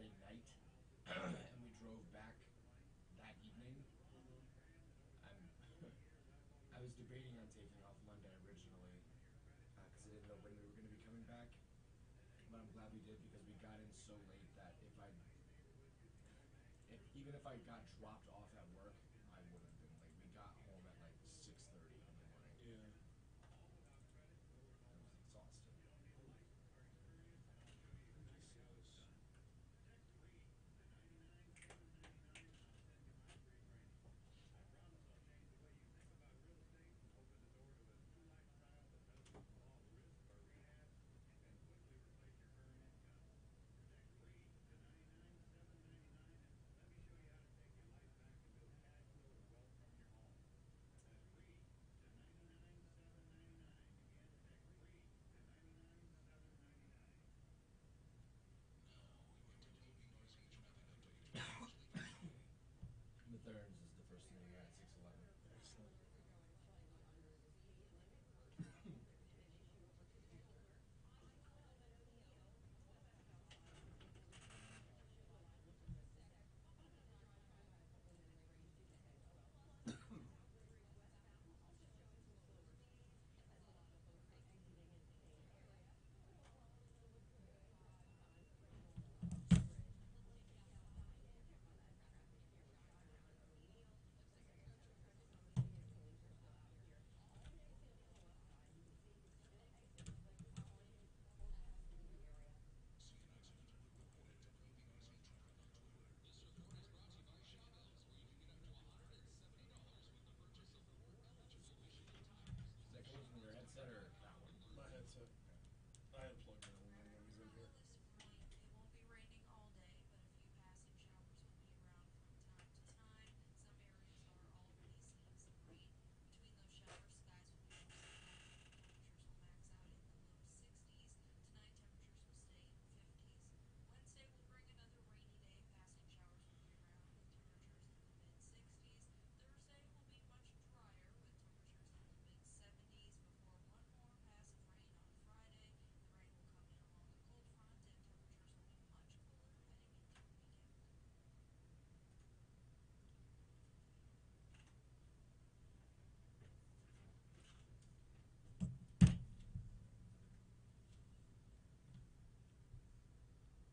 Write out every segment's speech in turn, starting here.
Friday night, and we drove back that evening. I was debating on taking off Monday originally because I didn't know when we were going to be coming back. But I'm glad we did because we got in so late that even if I got dropped off at work, I would have been late. We got home at like 6:30 in the morning. Yeah. I was exhausted. Matterns is the first thing at 6:11. Excellent. Is that coming from your headset or that one? My headset. I had plugged it in when I was in here. It won't be raining all day, but a few passing showers will be around from time to time. Some areas are already seeing some rain. Between those showers, skies will be mostly cloudy. Temperatures will max out in the low 60s. Tonight, temperatures will stay in the 50s. Wednesday will bring another rainy day. Passing showers will be around with temperatures in the mid-60s. Thursday will be much drier with temperatures in the mid-70s before one more pass of rain on Friday. The rain will come in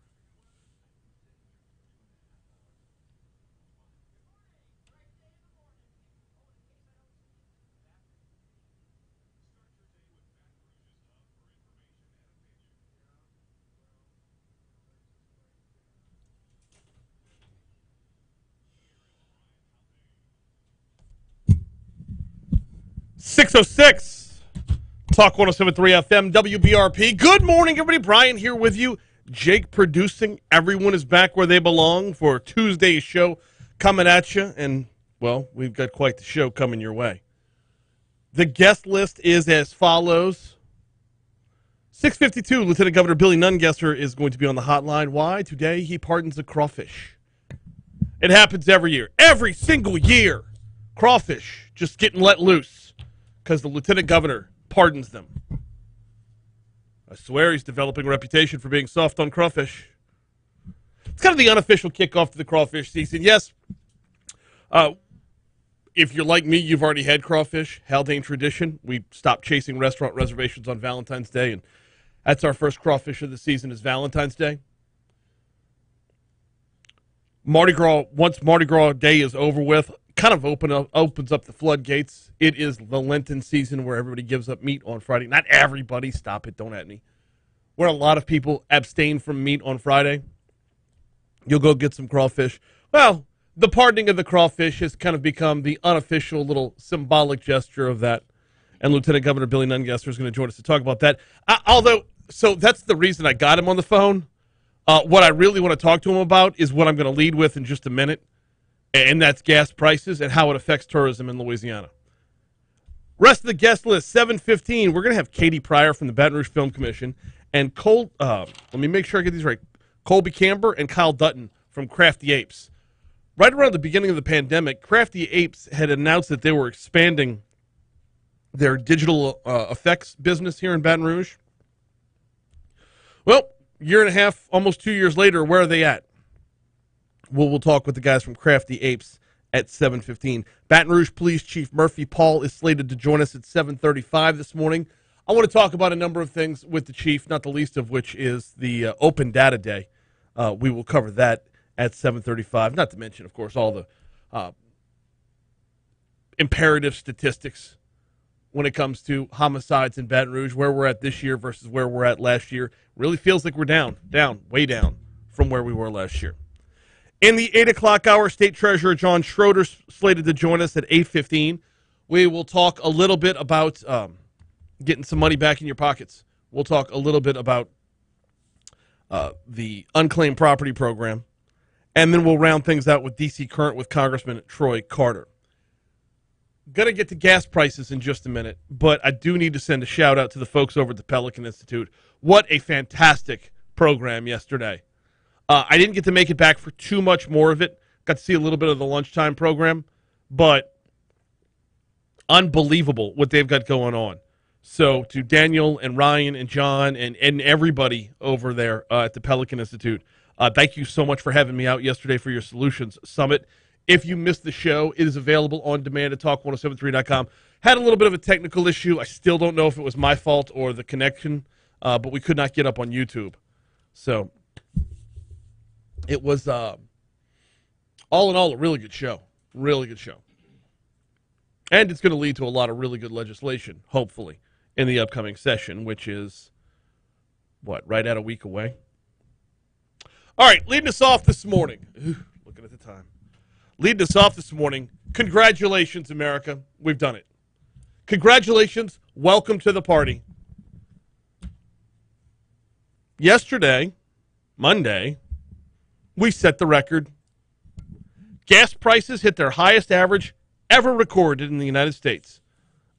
along a cold front and temperatures will be much cooler heading into the weekend. .606 Talk 107.3 FM WBRP. Good morning, everybody. Brian here with you. Jake producing. Everyone is back where they belong for Tuesday's show coming at you. And, well, we've got quite the show coming your way. The guest list is as follows. 6:52, Lieutenant Governor Billy Nungesser is going to be on the hotline. Why? Today he pardons a crawfish. It happens every year. Every single year. Crawfish just getting let loose because the Lieutenant Governor pardons them. I swear he's developing a reputation for being soft on crawfish. It's kind of the unofficial kickoff to the crawfish season. Yes, if you're like me, you've already had crawfish. Haldane tradition. We stopped chasing restaurant reservations on Valentine's Day, and that's our first crawfish of the season is Valentine's Day. Mardi Gras, once Mardi Gras Day is over with, kind of opens up the floodgates. It is the Lenten season where everybody gives up meat on Friday. Not everybody. Stop it. Don't at me. Where a lot of people abstain from meat on Friday. You'll go get some crawfish. Well, the pardoning of the crawfish has kind of become the unofficial little symbolic gesture of that. And Lieutenant Governor Billy Nungesser is going to join us to talk about that. So that's the reason I got him on the phone. What I really want to talk to him about is what I'm going to lead with in just a minute. And that's gas prices and how it affects tourism in Louisiana. Rest of the guest list, 7:15. We're going to have Katie Pryor from the Baton Rouge Film Commission and let me make sure I get these right. Colby Camber and Kyle Dutton from Crafty Apes. Right around the beginning of the pandemic, Crafty Apes had announced that they were expanding their digital effects business here in Baton Rouge. Well, year and a half, almost 2 years later, where are they at? Well, we'll talk with the guys from Crafty Apes at 7:15. Baton Rouge Police Chief Murphy Paul is slated to join us at 7:35 this morning. I want to talk about a number of things with the chief, not the least of which is the Open Data Day. We will cover that at 7:35, not to mention, of course, all the imperative statistics when it comes to homicides in Baton Rouge, where we're at this year versus where we're at last year. Really feels like we're down, way down from where we were last year. In the 8 o'clock hour, State Treasurer John Schroeder slated to join us at 8:15. We will talk a little bit about getting some money back in your pockets. We'll talk a little bit about the unclaimed property program. And then we'll round things out with D.C. Current with Congressman Troy Carter. Going to get to gas prices in just a minute, but I do need to send a shout out to the folks over at the Pelican Institute. What a fantastic program yesterday. I didn't get to make it back for too much more of it. Got to see a little bit of the lunchtime program, but unbelievable what they've got going on. So to Daniel and Ryan and John and everybody over there at the Pelican Institute, thank you so much for having me out yesterday for your Solutions Summit. If you missed the show, it is available on demand at talk1073.com. Had a little bit of a technical issue. I still don't know if it was my fault or the connection, but we could not get up on YouTube. So it was, all in all, a really good show. Really good show. And it's going to lead to a lot of really good legislation, hopefully, in the upcoming session, which is, right at a week away? All right, leading us off this morning. Looking at the time. Leading us off this morning, congratulations, America. We've done it. Congratulations. Welcome to the party. Yesterday, Monday, we set the record. Gas prices hit their highest average ever recorded in the United States,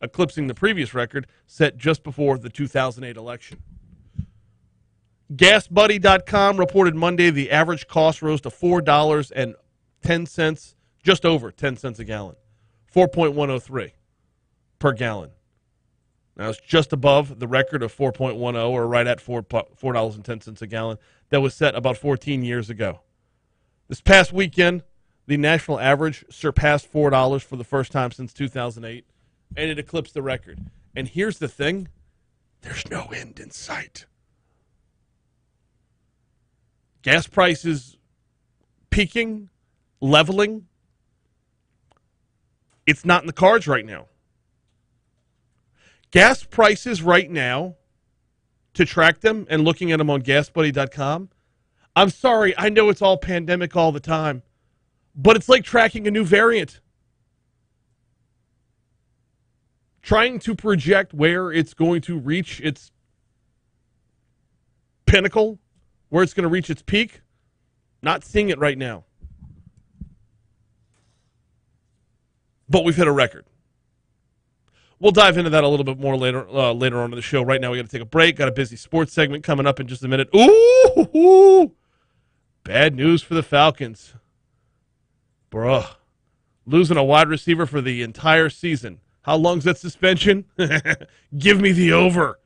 eclipsing the previous record set just before the 2008 election. GasBuddy.com reported Monday the average cost rose to $4.10, just over 10 cents a gallon, 4.103 per gallon. Now it's just above the record of 4.10, or right at $4.10 a gallon, that was set about 14 years ago. This past weekend, the national average surpassed $4 for the first time since 2008, and it eclipsed the record. And here's the thing, there's no end in sight. Gas prices peaking, leveling. It's not in the cards right now. Gas prices right now, to track them and looking at them on GasBuddy.com, I'm sorry, I know it's all pandemic all the time, but it's like tracking a new variant. Trying to project where it's going to reach its pinnacle, where it's going to reach its peak, not seeing it right now. But we've hit a record. We'll dive into that a little bit more later on in the show. Right now, we got to take a break. Got a busy sports segment coming up in just a minute. Ooh! Bad news for the Falcons. Bruh. Losing a wide receiver for the entire season. How long's that suspension? Give me the over.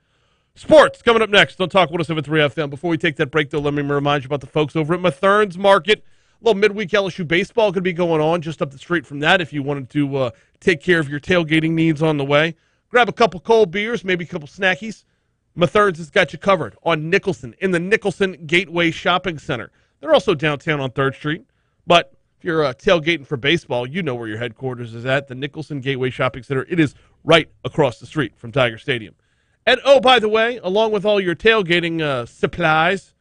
Sports coming up next on Talk 107.3 FM. Before we take that break, though, let me remind you about the folks over at Mattress Market. A little midweek LSU baseball could be going on just up the street from that if you wanted to take care of your tailgating needs on the way. Grab a couple cold beers, maybe a couple snackies. Mattress has got you covered on Nicholson in the Nicholson Gateway Shopping Center. They're also downtown on 3rd Street. But if you're tailgating for baseball, you know where your headquarters is at, the Nicholson Gateway Shopping Center. It is right across the street from Tiger Stadium. And, oh, by the way, along with all your tailgating supplies,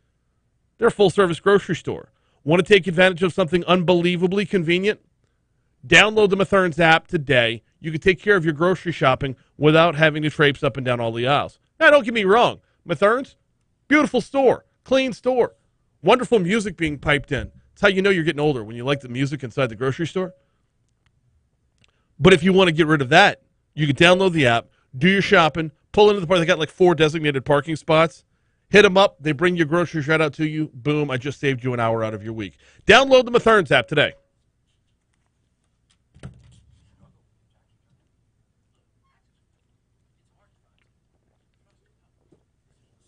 they're a full-service grocery store. Want to take advantage of something unbelievably convenient? Download the Mattress app today. You can take care of your grocery shopping without having to traipse up and down all the aisles. Now, don't get me wrong. Mattress, beautiful store, clean store, wonderful music being piped in. It's how you know you're getting older, when you like the music inside the grocery store. But if you want to get rid of that, you can download the app, do your shopping, pull into the park. They got like 4 designated parking spots. Hit them up. They bring your groceries right out to you. Boom, I just saved you an hour out of your week. Download the Matterns app today. So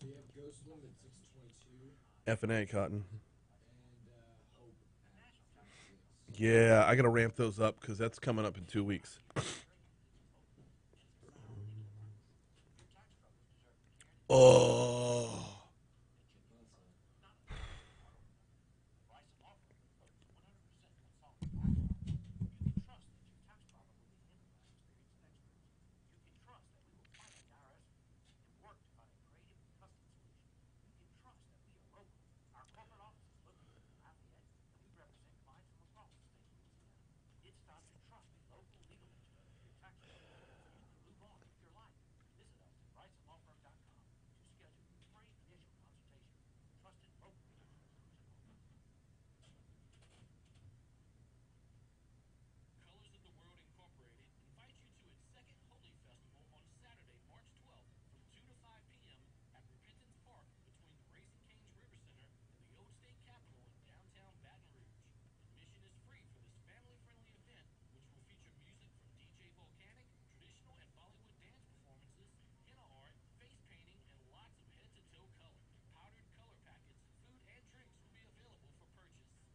you have Ghost Swim at 6:22 F&A, Cotton. and Hope at 6. Yeah, I got to ramp those up because that's coming up in 2 weeks. Oh.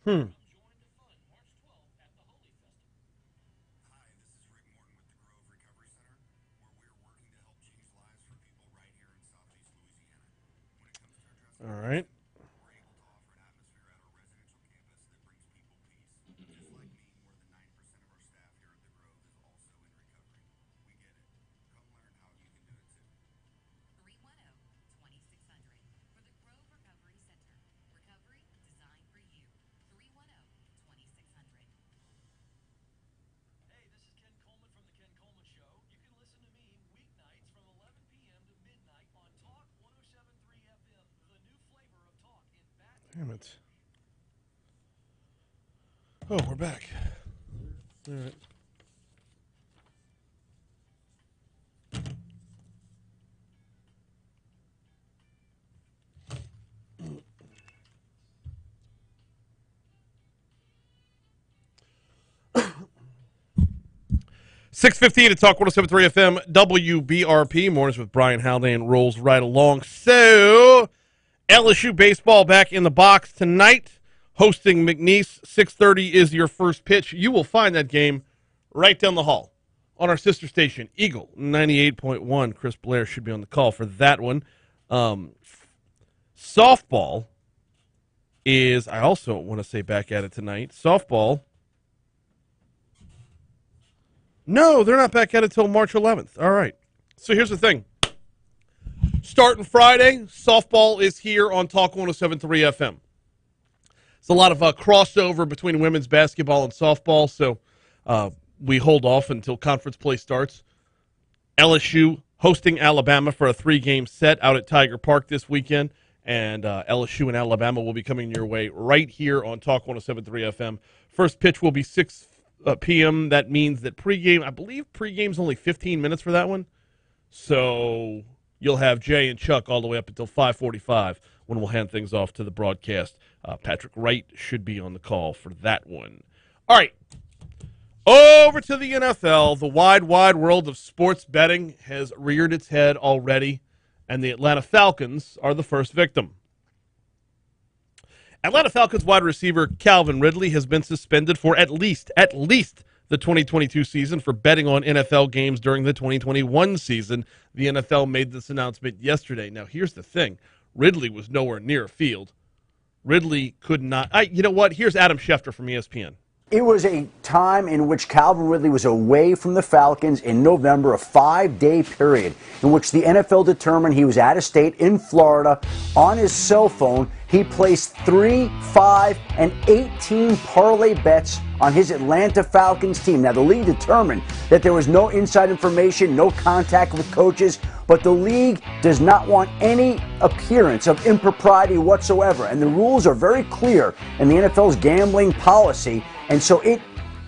Hmm. All right. Damn it. Oh, we're back. All right. $6:15 at Talk 107.3 FM, WBRP. Mornings with Brian Haldane rolls right along. So, LSU Baseball back in the box tonight, hosting McNeese. 6:30 is your first pitch. You will find that game right down the hall on our sister station, Eagle 98.1. Chris Blair should be on the call for that one. Softball is, I also want to say back at it tonight. Softball. No, they're not back at it till March 11th. All right. So here's the thing. Starting Friday, softball is here on Talk 107.3 FM. It's a lot of crossover between women's basketball and softball, so we hold off until conference play starts. LSU hosting Alabama for a 3-game set out at Tiger Park this weekend, and LSU and Alabama will be coming your way right here on Talk 107.3 FM. First pitch will be 6 p.m. That means that pregame, I believe pregame's only 15 minutes for that one. So you'll have Jay and Chuck all the way up until 5:45 when we'll hand things off to the broadcast. Patrick Wright should be on the call for that one. All right. Over to the NFL. The wide, wide world of sports betting has reared its head already, and the Atlanta Falcons are the first victim. Atlanta Falcons wide receiver Calvin Ridley has been suspended for at least the 2022 season for betting on NFL games during the 2021 season. The NFL made this announcement yesterday. Now, here's the thing. Ridley was nowhere near a field. Ridley could not. You know what? Here's Adam Schefter from ESPN. It was a time in which Calvin Ridley was away from the Falcons in November, a 5-day period in which the NFL determined he was out of state in Florida. On his cell phone, he placed 3, 5, and 18 parlay bets on his Atlanta Falcons team. Now, the league determined that there was no inside information, no contact with coaches, but the league does not want any appearance of impropriety whatsoever. And the rules are very clear in the NFL's gambling policy. And so it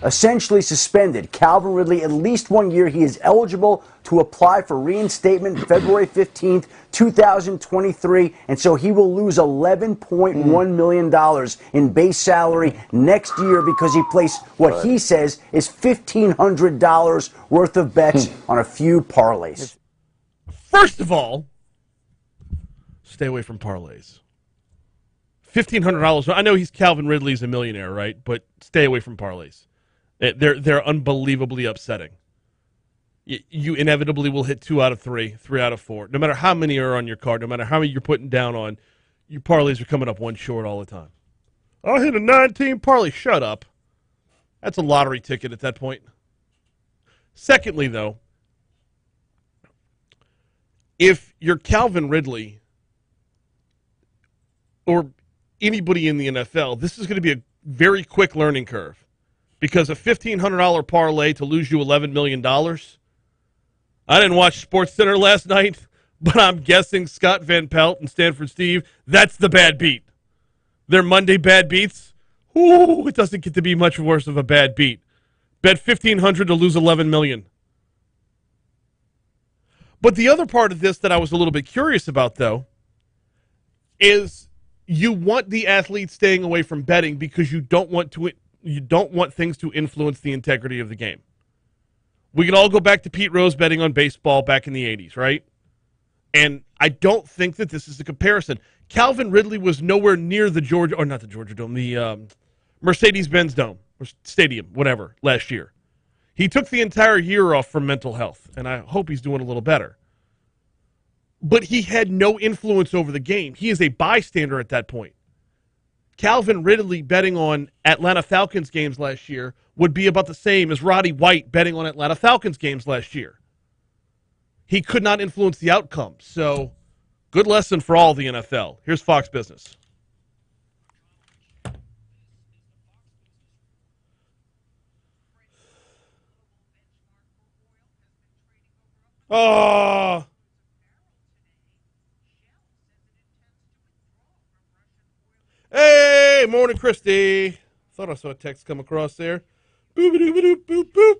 essentially suspended. Calvin Ridley, at least 1 year. He is eligible to apply for reinstatement February 15th, 2023, and so he will lose $11.1 million in base salary next year because he placed what he says is $1,500 worth of bets on a few parlays. First of all, stay away from parlays. $1,500. I know Calvin Ridley's a millionaire, right? But stay away from parlays. They're unbelievably upsetting. You inevitably will hit 2 out of 3, 3 out of 4. No matter how many are on your card, no matter how many you're putting down on, your parlays are coming up one short all the time. I'll hit a 9-team parlay. Shut up. That's a lottery ticket at that point. Secondly, though, if you're Calvin Ridley or anybody in the NFL, this is going to be a very quick learning curve. Because a $1,500 parlay to lose you $11 million. I didn't watch SportsCenter last night, but I'm guessing Scott Van Pelt and Stanford Steve, that's the bad beat. Their Monday bad beats, ooh, it doesn't get to be much worse of a bad beat. Bet $1,500 to lose $11 million. But the other part of this that I was a little bit curious about, though, is you want the athlete staying away from betting because you don't want things to influence the integrity of the game. We can all go back to Pete Rose betting on baseball back in the 80s, right? And I don't think that this is a comparison. Calvin Ridley was nowhere near the Mercedes-Benz Dome, or Stadium, whatever, last year. He took the entire year off for mental health, and I hope he's doing a little better. But he had no influence over the game. He is a bystander at that point. Calvin Ridley betting on Atlanta Falcons games last year would be about the same as Roddy White betting on Atlanta Falcons games last year. He could not influence the outcome. So, good lesson for all the NFL. Here's Fox Business. Oh. Hey, morning, Christy. Thought I saw a text come across there. Boop-a-doop-a-doop, boop, boop.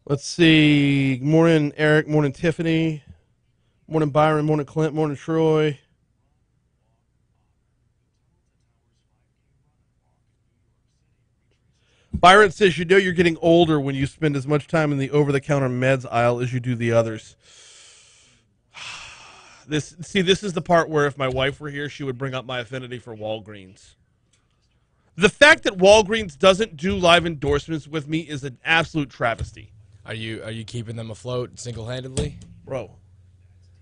Let's see. Morning, Eric. Morning, Tiffany. Morning, Byron. Morning, Clint. Morning, Troy. Byron says, you know you're getting older when you spend as much time in the over-the-counter meds aisle as you do the others. This is the part where if my wife were here, she would bring up my affinity for Walgreens. The fact that Walgreens doesn't do live endorsements with me is an absolute travesty. Are you keeping them afloat single-handedly? Bro.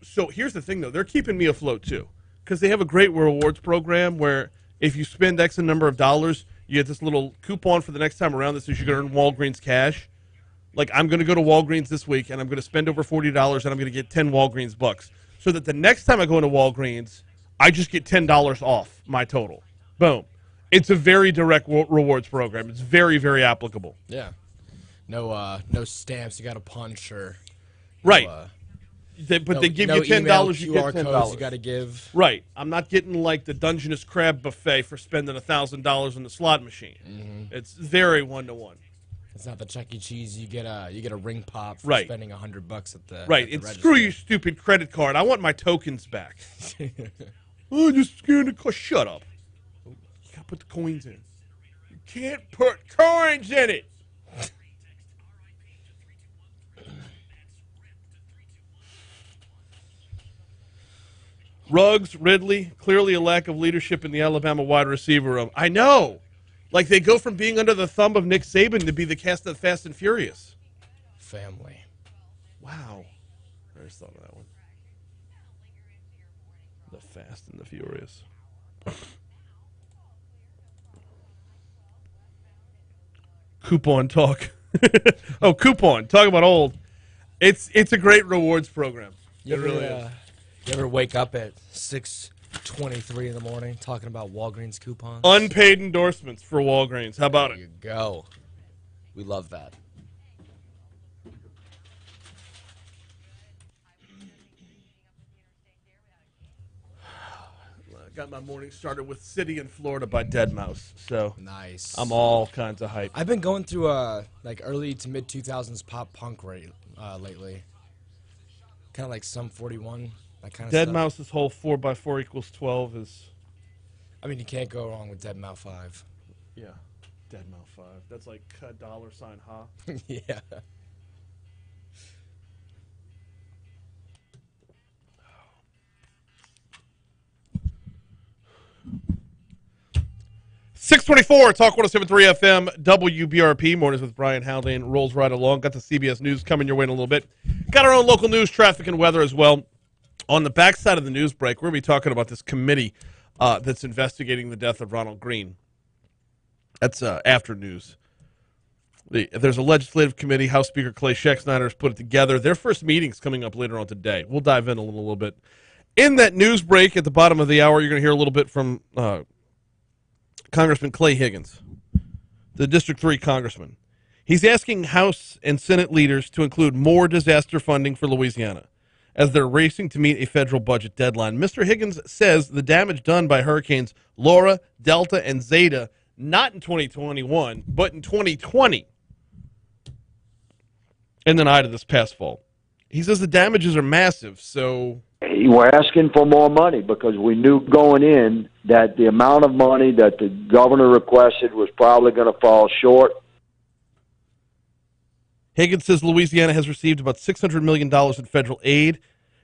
So here's the thing, though. They're keeping me afloat, too. Because they have a great rewards program where if you spend X number of dollars, you get this little coupon for the next time around that says you can earn Walgreens cash. Like, I'm going to go to Walgreens this week, and I'm going to spend over $40, and I'm going to get 10 Walgreens bucks. So that the next time I go into Walgreens, I just get $10 off my total. Boom. It's a very direct rewards program. It's very, very applicable. Yeah. No stamps you got to punch or right. They give you $10. Email, you QR get $10. Codes you got to give. Right. I'm not getting like the Dungeness Crab buffet for spending $1,000 on the slot machine. Mm-hmm. It's very one-to-one. It's not the Chuck E. Cheese. You get a ring pop for spending $100 at the right. At the It's register. screw you, stupid credit card. I want my tokens back. Oh, just scared the shut up. You gotta put the coins in. You can't put coins in it. Ruggs, Ridley, clearly a lack of leadership in the Alabama wide receiver room. I know. Like, they go from being under the thumb of Nick Saban to be the cast of Fast and Furious. Family. Wow. I just thought of that one. The Fast and the Furious. Coupon talk. Oh, coupon. Talk about old. It's a great rewards program. It really is. You ever wake up at 6:23 in the morning talking about Walgreens coupons? Unpaid endorsements for Walgreens. How about There it? you go. We love that. Got my morning started with City in Florida by Deadmau5, so Nice. I'm all kinds of hype. I've been going through like early to mid 2000s pop punk lately. Kind of like Sum 41, that kind of stuff. Deadmau5's whole 4x4 equals 12 is, I mean, you can't go wrong with Deadmau 5. yeah, Deadmau5. That's like $, huh? Yeah. 624, Talk 107.3 FM, WBRP. Mornings with Brian Haldane rolls right along. Got the CBS News coming your way in a little bit. Got our own local news, traffic, and weather as well. On the backside of the news break, we're going to be talking about this committee that's investigating the death of Ronald Green. That's after news. There's a legislative committee. House Speaker Clay Schexnayder has put it together. Their first meeting's coming up later on today. We'll dive in a little bit. In that news break at the bottom of the hour, you're going to hear a little bit from Congressman Clay Higgins, the District 3 congressman. He's asking House and Senate leaders to include more disaster funding for Louisiana as they're racing to meet a federal budget deadline. Mr. Higgins says the damage done by hurricanes Laura, Delta, and Zeta, not in 2021, but in 2020, and then Ida this past fall. He says the damages are massive, so we're asking for more money because we knew going in that the amount of money that the governor requested was probably going to fall short. Higgins says Louisiana has received about $600 million in federal aid,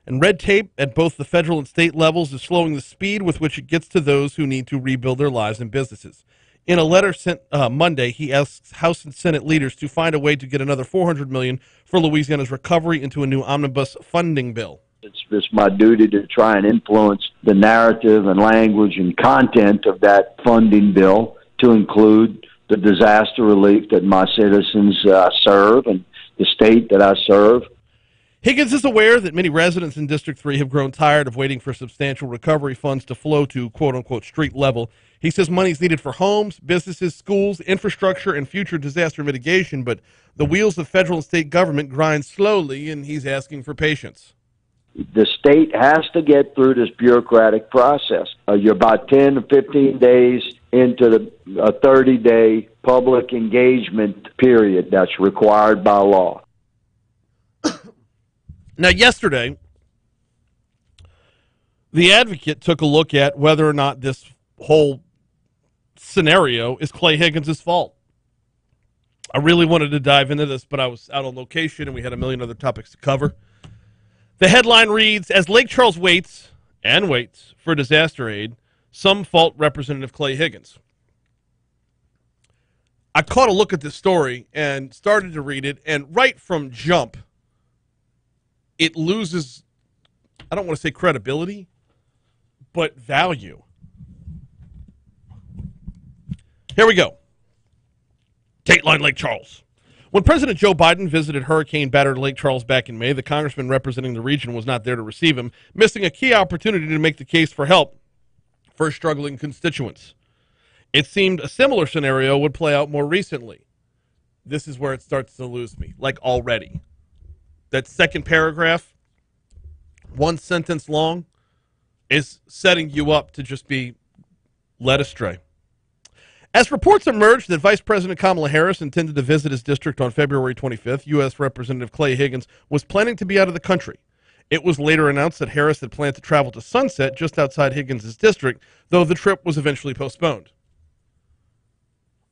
and red tape at both the federal and state levels is slowing the speed with which it gets to those who need to rebuild their lives and businesses. In a letter sent Monday, he asks House and Senate leaders to find a way to get another $400 million for Louisiana's recovery into a new omnibus funding bill. It's my duty to try and influence the narrative and language and content of that funding bill to include the disaster relief that my citizens serve and the state that I serve. Higgins is aware that many residents in District 3 have grown tired of waiting for substantial recovery funds to flow to quote-unquote street level. He says money is needed for homes, businesses, schools, infrastructure, and future disaster mitigation, but the wheels of federal and state government grind slowly, and he's asking for patience. The state has to get through this bureaucratic process. You're about 10 to 15 days into a 30-day public engagement period that's required by law. Now, yesterday, the advocate took a look at whether or not this whole scenario is Clay Higgins' fault. I really wanted to dive into this, but I was out on location and we had a million other topics to cover. The headline reads, as Lake Charles waits for disaster aid, some fault Representative Clay Higgins. I caught a look at this story and started to read it, and right from jump, it loses, I don't want to say credibility, but value. Here we go. Dateline Lake Charles. When President Joe Biden visited hurricane-battered Lake Charles back in May, the congressman representing the region was not there to receive him, missing a key opportunity to make the case for help for struggling constituents. It seemed a similar scenario would play out more recently. This is where it starts to lose me, like already. That second paragraph, one sentence long, is setting you up to just be led astray. As reports emerged that Vice President Kamala Harris intended to visit his district on February 25th, U.S. Representative Clay Higgins was planning to be out of the country. It was later announced that Harris had planned to travel to Sunset just outside Higgins' district, though the trip was eventually postponed.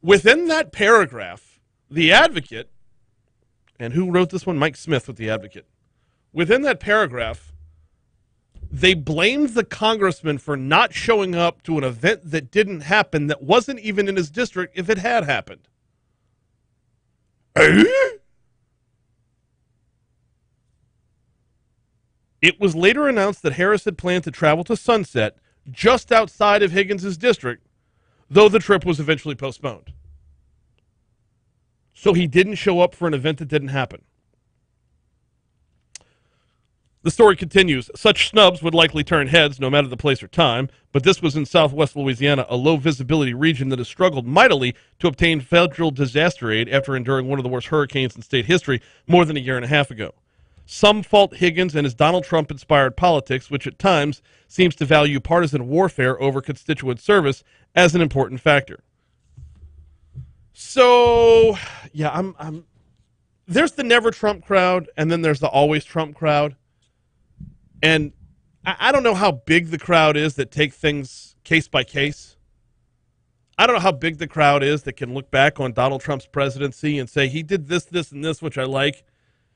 Within that paragraph, the advocate, and who wrote this one? Mike Smith with the advocate. Within that paragraph, they blamed the congressman for not showing up to an event that didn't happen, that wasn't even in his district if it had happened. It was later announced that Harris had planned to travel to Sunset just outside of Higgins' district, though the trip was eventually postponed. So he didn't show up for an event that didn't happen. The story continues. Such snubs would likely turn heads no matter the place or time, but this was in southwest Louisiana, a low-visibility region that has struggled mightily to obtain federal disaster aid after enduring one of the worst hurricanes in state history more than a year and a half ago. Some fault Higgins and his Donald Trump-inspired politics, which at times seems to value partisan warfare over constituent service, as an important factor. So, yeah, I'm there's the never Trump crowd, and then there's the always Trump crowd. And I don't know how big the crowd is that take things case by case. I don't know how big the crowd is that can look back on Donald Trump's presidency and say, he did this, this, and this, which I like.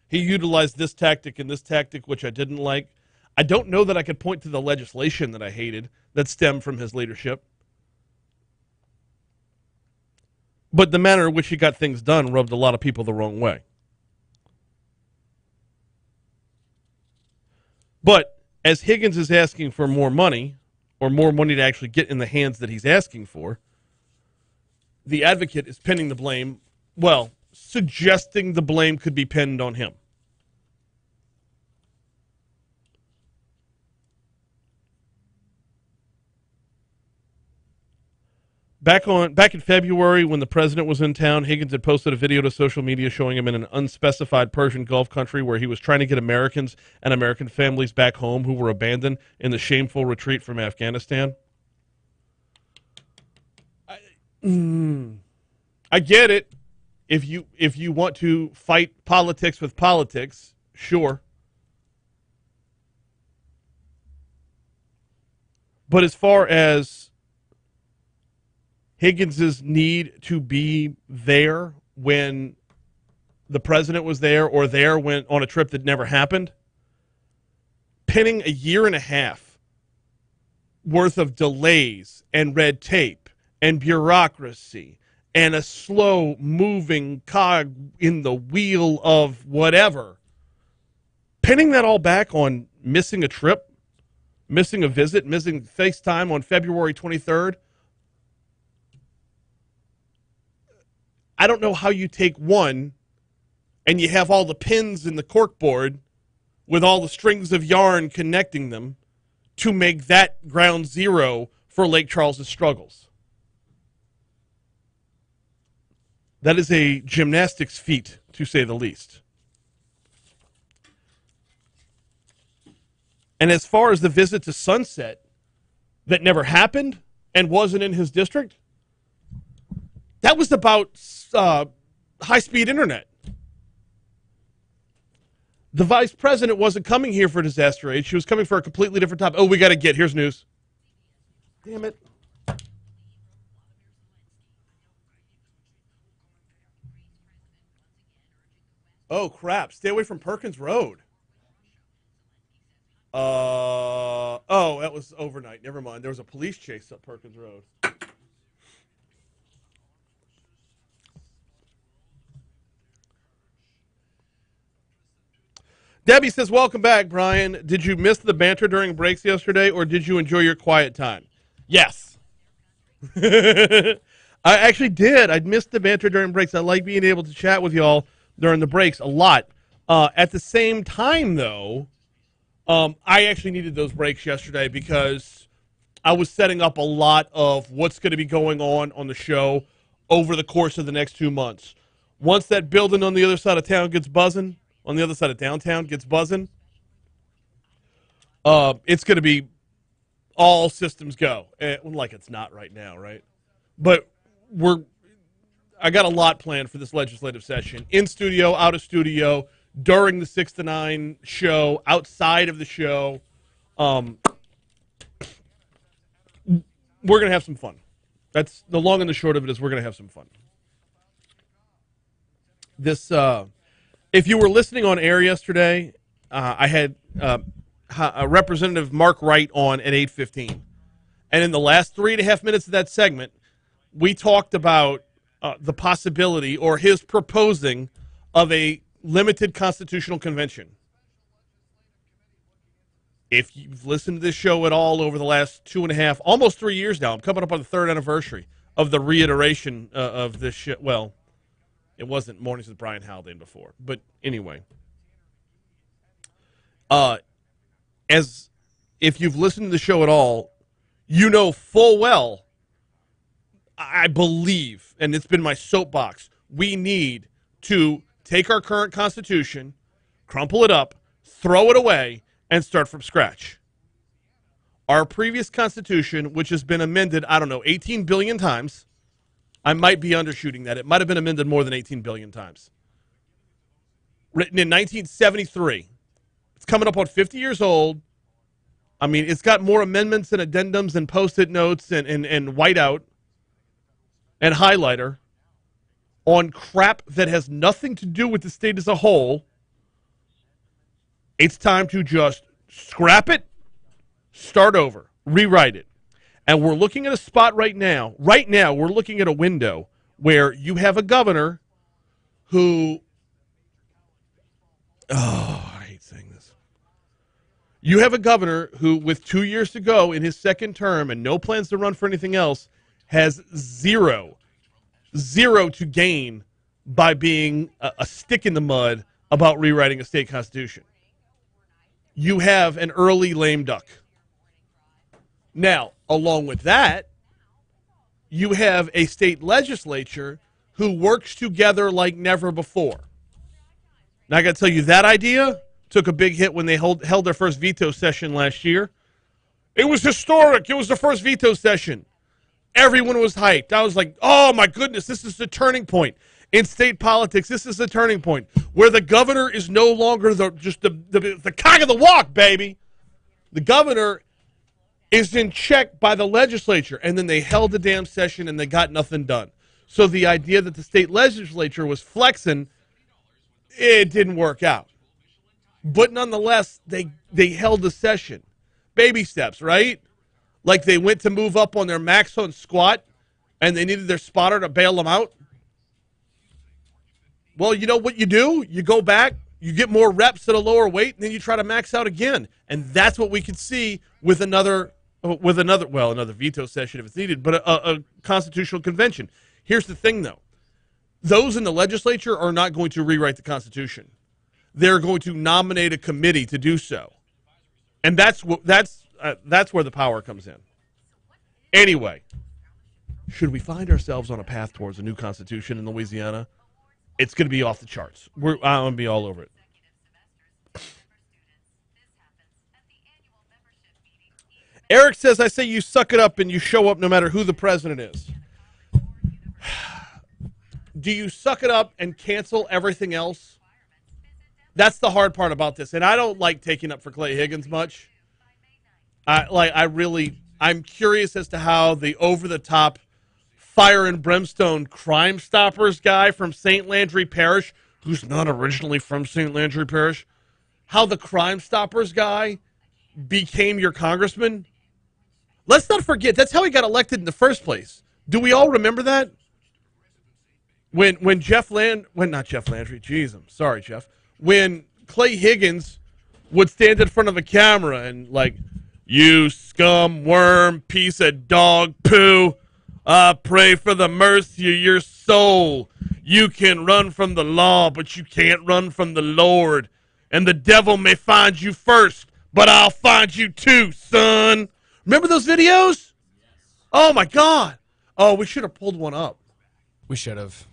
He utilized this tactic and this tactic, which I didn't like. I don't know that I could point to the legislation that I hated that stemmed from his leadership. But the manner in which he got things done rubbed a lot of people the wrong way. But as Higgins is asking for more money, or more money to actually get in the hands that he's asking for, the advocate is pinning the blame, well, suggesting the blame could be pinned on him. Back in February, when the president was in town, Higgins had posted a video to social media showing him in an unspecified Persian Gulf country where he was trying to get Americans and American families back home who were abandoned in the shameful retreat from Afghanistan. I get it. If you want to fight politics with politics, sure. But as far as Higgins's need to be there when the president was there, or there when on a trip that never happened, pinning a year and a half worth of delays and red tape and bureaucracy and a slow moving cog in the wheel of whatever, pinning that all back on missing a trip, missing a visit, missing FaceTime on February 23rd. I don't know how you take one and you have all the pins in the corkboard with all the strings of yarn connecting them to make that ground zero for Lake Charles's struggles. That is a gymnastics feat, to say the least. And as far as the visit to Sunset that never happened and wasn't in his district, that was about high-speed internet. The vice president wasn't coming here for disaster aid. She was coming for a completely different topic. Oh, we got to get. Here's news. Damn it. Oh, crap. Stay away from Perkins Road. Oh, that was overnight. Never mind. There was a police chase up Perkins Road. Debbie says, welcome back, Brian. Did you miss the banter during breaks yesterday, or did you enjoy your quiet time? Yes. I actually did. I missed the banter during breaks. I like being able to chat with y'all during the breaks a lot. At the same time, though, I actually needed those breaks yesterday because I was setting up a lot of what's going to be going on the show over the course of the next 2 months. Once that building on the other side of town gets buzzing, on the other side of downtown gets buzzing, it's going to be all systems go. Like it's not right now, right? But I got a lot planned for this legislative session. In studio, out of studio, during the 6 to 9 show, outside of the show. We're going to have some fun. That's the long and the short of it is we're going to have some fun. This, if you were listening on air yesterday, I had Representative Mark Wright on at 8:15. And in the last 3.5 minutes of that segment, we talked about the possibility or his proposing of a limited constitutional convention. If you've listened to this show at all over the last 2.5, almost 3 years now, I'm coming up on the 3rd anniversary of the reiteration of this shit. Well, It wasn't Mornings with Brian Haldane before. But anyway. As if you've listened to the show at all, you know full well, I believe, and it's been my soapbox, we need to take our current Constitution, crumple it up, throw it away, and start from scratch. Our previous Constitution, which has been amended, 18 billion times. I might be undershooting that. It might have been amended more than 18 billion times. Written in 1973. It's coming up on 50 years old. I mean, it's got more amendments and addendums and post-it notes and whiteout and highlighter on crap that has nothing to do with the state as a whole. It's time to just scrap it, start over, rewrite it. And we're looking at a spot right now. Right now, we're looking at a window where you have a governor who... Oh, I hate saying this. You have a governor who, with 2 years to go in his second term and no plans to run for anything else, has zero to gain by being a stick in the mud about rewriting a state constitution. You have an early lame duck. Now, along with that, you have a state legislature who works together like never before. Now, I got to tell you, that idea took a big hit when they held their first veto session last year. It was historic. It was the first veto session. Everyone was hyped. I was like, oh, my goodness, this is the turning point. In state politics, this is the turning point where the governor is no longer the cock of the walk, baby. The governor is in check by the legislature, and then they held the damn session and they got nothing done. So the idea that the state legislature was flexing, it didn't work out. But nonetheless, they held the session. Baby steps, right? Like they went to move up on their max on squat, and they needed their spotter to bail them out. Well, you know what you do? You go back, you get more reps at a lower weight, and then you try to max out again. And that's what we could see with another veto session if it's needed, but a constitutional convention. Here's the thing, though. Those in the legislature are not going to rewrite the Constitution. They're going to nominate a committee to do so. And that's where the power comes in. Anyway, should we find ourselves on a path towards a new Constitution in Louisiana? It's going to be off the charts. I'm going to be all over it. Eric says, I say you suck it up and you show up no matter who the president is. Do you suck it up and cancel everything else? That's the hard part about this. And I don't like taking up for Clay Higgins much. I'm curious as to how the over-the-top fire and brimstone Crime Stoppers guy from St. Landry Parish, who's not originally from St. Landry Parish, how the Crime Stoppers guy became your congressman. Let's not forget, that's how he got elected in the first place. Do we all remember that? When not Jeff Landry, jeez, I'm sorry, Jeff. When Clay Higgins would stand in front of a camera and like, you scum, worm, piece of dog poo, I pray for the mercy of your soul. You can run from the law, but you can't run from the Lord. And the devil may find you first, but I'll find you too, son. Remember those videos? Oh, my God. Oh, we should have pulled one up. We should have.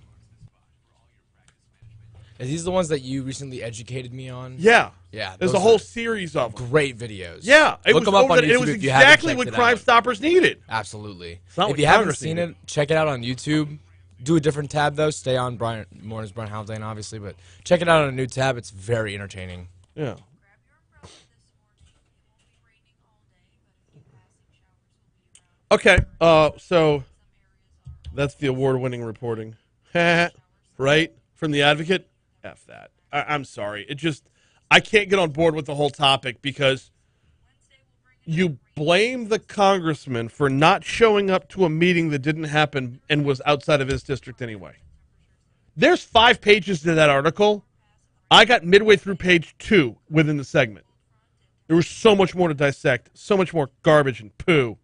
Are these the ones that you recently educated me on? Yeah. Yeah. There's a whole series of them. Great videos. Yeah. Look them up on YouTube. It was exactly what Crime Stoppers needed. Absolutely. If you haven't seen it, check it out on YouTube. Do a different tab, though. Stay on Mornings Brian Haldane, obviously. But check it out on a new tab. It's very entertaining. Yeah. Okay. So that's the award-winning reporting. Right? From The Advocate? F that. I'm sorry. I can't get on board with the whole topic because you blame the congressman for not showing up to a meeting that didn't happen and was outside of his district anyway. There's 5 pages to that article. I got midway through page 2 within the segment. There was so much more to dissect, so much more garbage and poo.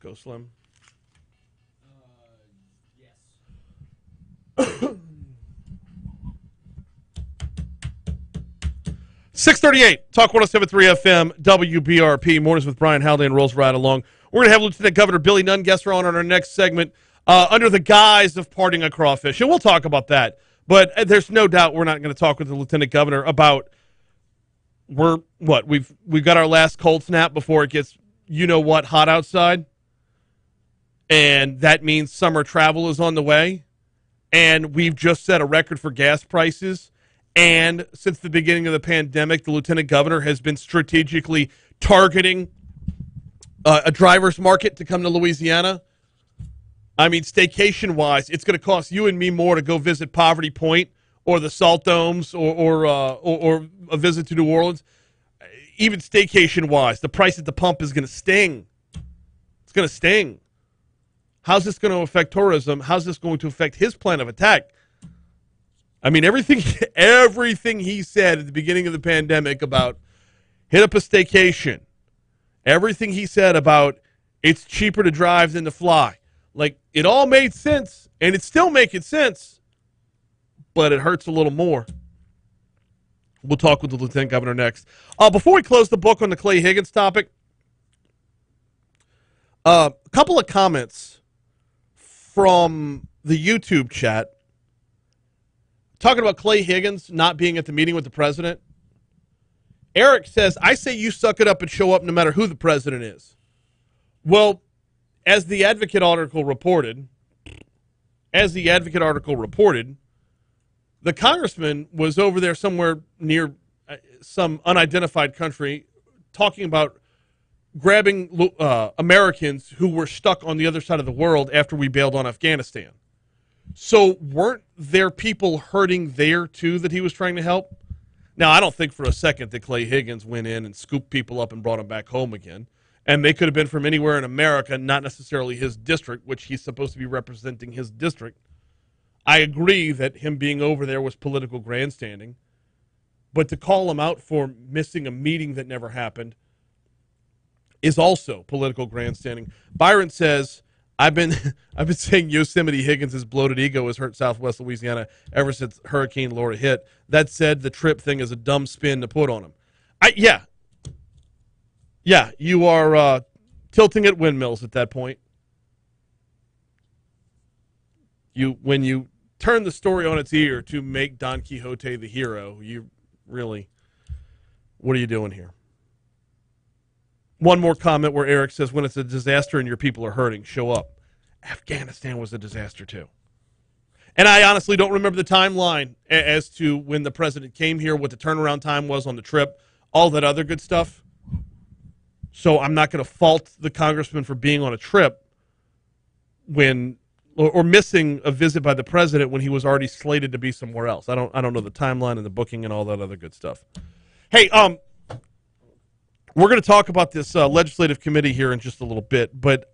Go Slim. Yes. 638, Talk 107.3 FM, WBRP. Mornings with Brian Haldane rolls right along. We're going to have Lieutenant Governor Billy Nungesser on our next segment under the guise of parting a crawfish. And we'll talk about that. But there's no doubt we're not going to talk with the Lieutenant Governor about we've got our last cold snap before it gets hot outside. And that means summer travel is on the way. And we've just set a record for gas prices. And since the beginning of the pandemic, the lieutenant governor has been strategically targeting a driver's market to come to Louisiana. I mean, staycation-wise, it's going to cost you and me more to go visit Poverty Point or the Salt Domes or a visit to New Orleans. Even staycation-wise, the price at the pump is going to sting. It's going to sting. How's this going to affect tourism? How's this going to affect his plan of attack? I mean, everything he said at the beginning of the pandemic about hit up a staycation, everything he said about it's cheaper to drive than to fly, like it all made sense, and it's still making sense, but it hurts a little more. We'll talk with the Lieutenant Governor next. Before we close the book on the Clay Higgins topic, a couple of comments from the YouTube chat. Talking about Clay Higgins not being at the meeting with the president. Eric says, I say you suck it up and show up no matter who the president is. Well, as the Advocate article reported, the congressman was over there somewhere near some unidentified country talking about grabbing Americans who were stuck on the other side of the world after we bailed on Afghanistan. So weren't there people hurting there, too, that he was trying to help? Now, I don't think for a second that Clay Higgins went in and scooped people up and brought them back home again. And they could have been from anywhere in America, not necessarily his district, which he's supposed to be representing his district. I agree that him being over there was political grandstanding. But to call him out for missing a meeting that never happened is also political grandstanding. Byron says, I've been saying Yosemite Higgins' bloated ego has hurt Southwest Louisiana ever since Hurricane Laura hit. That said, the trip thing is a dumb spin to put on him. Yeah, you are tilting at windmills at that point. When you turn the story on its ear to make Don Quixote the hero, you really, what are you doing here? One more comment where Eric says, when it's a disaster and your people are hurting, show up. Afghanistan was a disaster too. And I honestly don't remember the timeline as to when the president came here, what the turnaround time was on the trip, all that other good stuff. So I'm not going to fault the congressman for being on a trip or missing a visit by the president when he was already slated to be somewhere else. I don't know the timeline and the booking and all that other good stuff. Hey, we're going to talk about this legislative committee here in just a little bit, but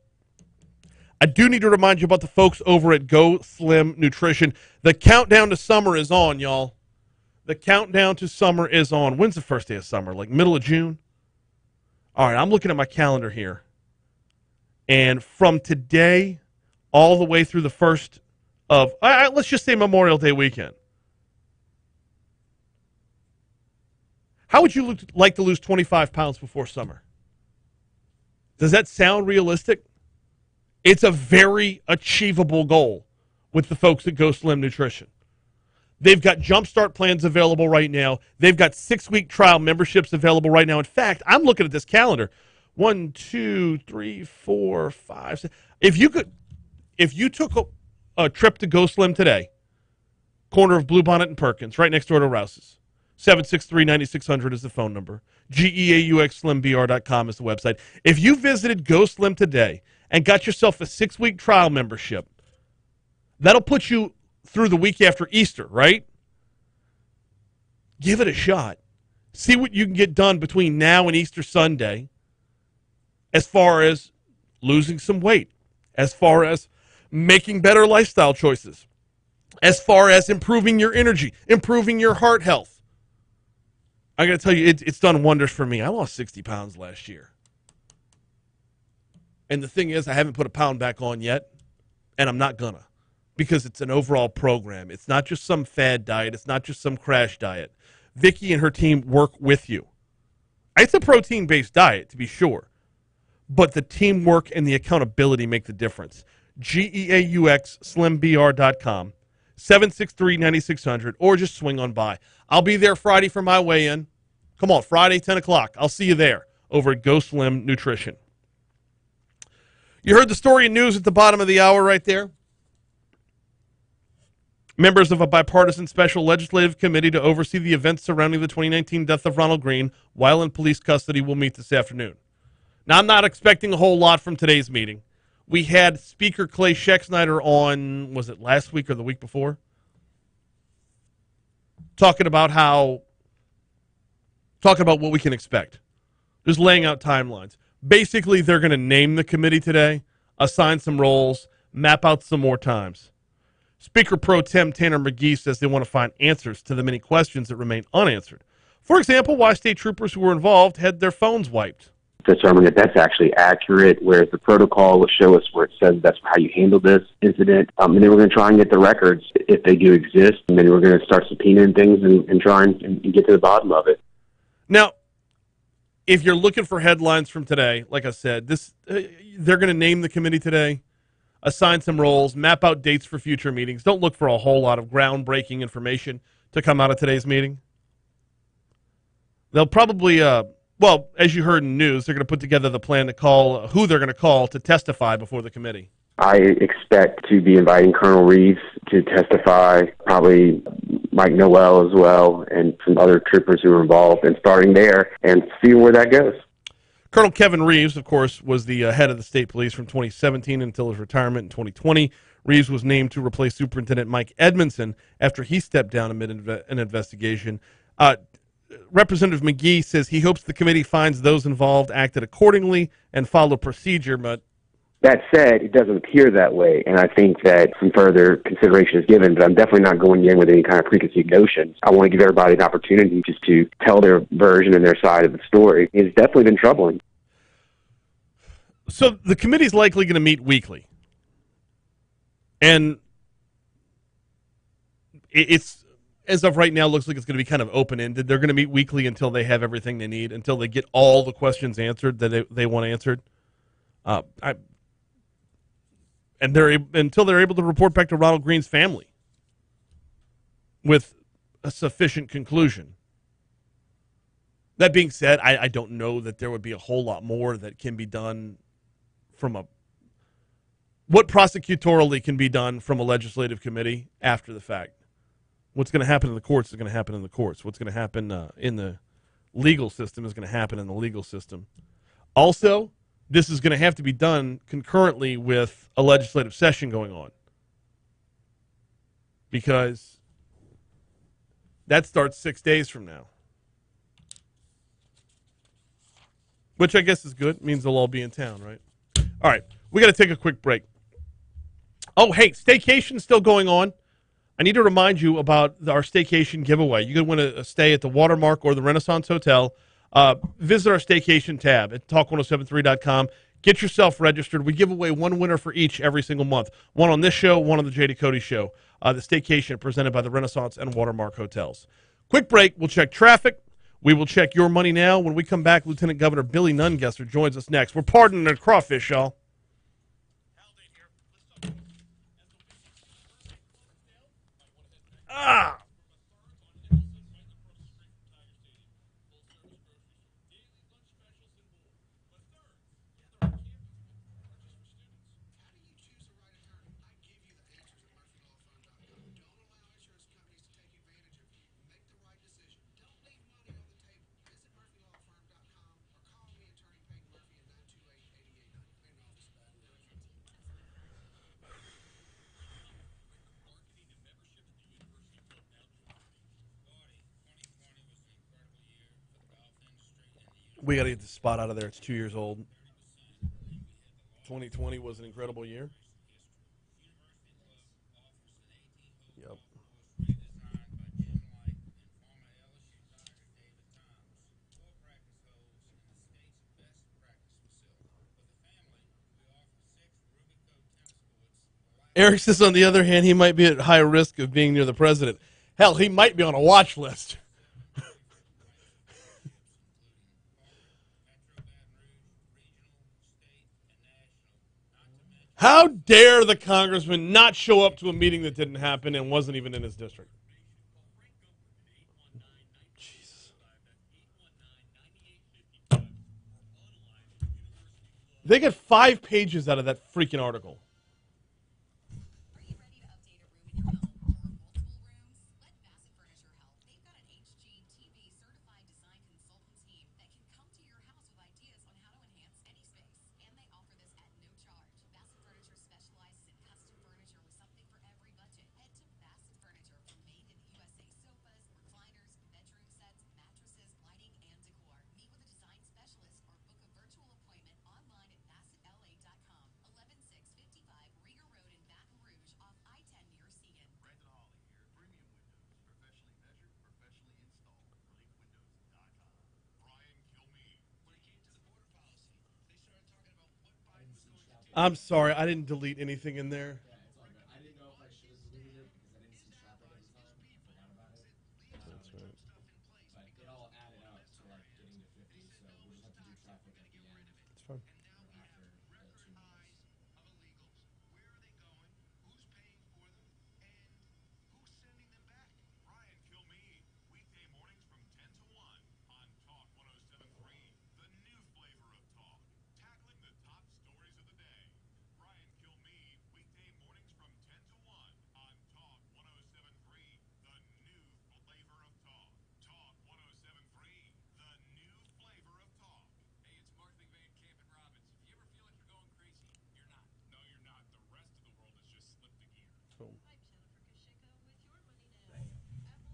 I do need to remind you about the folks over at Go Slim Nutrition. The countdown to summer is on, y'all. The countdown to summer is on. When's the first day of summer? Like middle of June? All right, I'm looking at my calendar here. And from today all the way through the first of, let's just say Memorial Day weekend. How would you like to lose 25 pounds before summer? Does that sound realistic? It's a very achievable goal with the folks at Go Slim Nutrition. They've got jumpstart plans available right now. They've got 6-week trial memberships available right now. In fact, I'm looking at this calendar. 1, 2, 3, 4, 5, 6. If you took a trip to Go Slim today, corner of Bluebonnet and Perkins, right next door to Rouse's. 763-9600 is the phone number. GEAUXSlimBR.com is the website. If you visited Go Slim today and got yourself a 6-week trial membership, that'll put you through the week after Easter, right? Give it a shot. See what you can get done between now and Easter Sunday as far as losing some weight, as far as making better lifestyle choices, as far as improving your energy, improving your heart health. I got to tell you, it's done wonders for me. I lost 60 pounds last year. And the thing is, I haven't put a pound back on yet, and I'm not gonna, because it's an overall program. It's not just some fad diet. It's not just some crash diet. Vicky and her team work with you. It's a protein-based diet, to be sure, but the teamwork and the accountability make the difference. GEAUX, slimbr.com, 763-9600, or just swing on by. I'll be there Friday for my weigh-in. Come on, Friday, 10 o'clock. I'll see you there over at Go Slim Nutrition. You heard the story in news at the bottom of the hour right there. Members of a bipartisan special legislative committee to oversee the events surrounding the 2019 death of Ronald Greene while in police custody will meet this afternoon. Now, I'm not expecting a whole lot from today's meeting. We had Speaker Clay Schexnayder on, was it last week or the week before? Talking about what we can expect. Just laying out timelines. Basically, they're going to name the committee today, assign some roles, map out some more times. Speaker Pro Tem Tanner McGee says they want to find answers to the many questions that remain unanswered. For example, why state troopers who were involved had their phones wiped. Determine if that's actually accurate, whereas the protocol will show us where it says that's how you handle this incident. And then we're going to try and get the records, if they do exist, and then we're going to start subpoenaing things and try and get to the bottom of it. Now, if you're looking for headlines from today, like I said, they're going to name the committee today, assign some roles, map out dates for future meetings. Don't look for a whole lot of groundbreaking information to come out of today's meeting. They'll probably, as you heard in news, they're going to put together the plan to call who they're going to call to testify before the committee. I expect to be inviting Colonel Reeves to testify, probably Mike Noel as well, and some other troopers who are involved, and starting there and seeing where that goes. Colonel Kevin Reeves, of course, was the head of the state police from 2017 until his retirement in 2020. Reeves was named to replace Superintendent Mike Edmondson after he stepped down amid an investigation. Representative McGee says he hopes the committee finds those involved acted accordingly and follow procedure, but that said, it doesn't appear that way, and I think that some further consideration is given, but I'm definitely not going in with any kind of preconceived notions. I want to give everybody an opportunity just to tell their version and their side of the story. It's definitely been troubling. So the committee's likely going to meet weekly, and it's, as of right now, looks like it's going to be kind of open-ended. They're going to meet weekly until they have everything they need, until they get all the questions answered that they want answered. Until they're able to report back to Ronald Greene's family with a sufficient conclusion. That being said, I don't know that there would be a whole lot more that can be done what prosecutorially can be done from a legislative committee after the fact. What's going to happen in the courts is going to happen in the courts. What's going to happen in the legal system is going to happen in the legal system. Also, this is going to have to be done concurrently with a legislative session going on, because that starts 6 days from now, which I guess is good. It means they'll all be in town, right? All right, we got to take a quick break. Oh, hey, Staycation's still going on. I need to remind you about our Staycation Giveaway. You can win a stay at the Watermark or the Renaissance Hotel. Visit our Staycation tab at talk1073.com. Get yourself registered. We give away one winner for each every single month. One on this show, one on the J.D. Cody Show. The Staycation presented by the Renaissance and Watermark Hotels. Quick break. We'll check traffic. We will check your money now. When we come back, Lieutenant Governor Billy Nungesser joins us next. We're pardoning the crawfish, y'all. Ah! We got to get the spot out of there. It's 2 years old. 2020 was an incredible year. Yep. Eric says, on the other hand, he might be at high risk of being near the president. Hell, he might be on a watch list. How dare the congressman not show up to a meeting that didn't happen and wasn't even in his district? Jesus. They get 5 pages out of that freaking article. Are you ready to update a room in your home or multiple rooms? Let Bassett Furniture help. They've got an HGTV certified design consultant team that can come to your house with ideas on how to enhance any space. And they offer this at no charge. Bassett Furniture specializes in custom furniture with something for every budget. Head to Bassett Furniture for made in the USA sofas, recliners, bedroom sets, mattresses, lighting, and decor. Meet with a design specialist or book a virtual appointment online at BassettLA.com. 11655 Rieger Road in Baton Rouge off I-10 near Seagan. Brandon Hawley here. Premium Windows. Professionally measured, professionally installed. LakeWindows.com. Brian Kilmeade. When it came to the border policy, they started talking about what Biden was going to do. I'm sorry, I didn't delete anything in there. Yeah, it's all good. I didn't know if I should have deleted it because I didn't see traffic at the time. I forgot about it. That's right. But it all added up to like getting to 50, so we'll just have to do traffic at the end. It's fine. After the 2 minutes. Of illegals. Where are they going? Who's paying for them? And who's sending them back? Brian Kilmeade. Weekday mornings from 10 to 1 on Talk 107.3. The new flavor of talk. Tackling the top stories of the day. Brian Kilmeade. Weekday mornings from 10 to 1 on Talk 107.3. The new flavor of talk. Talk 107.3. The new flavor of talk. Hey, it's Mark McVay, Camp and Robbins. If you ever feel like you're going crazy, you're not. No, you're not. The rest of the world has just slipped the gear. Cool. I'm Jennifer Kashiko with Your Money Now. Apple's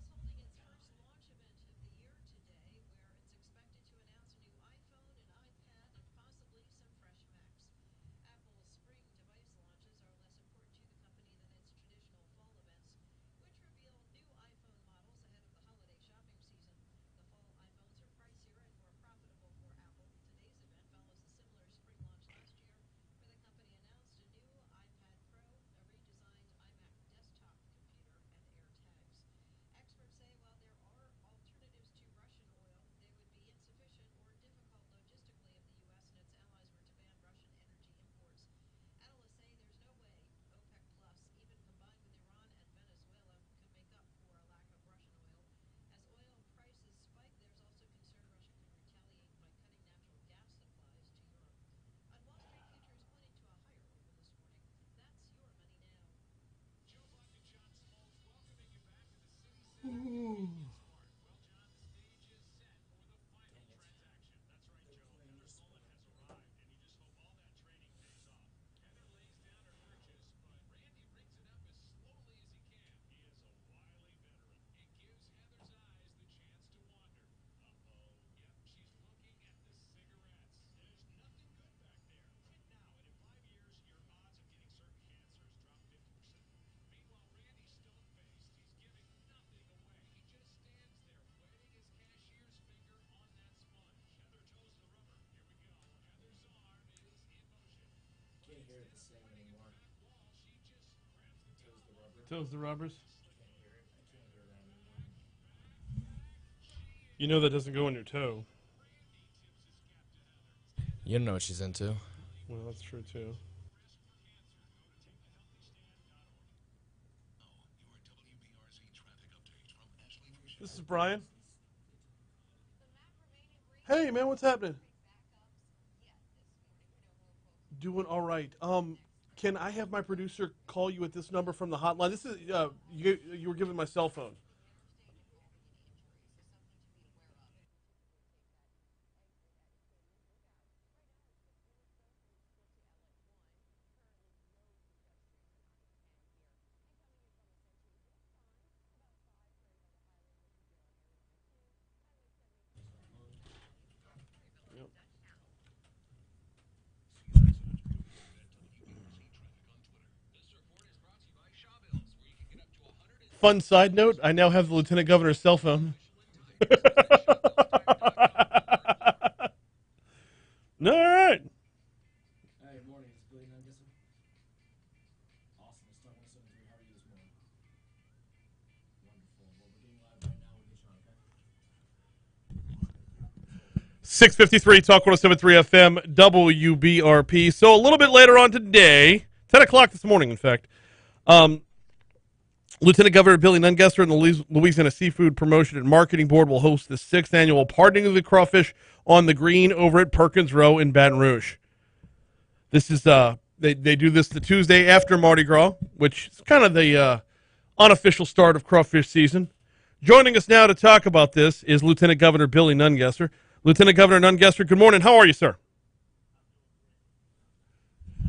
holding its first launch event of the year today, where it's expected to announce a new iPhone, an iPad, and possibly some fresh Macs. Apple's spring device launches are less important to the company than its traditional fall events, which reveal new iPhone models ahead of the holiday shopping season. The fall iPhones are pricier and more profitable for Apple. Today's event follows a similar spring launch last year, where the company announced a new iPad Pro, a redesigned iMac desktop computer, and AirTags. Experts say while there are alternatives to Russian oil, they would be insufficient or difficult logistically if the U.S. and its allies were to ban Russian energy imports. Analysts say there's no way OPEC Plus, even combined with Iran and Venezuela, could make up for a lack of Russian oil. As oil prices spike, there's also concern Russia could retaliate by cutting natural gas supplies to Europe. On Wall Street, futures pointing to a higher open this morning. That's Your Money Now. Joe Buck and John Smalls welcoming you back to the city center. Well, John, the stage is set for the final transaction. That's right, Joe. Heather Mullen has arrived, and you just hope all that training pays off. Heather lays down her purchase, but Randy rings it up as slowly as he can. He is a wily veteran. It gives Heather's eyes the chance to wander. Uh-oh. Yep, she's looking at the cigarettes. There's nothing good back there. Quit now, and in 5 years, your odds of getting certain cancers drop 50%. Meanwhile, Randy's stone-faced. He's giving nothing away. He just stands there, wetting his cashier's finger on that sponge. Heather toes the rubber. Here we go. Heather's arm is in motion. Can't hear it the same anymore. Wall, she just grabs the Toes the rubber. Toes the rubbers. Can't hear it. I can't hear that anymore. You know that doesn't go on your toe. You don't know what she's into. Well, that's true, too. This is Brian. Hey, man, what's happening? Doing all right. Can I have my producer call you at this number from the hotline? This is you were given my cell phone. Fun side note, I now have the Lieutenant Governor's cell phone. All right. Hey, morning. It's Billy Nungesser. Awesome. Let's 6:53 Talk 107.3 FM WBRP. So a little bit later on today, 10 o'clock this morning, in fact, Lieutenant Governor Billy Nungesser and the Louisiana Seafood Promotion and Marketing Board will host the 6th annual Pardoning of the Crawfish on the Green over at Perkins Row in Baton Rouge. This is they do this the Tuesday after Mardi Gras, which is kind of the unofficial start of crawfish season. Joining us now to talk about this is Lieutenant Governor Billy Nungesser. Lieutenant Governor Nungesser, good morning. How are you, sir?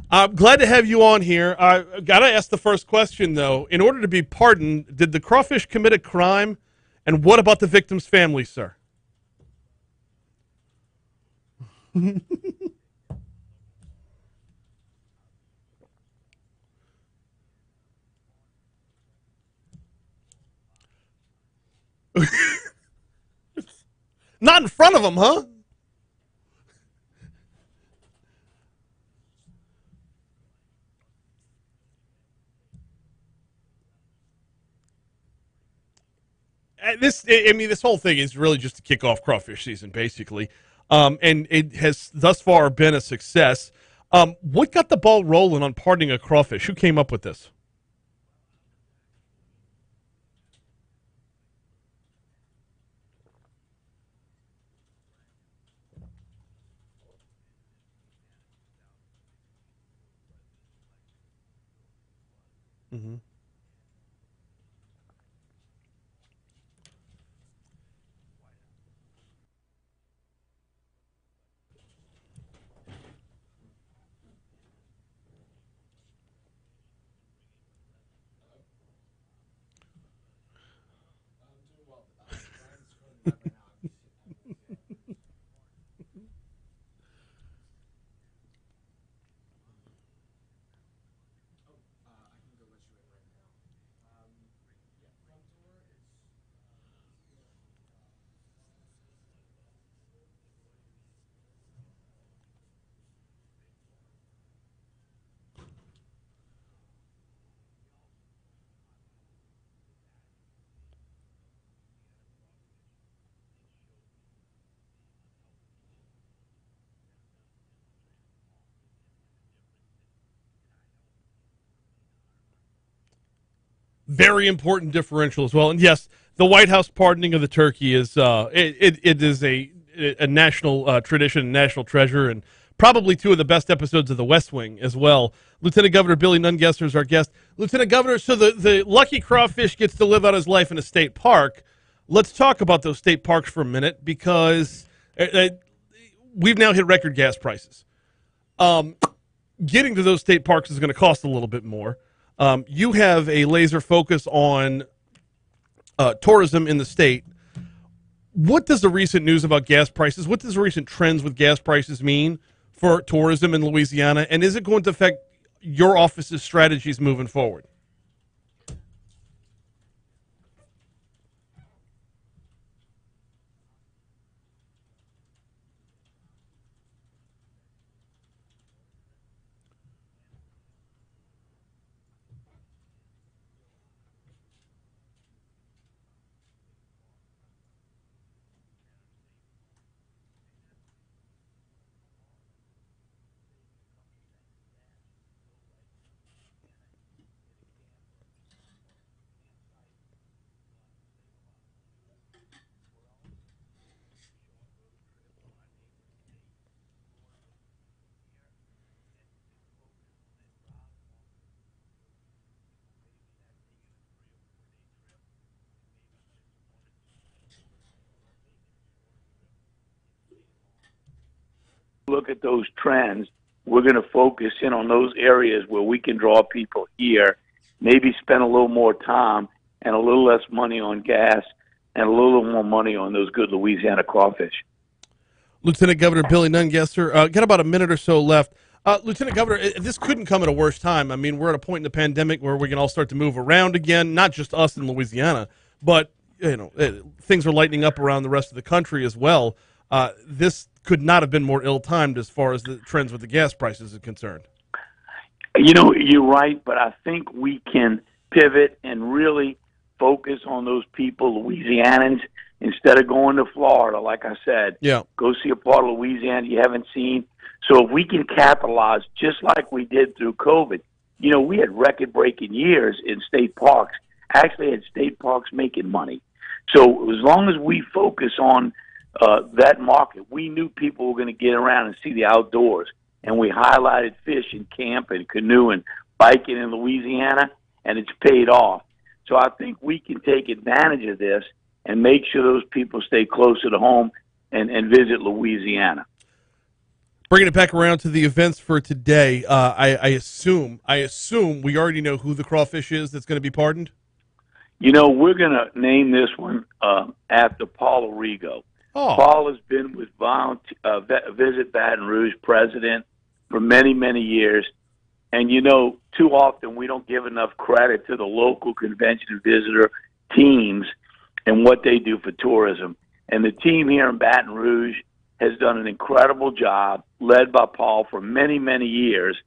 I'm glad to have you on here. I got to ask the first question, though. In order to be pardoned, did the crawfish commit a crime? And what about the victim's family, sir? Not in front of them, huh? This whole thing is really just to kick off crawfish season, basically. And it has thus far been a success. What got the ball rolling on pardoning a crawfish? Who came up with this? Mm-hmm. Very important differential as well. And yes, the White House pardoning of the turkey is it is a national tradition, national treasure, and probably two of the best episodes of The West Wing as well. Lieutenant Governor Billy Nungesser is our guest. Lieutenant Governor, so the lucky crawfish gets to live out his life in a state park. Let's talk about those state parks for a minute, because we've now hit record gas prices. Getting to those state parks is going to cost a little bit more. You have a laser focus on tourism in the state. What does the recent news about gas prices, what does the recent trends with gas prices mean for tourism in Louisiana, and is it going to affect your office's strategies moving forward? Look at those trends, we're going to focus in on those areas where we can draw people here, maybe spend a little more time and a little less money on gas and a little more money on those good Louisiana crawfish. Lieutenant Governor Billy Nungesser, got about a minute or so left. Lieutenant Governor, this couldn't come at a worse time. I mean, we're at a point in the pandemic where we can all start to move around again, not just us in Louisiana, but things are lightening up around the rest of the country as well. This could not have been more ill-timed as far as the trends with the gas prices are concerned. You're right, but I think we can pivot and really focus on those people, Louisianans, instead of going to Florida, like I said, Yeah. go see a part of Louisiana you haven't seen. So if we can capitalize just like we did through COVID, you know, we had record-breaking years in state parks. Actually had state parks making money. So as long as we focus on that market, we knew people were going to get around and see the outdoors. And we highlighted fishing, camping, canoeing, biking in Louisiana, and it's paid off. So I think we can take advantage of this and make sure those people stay closer to home and visit Louisiana. Bringing it back around to the events for today, I assume we already know who the crawfish is that's going to be pardoned. You know, we're going to name this one after Paul Arrigo. Oh. Paul has been with Visit Baton Rouge president for many, many years. And, you know, too often we don't give enough credit to the local convention and visitor teams and what they do for tourism. And the team here in Baton Rouge has done an incredible job, led by Paul for many, many years.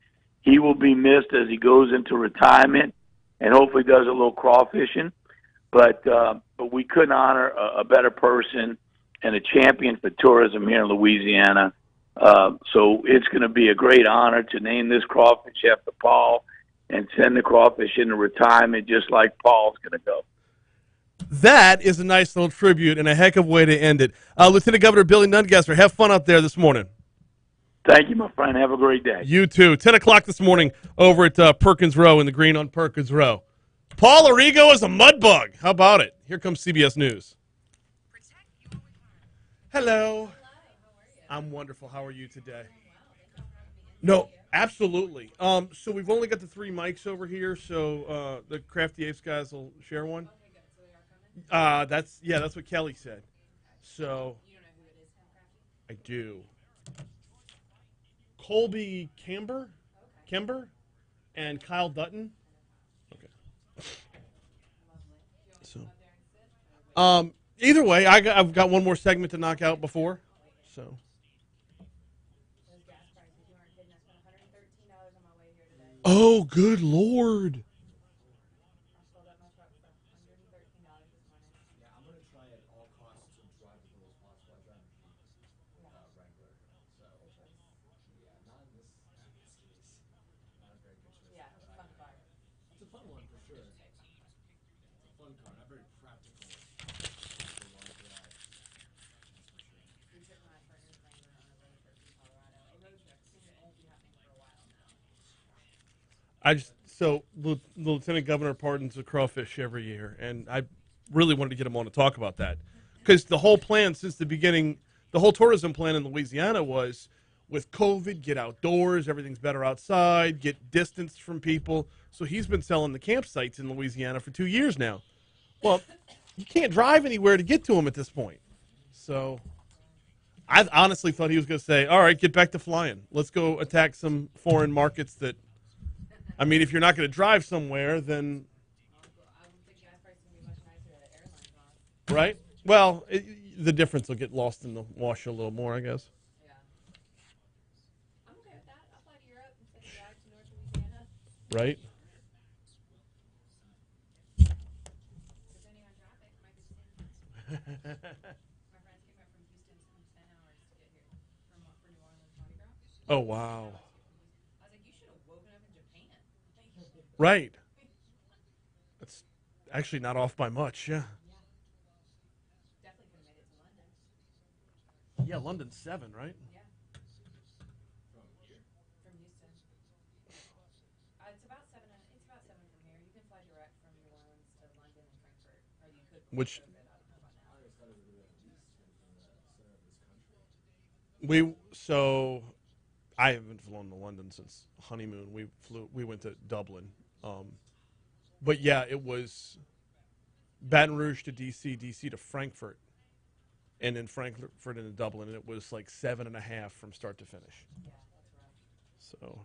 He will be missed as he goes into retirement and hopefully does a little crawfishing. But we couldn't honor a better person and a champion for tourism here in Louisiana. So it's going to be a great honor to name this crawfish after Paul and send the crawfish into retirement just like Paul's going to go. That is a nice little tribute and a heck of a way to end it. Lieutenant Governor Billy Nungesser, have fun out there this morning. Thank you, my friend. Have a great day. You too. 10 o'clock this morning over at Perkins Row in the green on Perkins Row. Paul Arrigo is a mud bug. How about it? Here comes CBS News. Hello. I'm wonderful. How are you today? No, absolutely. So we've only got the 3 mics over here, so the Crafty Apes guys will share one. That's what Kelly said. So I do. Colby Kember, and Kyle Dutton. Okay. So, either way, I've got one more segment to knock out before. So. Oh, good Lord. The Lieutenant Governor pardons a crawfish every year, and I really wanted to get him on to talk about that. Because the whole plan since the beginning, the whole tourism plan in Louisiana was, with COVID, get outdoors, everything's better outside, get distance from people. So he's been selling the campsites in Louisiana for 2 years now. Well, you can't drive anywhere to get to them at this point. So I honestly thought he was going to say, all right, get back to flying. Let's go attack some foreign markets that, I mean, if you're not going to drive somewhere, then... Right? Well, the difference will get lost in the wash a little more, I guess. I'm okay with that. I'll fly to Europe and say goodbye to North Louisiana. Right? Depending on traffic, might be the same. My friends came back from Houston, it took them 10 hours to get here for New Orleans Mardi Gras. Oh, wow. I was like, you should have woken up in Japan. Right. That's actually not off by much, yeah. Definitely could have made it to London. Yeah, London's 7, right? Yeah. From Houston. It's about 7. It's about 7 from here. You can fly direct from New Orleans to London and Frankfurt, or you could. Which I haven't flown to London since honeymoon. We went to Dublin. But yeah, it was Baton Rouge to DC, DC to Frankfurt, and then Frankfurt into Dublin, and it was like 7.5 from start to finish. Yeah, that's rough. So.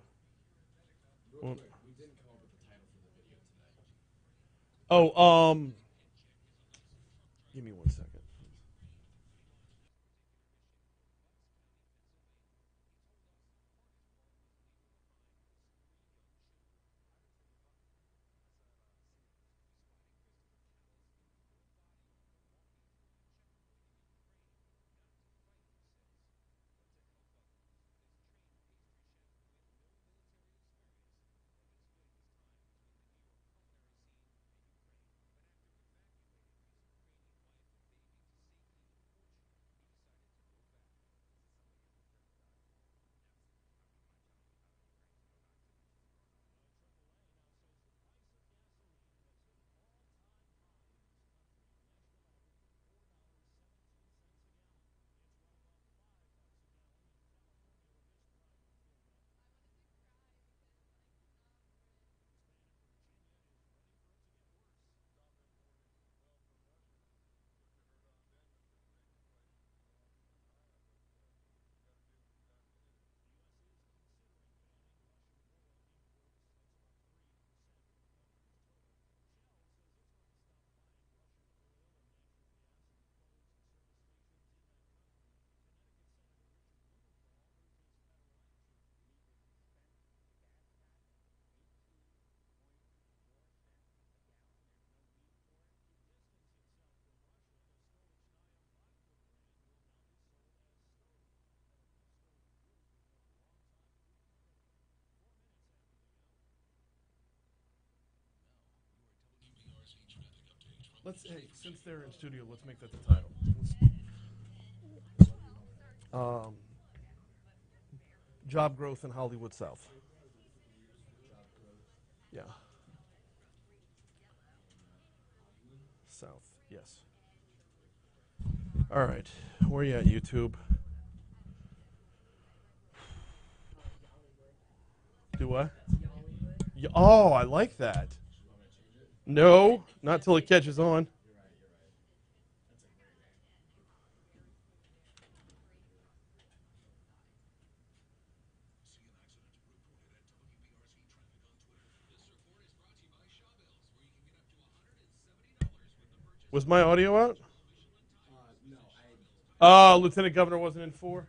Real quick, we didn't come up with the title for the video today. Oh, give me 1 second. Since they're in studio, let's make that the title. Job growth in Hollywood South. Yeah. South, yes. All right. Where you at, YouTube? Do what? Oh, I like that. No, not till it catches on. Was my audio out? Oh, Lieutenant Governor wasn't in 4?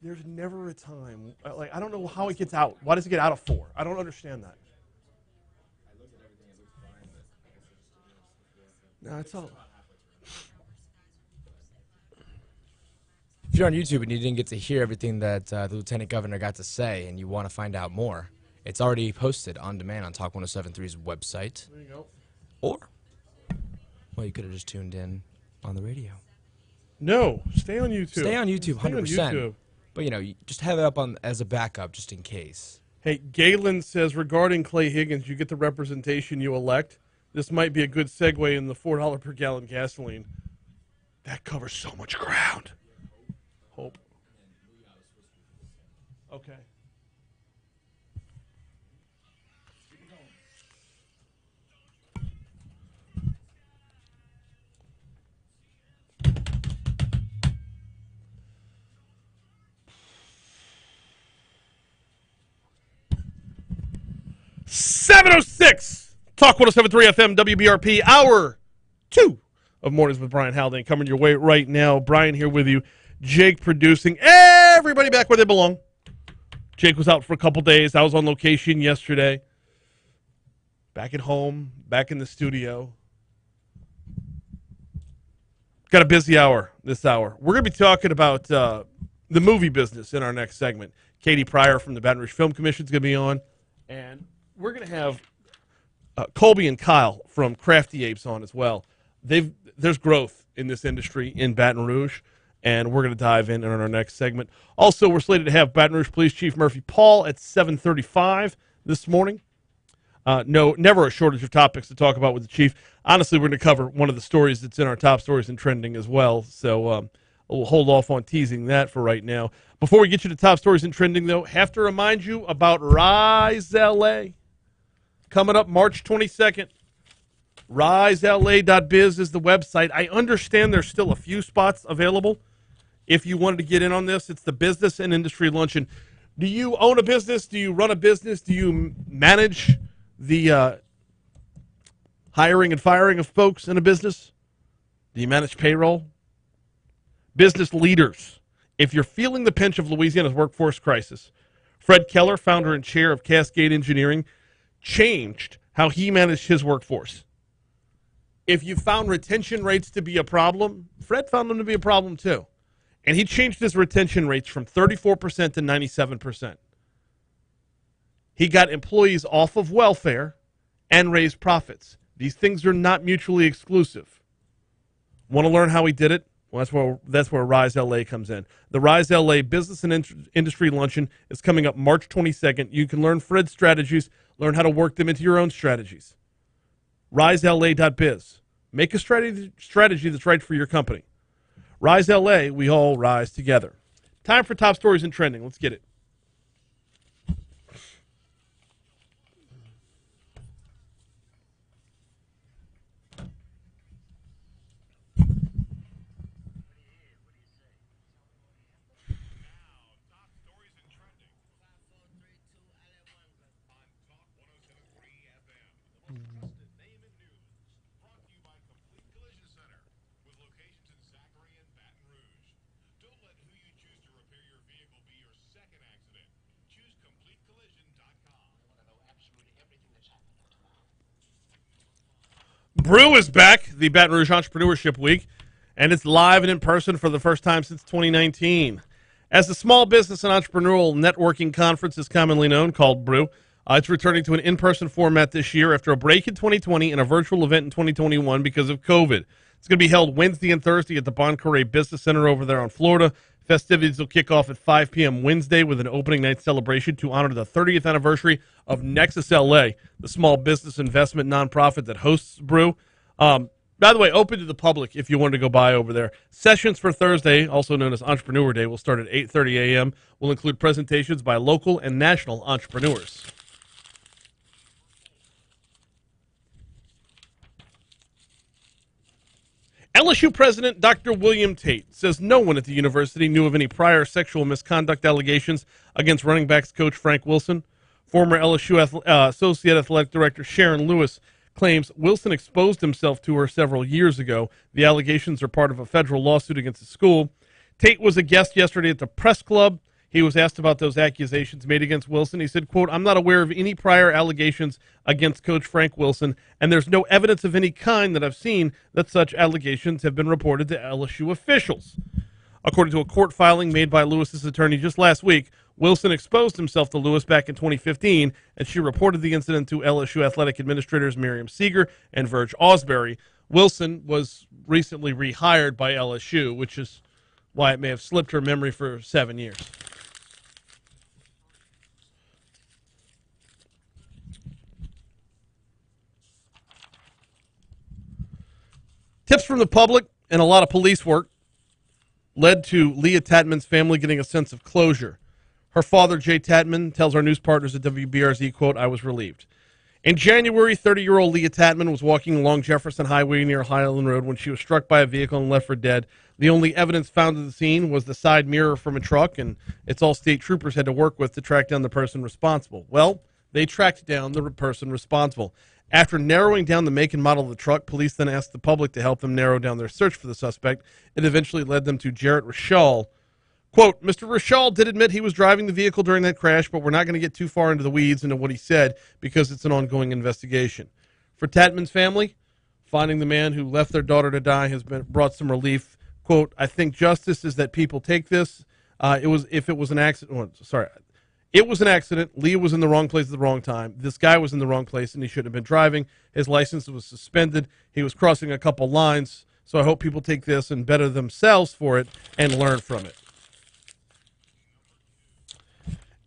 There's never a time. I don't know how it gets out. Why does it get out of 4? I don't understand that. No, it's all. If you're on YouTube and you didn't get to hear everything that the Lieutenant Governor got to say and you want to find out more, it's already posted on demand on Talk 107.3's website. There you go. Or, well, you could have just tuned in on the radio. No, stay on YouTube. Stay on YouTube, 100%. Stay on YouTube. But, you just have it up on as a backup just in case. Hey, Galen says, regarding Clay Higgins, you get the representation you elect. This might be a good segue in the $4 per gallon gasoline. That covers so much ground. Hope. Okay. .706 Talk 107.3 FM WBRP, hour 2 of Mornings with Brian Haldane coming your way right now. Brian here with you. Jake producing. Everybody back where they belong. Jake was out for a couple days. I was on location yesterday. Back at home, back in the studio. Got a busy hour this hour. We're going to be talking about the movie business in our next segment. Katie Pryor from the Baton Rouge Film Commission is going to be on. And we're going to have Colby and Kyle from Crafty Apes on as well. There's growth in this industry in Baton Rouge, and we're going to dive in on our next segment. Also, we're slated to have Baton Rouge Police Chief Murphy Paul at 7:35 this morning. Never a shortage of topics to talk about with the chief. Honestly, we're going to cover one of the stories that's in our top stories and trending as well, so we'll hold off on teasing that for right now. Before we get you to top stories and trending, though, have to remind you about Rise LA. Coming up March 22nd, risela.biz is the website. I understand there's still a few spots available. If you wanted to get in on this, it's the Business and Industry Luncheon. Do you own a business? Do you run a business? Do you manage the hiring and firing of folks in a business? Do you manage payroll? Business leaders, if you're feeling the pinch of Louisiana's workforce crisis, Fred Keller, founder and chair of Cascade Engineering, changed how he managed his workforce. If you found retention rates to be a problem, Fred found them to be a problem too. And he changed his retention rates from 34% to 97%. He got employees off of welfare and raised profits. These things are not mutually exclusive. Want to learn how he did it? Well, that's where Rise LA comes in. The Rise LA Business and Industry Luncheon is coming up March 22nd. You can learn Fred's strategies, learn how to work them into your own strategies. risela.biz. Make a strategy that's right for your company. Rise LA, we all rise together. Time for top stories and trending. Let's get it. Brew is back, the Baton Rouge Entrepreneurship Week, and it's live and in person for the first time since 2019. As the Small Business and Entrepreneurial Networking Conference is commonly known, called Brew, It's returning to an in-person format this year after a break in 2020 and a virtual event in 2021 because of COVID. It's going to be held Wednesday and Thursday at the Bon Carré Business Center over there on Florida. Festivities will kick off at 5 p.m. Wednesday with an opening night celebration to honor the 30th anniversary of Nexus LA, the small business investment nonprofit that hosts Brew. By the way, open to the public if you want to go by over there. Sessions for Thursday, also known as Entrepreneur Day, will start at 8:30 a.m. Will include presentations by local and national entrepreneurs. LSU President Dr. William Tate says no one at the university knew of any prior sexual misconduct allegations against running backs coach Frank Wilson. Former LSU Associate Athletic Director Sharon Lewis claims Wilson exposed himself to her several years ago. The allegations are part of a federal lawsuit against the school. Tate was a guest yesterday at the press club. He was asked about those accusations made against Wilson. He said, quote, "I'm not aware of any prior allegations against Coach Frank Wilson, and there's no evidence of any kind that I've seen that such allegations have been reported to LSU officials." According to a court filing made by Lewis's attorney just last week, Wilson exposed himself to Lewis back in 2015, and she reported the incident to LSU athletic administrators Miriam Seeger and Verge Osbury. Wilson was recently rehired by LSU, which is why it may have slipped her memory for 7 years. Tips from the public and a lot of police work led to Leah Tatman's family getting a sense of closure. Her father, Jay Tatman, tells our news partners at WBRZ, quote, "I was relieved." In January, 30-year-old Leah Tatman was walking along Jefferson Highway near Highland Road when she was struck by a vehicle and left for dead. The only evidence found at the scene was the side mirror from a truck, and it's all state troopers had to work with to track down the person responsible. Well, they tracked down the person responsible. After narrowing down the make and model of the truck, police then asked the public to help them narrow down their search for the suspect. It eventually led them to Jarrett Rashall. Quote, "Mr. Rashall did admit he was driving the vehicle during that crash, but we're not going to get too far into the weeds into what he said because it's an ongoing investigation." For Tatman's family, finding the man who left their daughter to die has brought some relief. Quote, "I think justice is that people take this. It was an accident. It was an accident. Leah was in the wrong place at the wrong time. This guy was in the wrong place, and he shouldn't have been driving. His license was suspended. He was crossing a couple lines. So I hope people take this and better themselves for it and learn from it."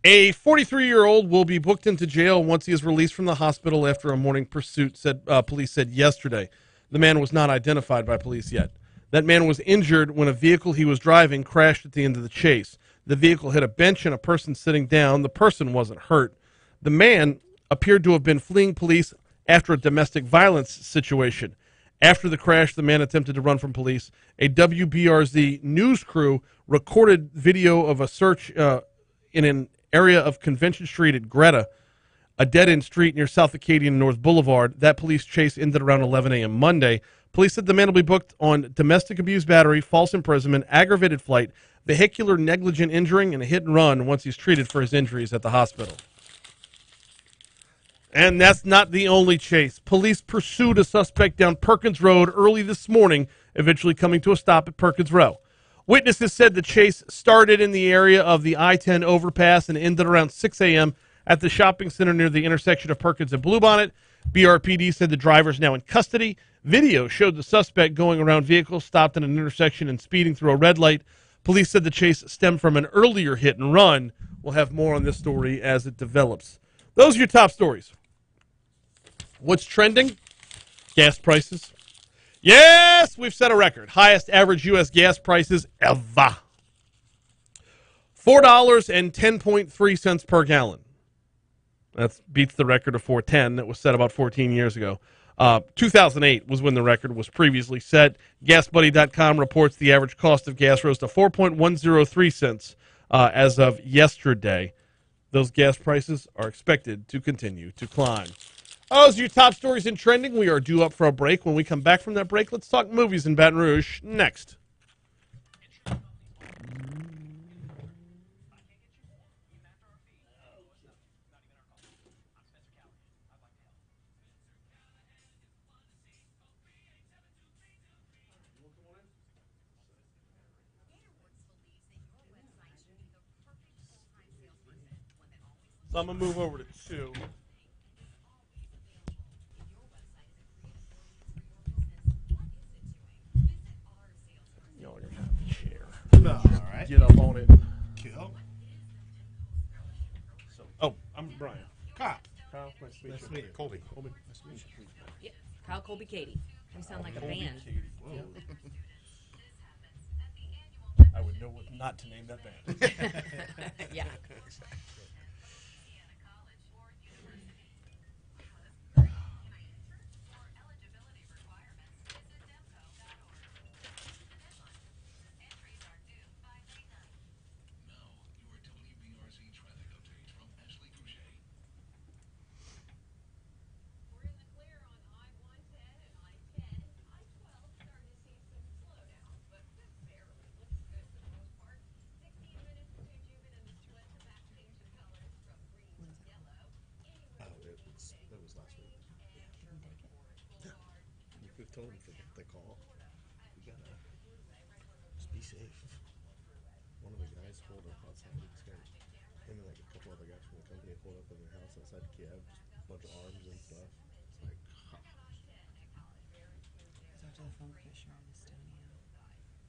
A 43-year-old will be booked into jail once he is released from the hospital after a morning pursuit, police said yesterday. The man was not identified by police yet. That man was injured when a vehicle he was driving crashed at the end of the chase. The vehicle hit a bench and a person sitting down. The person wasn't hurt. The man appeared to have been fleeing police after a domestic violence situation. After the crash, the man attempted to run from police. A WBRZ news crew recorded video of a search in an area of Convention Street at Greta, a dead-end street near South Acadian and North Boulevard. That police chase ended around 11 a.m. Monday. Police said the man will be booked on domestic abuse battery, false imprisonment, aggravated flight, vehicular negligent injuring, and a hit and run once he's treated for his injuries at the hospital. And that's not the only chase. Police pursued a suspect down Perkins Road early this morning, eventually coming to a stop at Perkins Row. Witnesses said the chase started in the area of the I-10 overpass and ended around 6 a.m. at the shopping center near the intersection of Perkins and Bluebonnet. BRPD said the driver is now in custody. Video showed the suspect going around vehicles stopped at an intersection and speeding through a red light. Police said the chase stemmed from an earlier hit and run. We'll have more on this story as it develops. Those are your top stories. What's trending? Gas prices. Yes, we've set a record. Highest average U.S. gas prices ever. $4.10.3 per gallon. That beats the record of $4.10 that was set about 14 years ago. 2008 was when the record was previously set. GasBuddy.com reports the average cost of gas rose to 4.103 cents as of yesterday. Those gas prices are expected to continue to climb. Those are your top stories in trending. We are due up for a break. When we come back from that break, let's talk movies in Baton Rouge next. So I'm going to move over to 2. Nice to meet you. Colby. Nice to meet you. Yeah, Kyle, Colby, Katie. You sound like a band. Katie. Whoa. I would know what not to name that band. Yeah. That was last week. We've told him for the call. We gotta just be safe. One of the guys pulled up outside. This guy, him and like a couple other guys from the company pulled up in their house outside the cab, just a bunch of arms and stuff. It's like, I talked to the film commissioner in Estonia.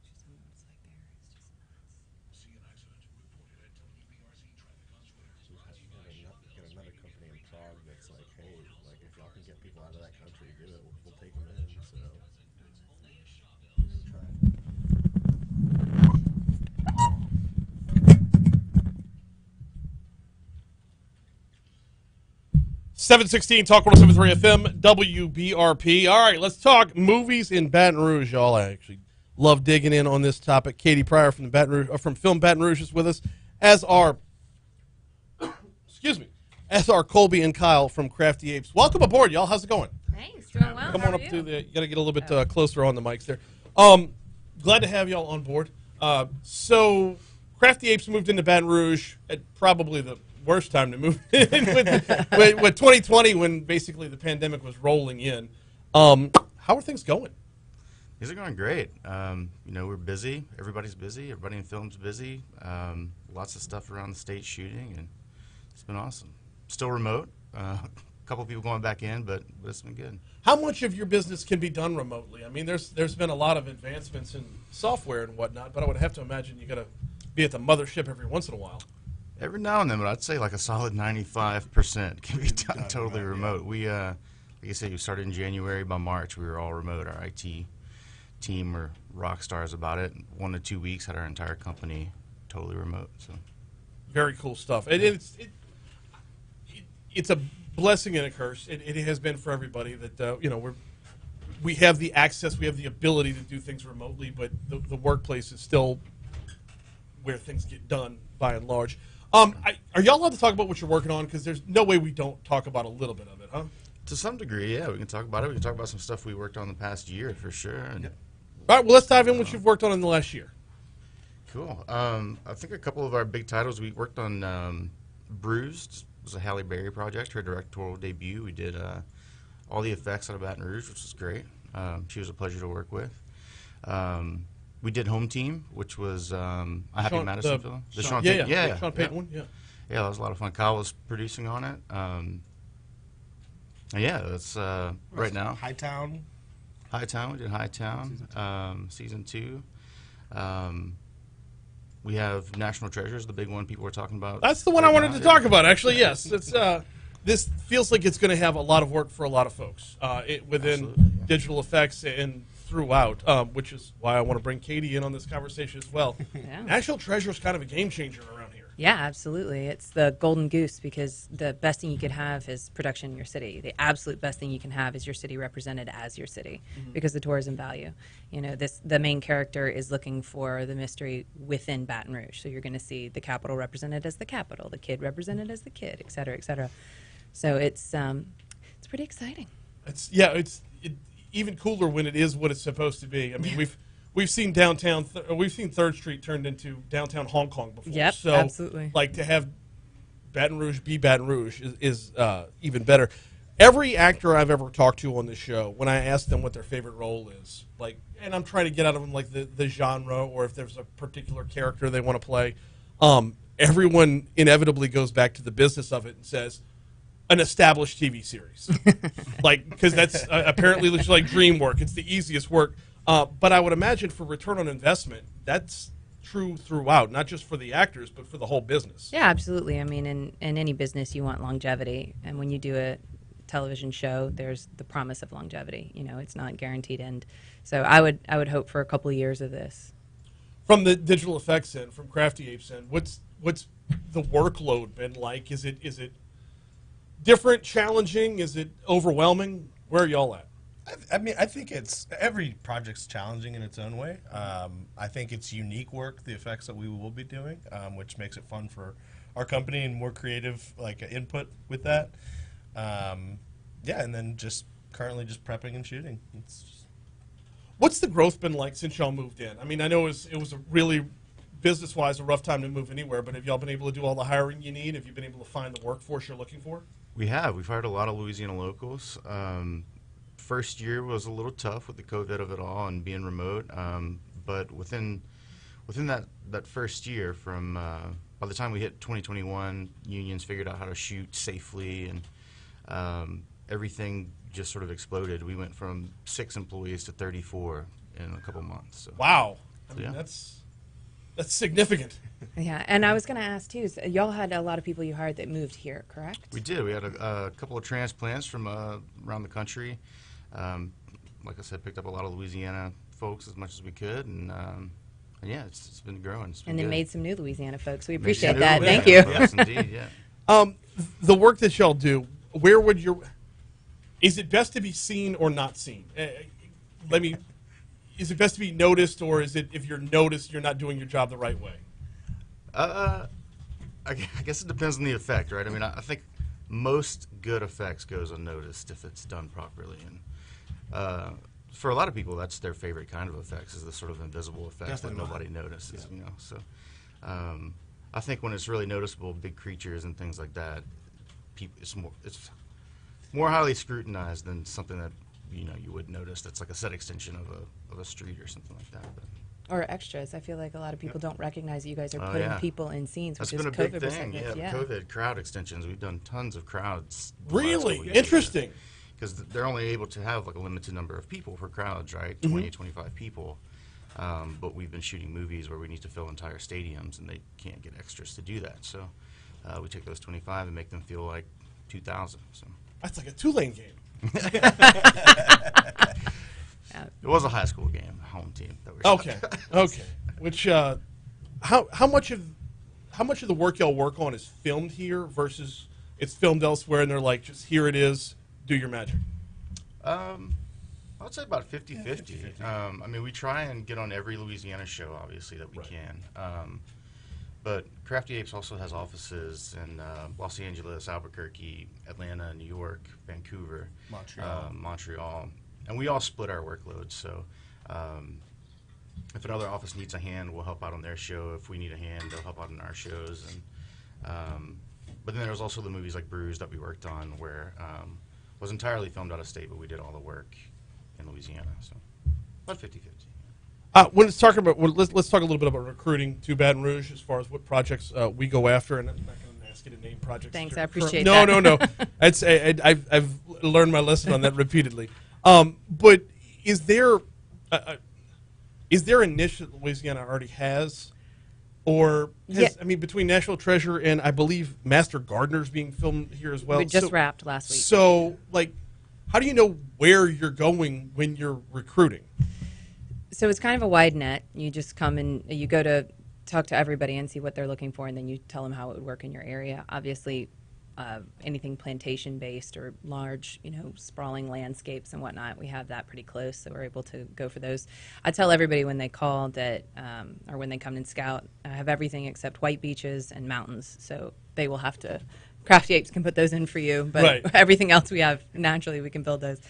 She told me what it's like there. It's just nuts. so you got another company in Prague that's like, hey, like if y'all can get people out of that country, do it. We'll take them in. So. Try it. .716 Talk 107.3 FM WBRP. All right, let's talk movies in Baton Rouge, y'all. I actually love digging in on this topic. Katie Pryor from the from Film Baton Rouge is with us, as are Colby and Kyle from Crafty Apes. Welcome aboard, y'all. How's it going? Thanks, doing well. Come How on are up you? to the. You got to get a little bit closer on the mics there. Glad to have y'all on board. So, Crafty Apes moved into Baton Rouge at probably the worst time to move in with 2020, when basically the pandemic was rolling in. How are things going? These are going great. We're busy. Everybody's busy. Everybody in film's busy. Lots of stuff around the state shooting, and it's been awesome. Still remote. A couple people going back in, but it's been good. How much of your business can be done remotely? I mean, there's been a lot of advancements in software and whatnot, but I would have to imagine you got to be at the mothership every once in a while. Every now and then, but I'd say like a solid 95% can be done totally remote. We, like I said, we started in January. By March, we were all remote. Our IT team were rock stars about it. 1 to 2 weeks, had our entire company totally remote. So, very cool stuff. It's a blessing and a curse. It has been for everybody that we have the access, we have the ability to do things remotely, but the workplace is still where things get done by and large. Are y'all allowed to talk about what you're working on? Because there's no way we don't talk about a little bit of it, huh? to some degree, yeah, we can talk about it. We can talk about some stuff we worked on the past year for sure. And, all right, well, let's dive in what you've worked on in the last year. Cool. I think a couple of our big titles, we worked on Bruised. It was a Halle Berry project, her directorial debut. We did all the effects out of Baton Rouge, which was great. She was a pleasure to work with. We did Home Team, which was a Happy Madison film. The Sean Payton, yeah. Sean Payton one, yeah. Yeah, that was a lot of fun. Kyle was producing on it. Yeah, that's right now. Hightown. We did Hightown, season 2. We have National Treasures, the big one people were talking about. That's the one I wanted to talk about, actually, yes. It's this feels like it's going to have a lot of work for a lot of folks within digital effects and throughout, which is why I want to bring Katie in on this conversation as well. Yeah. National Treasure is kind of a game changer around here. Yeah, absolutely. It's the golden goose because the best thing you could have is production in your city. The absolute best thing you can have is your city represented as your city because the tourism value. You know, the main character is looking for the mystery within Baton Rouge. So you're going to see the capital represented as the capital, the kid represented as the kid, et cetera, et cetera. So it's pretty exciting. It's even cooler when it is what it's supposed to be. I mean, we've seen downtown, we've seen 3rd Street turned into downtown Hong Kong before. Yep, so, absolutely. Like to have Baton Rouge be Baton Rouge is even better. Every actor I've ever talked to on this show, when I ask them what their favorite role is, and I'm trying to get out of them like the genre or if there's a particular character they want to play, everyone inevitably goes back to the business of it and says, an established TV series, because that's apparently like dream work. It's the easiest work, but I would imagine for return on investment, that's true throughout, not just for the actors, but for the whole business. Yeah, absolutely. I mean, in any business, you want longevity, and when you do a television show, there's the promise of longevity. You know, it's not guaranteed end. So I would hope for a couple of years of this. From the digital effects end, from Crafty Apes end, what's the workload been like? Is it different, challenging? Is it overwhelming? Where are y'all at? I mean, I think it's every project's challenging in its own way. I think it's unique work, the effects that we will be doing, which makes it fun for our company and more creative input with that. Yeah, and then just currently just prepping and shooting. What's the growth been like since y'all moved in? I mean, I know it was a really business-wise a rough time to move anywhere, but have y'all been able to do all the hiring you need? Have you been able to find the workforce you're looking for? We have. We've hired a lot of Louisiana locals. First year was a little tough with the COVID of it all and being remote, but within that first year, from by the time we hit 2021, unions figured out how to shoot safely, and everything just sort of exploded. We went from 6 employees to 34 in a couple months. So. Wow, I mean, Yeah. that's significant. Yeah, and I was going to ask too. So y'all had a lot of people you hired that moved here, correct? We did. We had a couple of transplants from around the country. Like I said, picked up a lot of Louisiana folks as much as we could, and yeah, it's been growing. It's been And then good. made some new Louisiana folks. We Made appreciate some new, that. yeah. Thank you. Yes, indeed, yeah. The work that y'all do, where would is it best to be seen or not seen? Is it best to be noticed, or is it if you're noticed, you're not doing your job the right way? I guess it depends on the effect, right? I mean, I think most good effects goes unnoticed if it's done properly, and for a lot of people, that's their favorite kind of effects, is the sort of invisible effects that nobody notices. Yeah. You know, so I think when it's really noticeable, big creatures and things like that, it's more highly scrutinized than something that you would notice. That's like a set extension of a street or something like that. But. Or extras. I feel like a lot of people don't recognize that you guys are putting people in scenes, That's which been is a COVID big thing. yeah. COVID crowd extensions. We've done tons of crowds. Really interesting. Because they're only able to have like a limited number of people for crowds, right? 20, 25 people. But we've been shooting movies where we need to fill entire stadiums, and they can't get extras to do that. So we take those 25 and make them feel like 2,000. So that's like a two-lane game. It was a high school game, home team. That we Okay. Which how much of the work y'all work on is filmed here versus it's filmed elsewhere, and they're like, just here it is, do your magic? I would say about 50-50. I mean, we try and get on every Louisiana show, obviously, that we can. But Crafty Apes also has offices in Los Angeles, Albuquerque, Atlanta, New York, Vancouver, Montreal. And we all split our workloads. So if another office needs a hand, we'll help out on their show. If we need a hand, they'll help out on our shows. And but then there's also the movies like Rouge that we worked on, where was entirely filmed out of state, but we did all the work in Louisiana. So about 50-50. When it's talking about, let's talk a little bit about recruiting to Baton Rouge as far as what projects we go after, and I'm not going to ask you to name projects. Thanks, I appreciate that. No. I've learned my lesson on that repeatedly. But is there a niche that Louisiana already has, or I mean, between National Treasure and I believe Master Gardener's being filmed here as well. We just wrapped last week. So, like, how do you know where you're going when you're recruiting? So it's kind of a wide net. You just come and you go to talk to everybody and see what they're looking for, and then you tell them how it would work in your area. Obviously, anything plantation-based or large, sprawling landscapes and whatnot, we have that pretty close, so we're able to go for those. I tell everybody when they call that, or when they come and scout, I have everything except white beaches and mountains, so they will have to, Crafty Apes can put those in for you, but everything else we have, naturally, we can build those.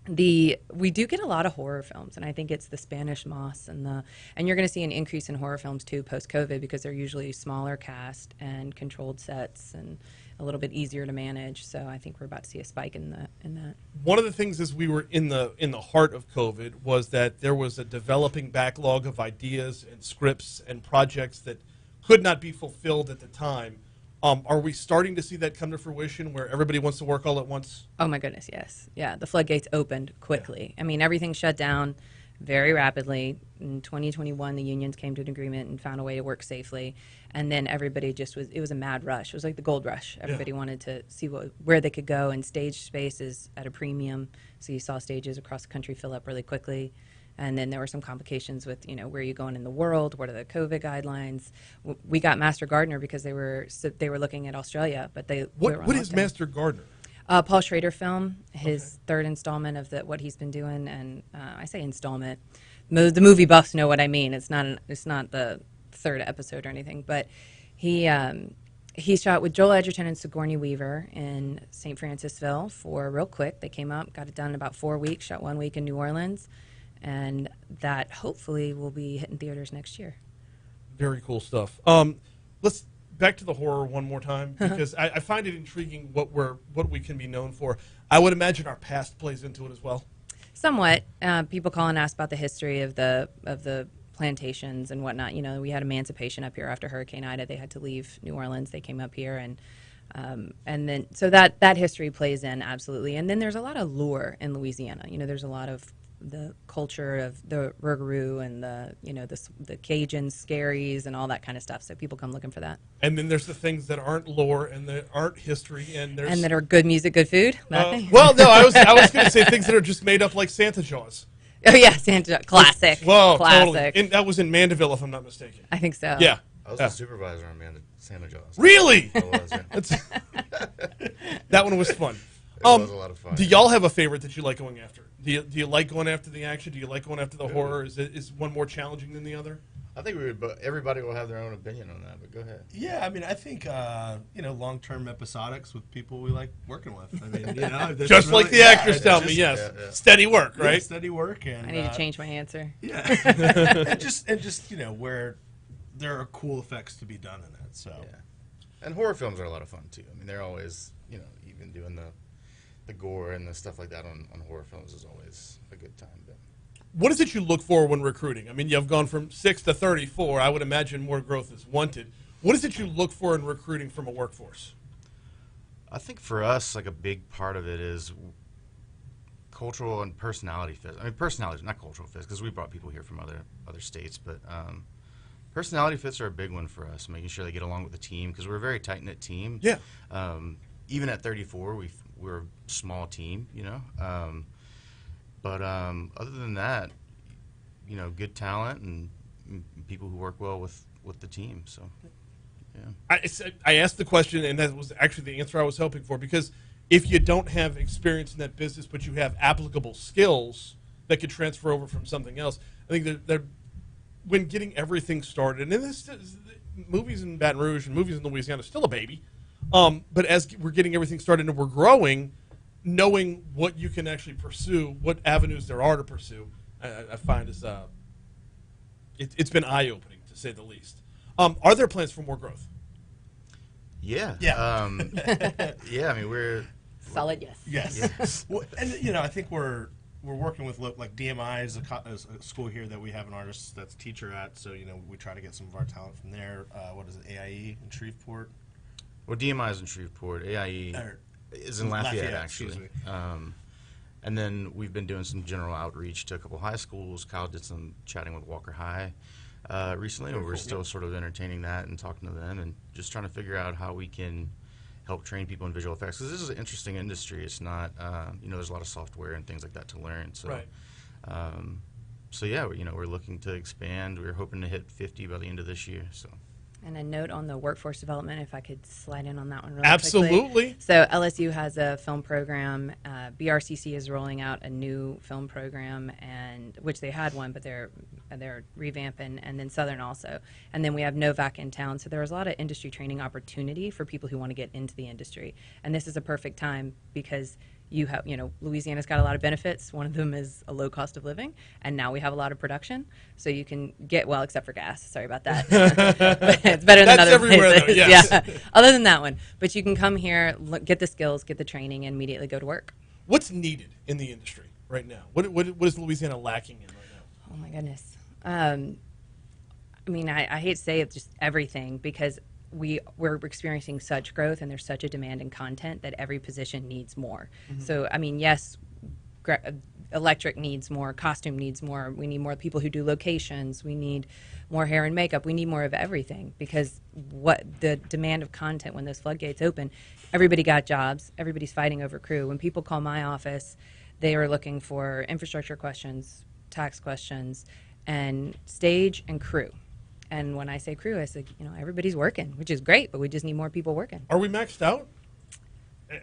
We do get a lot of horror films, and I think it's the Spanish moss and you're going to see an increase in horror films too post-COVID, because they're usually smaller cast and controlled sets and a little bit easier to manage. So I think we're about to see a spike in that. One of the things as we were in the heart of COVID was that there was a developing backlog of ideas and scripts and projects that could not be fulfilled at the time. Are we starting to see that come to fruition where everybody wants to work all at once? Oh my goodness, yes. Yeah, the floodgates opened quickly. I mean, everything shut down. very rapidly. In 2021, the unions came to an agreement and found a way to work safely. And then everybody it was a mad rush. It was like the gold rush. Everybody wanted to see where they could go, and stage space is at a premium. So you saw stages across the country fill up really quickly. And then there were some complications with, where are you going in the world? What are the COVID guidelines? We got Master Gardener because they were looking at Australia, but they were on What is lockdown. Master Gardener? Paul Schrader film, his third installment of what he's been doing, and I say installment. The movie buffs know what I mean. It's not the third episode or anything, but he shot with Joel Edgerton and Sigourney Weaver in St. Francisville for real quick. They came up, got it done in about 4 weeks, shot 1 week in New Orleans, and that hopefully will be hitting theaters next year. Very cool stuff. Let's back to the horror one more time, because I find it intriguing what we can be known for. I would imagine our past plays into it as well. Somewhat. People call and ask about the history of the plantations and whatnot. We had emancipation up here after Hurricane Ida. They had to leave New Orleans. They came up here, and then so that history plays in absolutely. And then there's a lot of lore in Louisiana. There's a lot of the culture of the Rouge and the Cajun scaries and all that kind of stuff. So people come looking for that. And then there's the things that aren't lore and that aren't history, and that are good music, good food. Well, no, I was going to say things that are just made up, like Santa Jaws. Oh yeah, Santa classic. Well, classic. totally. And that was in Mandeville, if I'm not mistaken. I think so. Yeah. I was the supervisor on Santa Jaws. Really? I was, yeah. That one was fun. It was a lot of fun. Do y'all have a favorite that you like going after? Do you like going after the action? Do you like going after the horror? Is one more challenging than the other? I think we would, but everybody will have their own opinion on that. But go ahead. Yeah, I mean, I think long-term episodics with people we like working with. I mean, just like the actors tell me, yes, steady work, right? Yeah, steady work, and I need to change my answer. Yeah, and just where there are cool effects to be done in it. So, yeah. And horror films are a lot of fun too. I mean, they're always even doing the gore and the stuff like that on horror films is always a good time. But what is it you look for when recruiting? I mean, you've gone from 6 to 34. I would imagine more growth is wanted. What is it you look for in recruiting from a workforce? I think for us, like a big part of it is cultural and personality fit. I mean, personality, not cultural fits, because we brought people here from other states, but personality fits are a big one for us, making sure they get along with the team, because we're a very tight-knit team. Yeah. Even at 34, we're a small team, but other than that, good talent and people who work well with the team. So, yeah. I asked the question, and that was actually the answer I was hoping for, because if you don't have experience in that business, but you have applicable skills that could transfer over from something else, I think they're when getting everything started, and this movies in Baton Rouge and movies in Louisiana are still a baby, but as we're getting everything started and we're growing, knowing what you can actually pursue, what avenues there are to pursue, I find is it's been eye-opening, to say the least. Are there plans for more growth? Yeah. Yeah. Yeah. I mean, we're solid. Yes. Yes. Well, and I think we're working with like DMI is a school here that we have an artist that's teacher at. So we try to get some of our talent from there. What is it? AIE in Shreveport. Well, DMI is in Shreveport. AIE is in Lafayette actually. And then we've been doing some general outreach to a couple high schools. Kyle did some chatting with Walker High recently, and we're still sort of entertaining that and talking to them and just trying to figure out how we can help train people in visual effects, because this is an interesting industry. It's not, there's a lot of software and things like that to learn. So, right. So yeah, we're looking to expand. We're hoping to hit 50 by the end of this year. So. And a note on the workforce development, if I could slide in on that one really Absolutely. quickly. So LSU has a film program. BRCC is rolling out a new film program, and which they had one, but they're revamping, and then Southern also. And then we have Novak in town. So there's a lot of industry training opportunity for people who want to get into the industry. And this is a perfect time because you have, Louisiana's got a lot of benefits. One of them is a low cost of living, and now we have a lot of production. So you can get, well, except for gas. Sorry about that. It's better than other everywhere, places. though, yes. Yeah. Other than that one, but you can come here, get the skills, get the training, and immediately go to work. What's needed in the industry right now? What is Louisiana lacking in right now? Oh my goodness. I hate to say it's just everything, because we're experiencing such growth, and there's such a demand in content that every position needs more. Mm-hmm. So, yes, electric needs more, costume needs more. We need more people who do locations. We need more hair and makeup. We need more of everything because what the demand of content when those floodgates open, everybody got jobs. Everybody's fighting over crew. When people call my office, they are looking for infrastructure questions, tax questions, and stage and crew. And when I say crew, I say, everybody's working, which is great, but we just need more people working. Are we maxed out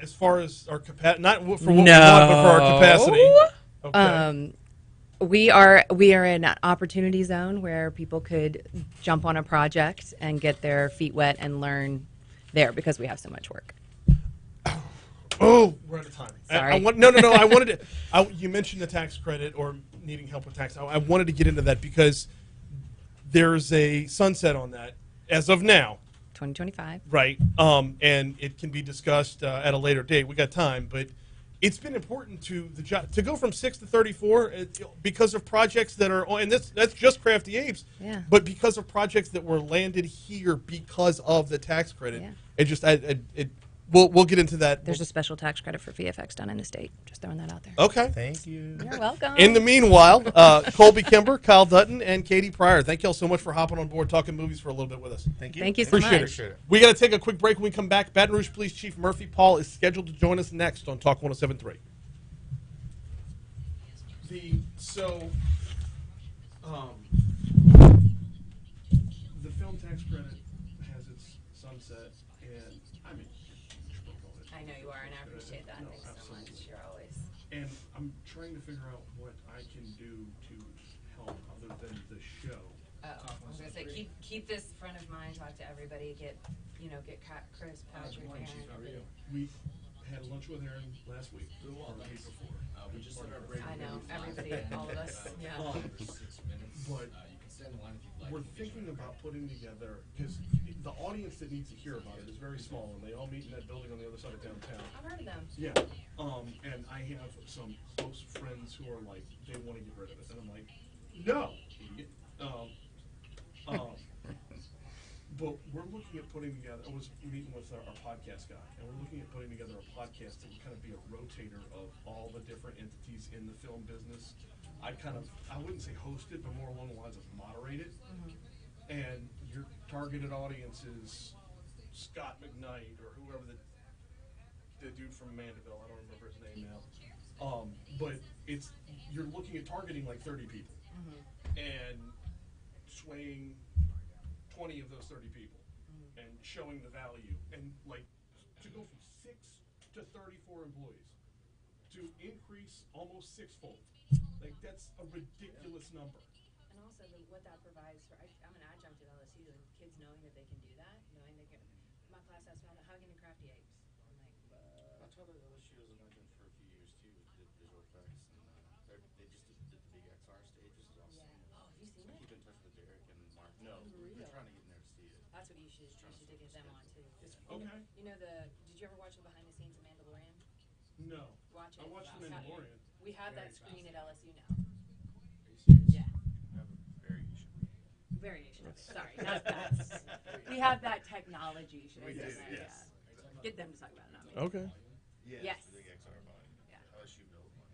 as far as our capacity? Not for what we want, but for our capacity. Okay. We are in an opportunity zone where people could jump on a project and get their feet wet and learn there because we have so much work. Oh, we're out of time. Sorry. No. I wanted to. You mentioned the tax credit or needing help with tax. I wanted to get into that because there's a sunset on that as of now. 2025. Right. And it can be discussed at a later date. We got time, but it's been important to the job to go from 6 to 34 because of projects that are and that's just Crafty Apes. Yeah. But because of projects that were landed here because of the tax credit, Yeah. it just we'll get into that. There's a special tax credit for VFX done in the state. Just throwing that out there. Okay. Thank you. You're welcome. In the meanwhile, Colby Kimber, Kyle Dutton, and Katie Pryor, thank you all so much for hopping on board, talking movies for a little bit with us. Thank you. Thank you so Appreciate much. it. We got to take a quick break. When we come back, Baton Rouge Police Chief Murphy Paul is scheduled to join us next on Talk 107.3. The film tax credit has its sunset, and I'm a huge proponent. I know you are, and I appreciate that. No, Thanks so much. absolutely. You're always. And I'm trying to figure out what I can do to help other than the show. I was gonna say keep this front of mind. Talk to everybody. Get Chris, Patrick, Morning, Chief. How are you? We had lunch with Aaron last week. Or the week before. We just did our break. I know everybody, all of us. Yeah. For 6 minutes. But You can stand in line if you'd like. we're thinking about putting together, because the audience that needs to hear about it is very small, and they all meet in that building on the other side of downtown. I've heard of them. Yeah. And I have some close friends who are like, they want to get rid of it. And I'm like, no, idiot. But we're looking at putting together, I was meeting with our podcast guy, and we're looking at putting together a podcast that would kind of be a rotator of all the different entities in the film business. I wouldn't say host it, but more along the lines of moderate it. And your targeted audience is Scott McKnight or whoever the dude from Mandeville, I don't remember his name now. But you're looking at targeting like 30 people and swaying 20 of those 30 people and showing the value. And like to go from 6 to 34 employees to increase almost sixfold. Like that's a ridiculous number. And also what that provides for, I'm an adjunct at LSU, and kids knowing that they can do that, knowing they can, my class asked me about hugging and crafty apes. I'm like, I taught at LSU as an adjunct for a few years too. Did visual effects, and they just did the big XR stages. Is awesome. yeah. Oh, have you seen I it? keep in touch with Derek and Mark. No, we're trying to get in there to see it. That's what you should get them on too. Okay. Did you ever watch the behind the scenes of Mandalorian? No. Watch it. I watched The Mandalorian. We have that screen at LSU now. Yeah. Variation. Sorry, not that. We have that technology. Should I say that? yes. Yeah. Get them to talk about it, not me. Okay. Yes. The big XR volume. Yeah. LSU built one.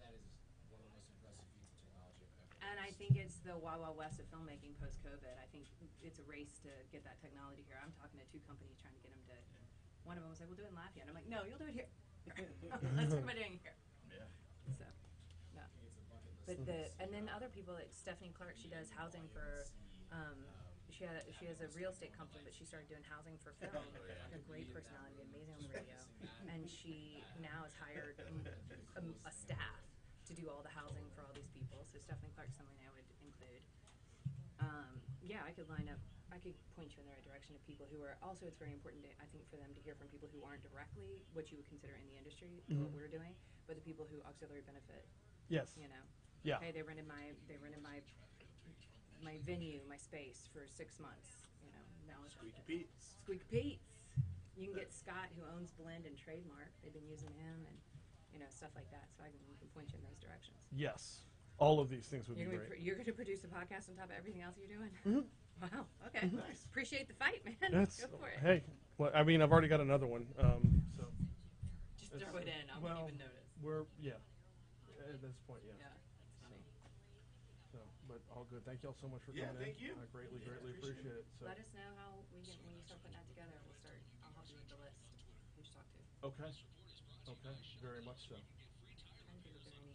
That is one of the most impressive feats of technology I've ever. And I think it's the Wild Wild West of filmmaking post-COVID. I think it's a race to get that technology here. I'm talking to 2 companies trying to get them to. One of them was like, "We'll do it in Lafayette." I'm like, "No, you'll do it here. Let's talk about doing it here." Yeah. So, no. But and then other people like Stephanie Clark. She does housing for. She has a real estate company, but she started doing housing for film. A great personality, amazing on the radio, and she now has hired a staff to do all the housing for all these people. So Stephanie Clark's someone I would include. Yeah, I could line up. I could point you in the right direction of people who are also. It's very important, I think, for them to hear from people who aren't directly what you would consider in the industry, what we're doing, but the people who auxiliary benefit. Yes. You know. Yeah. Hey, they rented my venue, my space for 6 months. You know, now it's Squeaky Pete's. Squeaky Pete's. You can get Scott, who owns Blend and Trademark. They've been using him, and stuff like that. So I can point you in those directions. Yes. All of these things would be great. You're going to produce a podcast on top of everything else you're doing. Wow. Okay. Nice. Appreciate the fight, man. That's, Go for it. hey, well, I mean, I've already got another one. So Just throw it in. I won't even notice. At this point, yeah. Yeah, it's funny. So, but all good. Thank y'all so much for Yeah, coming thank in. you. I greatly appreciate it. So, Let us know how we get when you start putting that together. I'll help you with the list. Who to talk to. okay. Okay. Very much so. I'm trying to think if there are any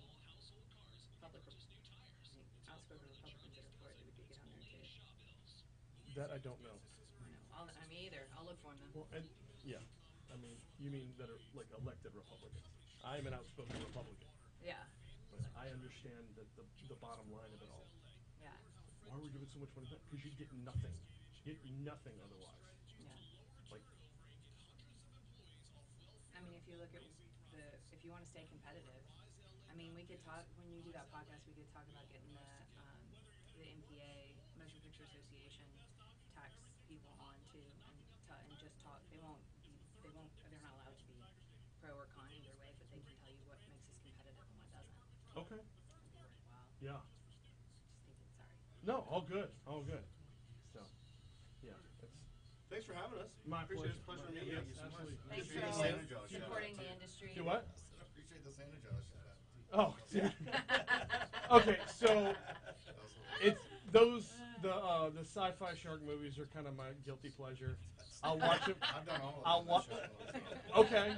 outspoken Republicans that are for it that we could get on there too. That I don't know. I mean, either. I'll look for them. Well, and yeah, I mean, you mean that are like elected Republicans? I am an outspoken Republican, Yeah. but I understand that the bottom line of it all. Yeah. Why are we giving so much money back? Because you get nothing. You get nothing otherwise. Yeah. Like, I mean, if you look at if you want to stay competitive, I mean, we could talk when you do that podcast. We could talk about getting the MPA, Motion Picture Association, tax people on too, and just talk. They're not allowed to be pro or con either way, but they can tell you what makes us competitive and what doesn't. okay. Wow. Yeah. Just thinking, sorry. No, all good. All good. So, yeah, it's Thanks for having us. my pleasure. Appreciate it. Pleasure My- meeting you. yes, absolutely. Thanks Appreciate for the Santa Jaws shout out, supporting too. the industry. Do what? I appreciate the Santa Jaws shout out. Oh, okay. So it's the sci-fi shark movies are kind of my guilty pleasure. I'll watch them. I've done all of them. I'll on watch. the show. Okay.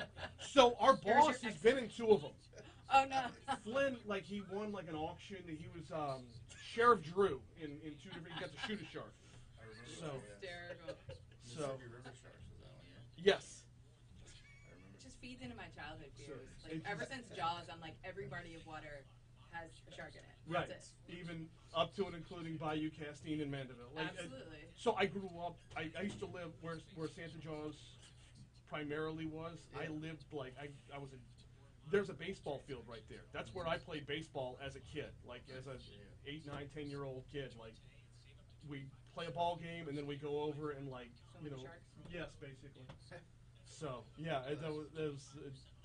So our Here's boss your has been in 2 of them. Oh no. Flynn, like he won like an auction. He was Sheriff Drew in 2 different. He got to shoot a shark. I remember So. that, yeah. Hysterical. Mississippi River Sharks was that one, yeah? Yes. I remember. It just feeds into my childhood So, fears. it Like ever just- since Jaws, I'm like every body of water has a shark in it. Right. That's it. Even up to and including Bayou Castine and Mandeville. Like, Absolutely. so I grew up. I used to live where Santa Jaws primarily was. I lived like I was a. There's a baseball field right there. That's where I played baseball as a kid. Like as a 8, 9, 10-year-old kid. Like we play a ball game and then we go over and like Swim with sharks? Yes, basically. So yeah, that was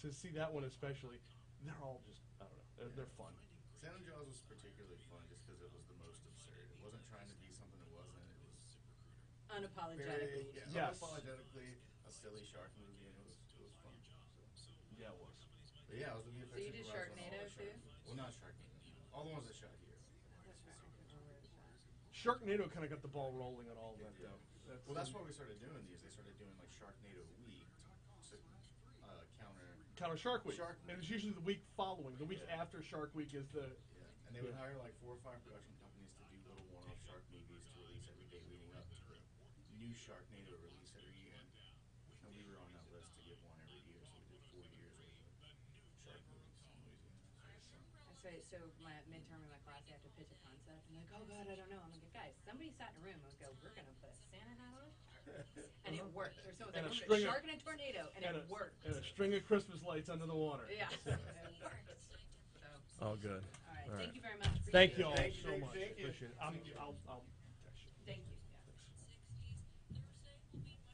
to see that one especially. They're all just I don't know. They're fun. Santa Jaws was particularly fun just because it was the most absurd. It wasn't trying to be something it wasn't. It was Unapologetically. Yes. unapologetically a silly shark movie, and it was fun. So. Yeah, it was. But yeah, I was the VFX So you did supervisor on all Sharknado the shark too? movies. Well, not Sharknado. All the ones that shot here. That's right. I couldn't remember where it was. Sharknado kind of got the ball rolling on all of that though. That's why we started doing these. They started doing like Sharknado Week to Counter Shark Week. Shark And it's usually the week following. The week after Shark Week is the. And they would hire like 4 or 5 production companies to do little one-off shark movies to release every day leading up to the new Sharknado release every year. And we were on that list to get one every year, so we did 4 years worth of shark movies in Louisiana. So my midterm in my class, they have to pitch a concept. I'm like, oh god, I don't know. I'm like, guys, somebody sat in a room and go, we're gonna put a Santa hat on a shark, and it worked. Or someone And like, a we're string gonna put a of- shark in a tornado, and it worked. And a string of Christmas lights under the water. Yeah, it worked. So, All good. all right, All right. thank you very much. Thank Appreciate you all it. so much. Appreciate it. I'll text you. Thank you. Yeah.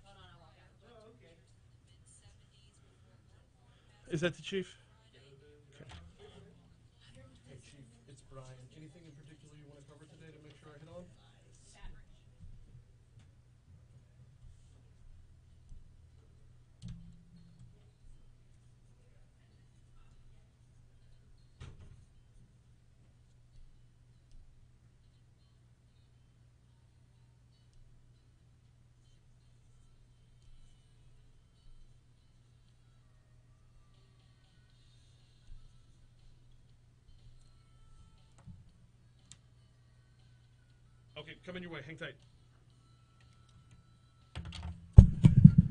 Hold on, I'll walk out. Is that the chief? Okay. Hey, Chief, it's Brian. Anything in particular you want to cover today to make sure I hit on? Okay, coming your way. Hang tight.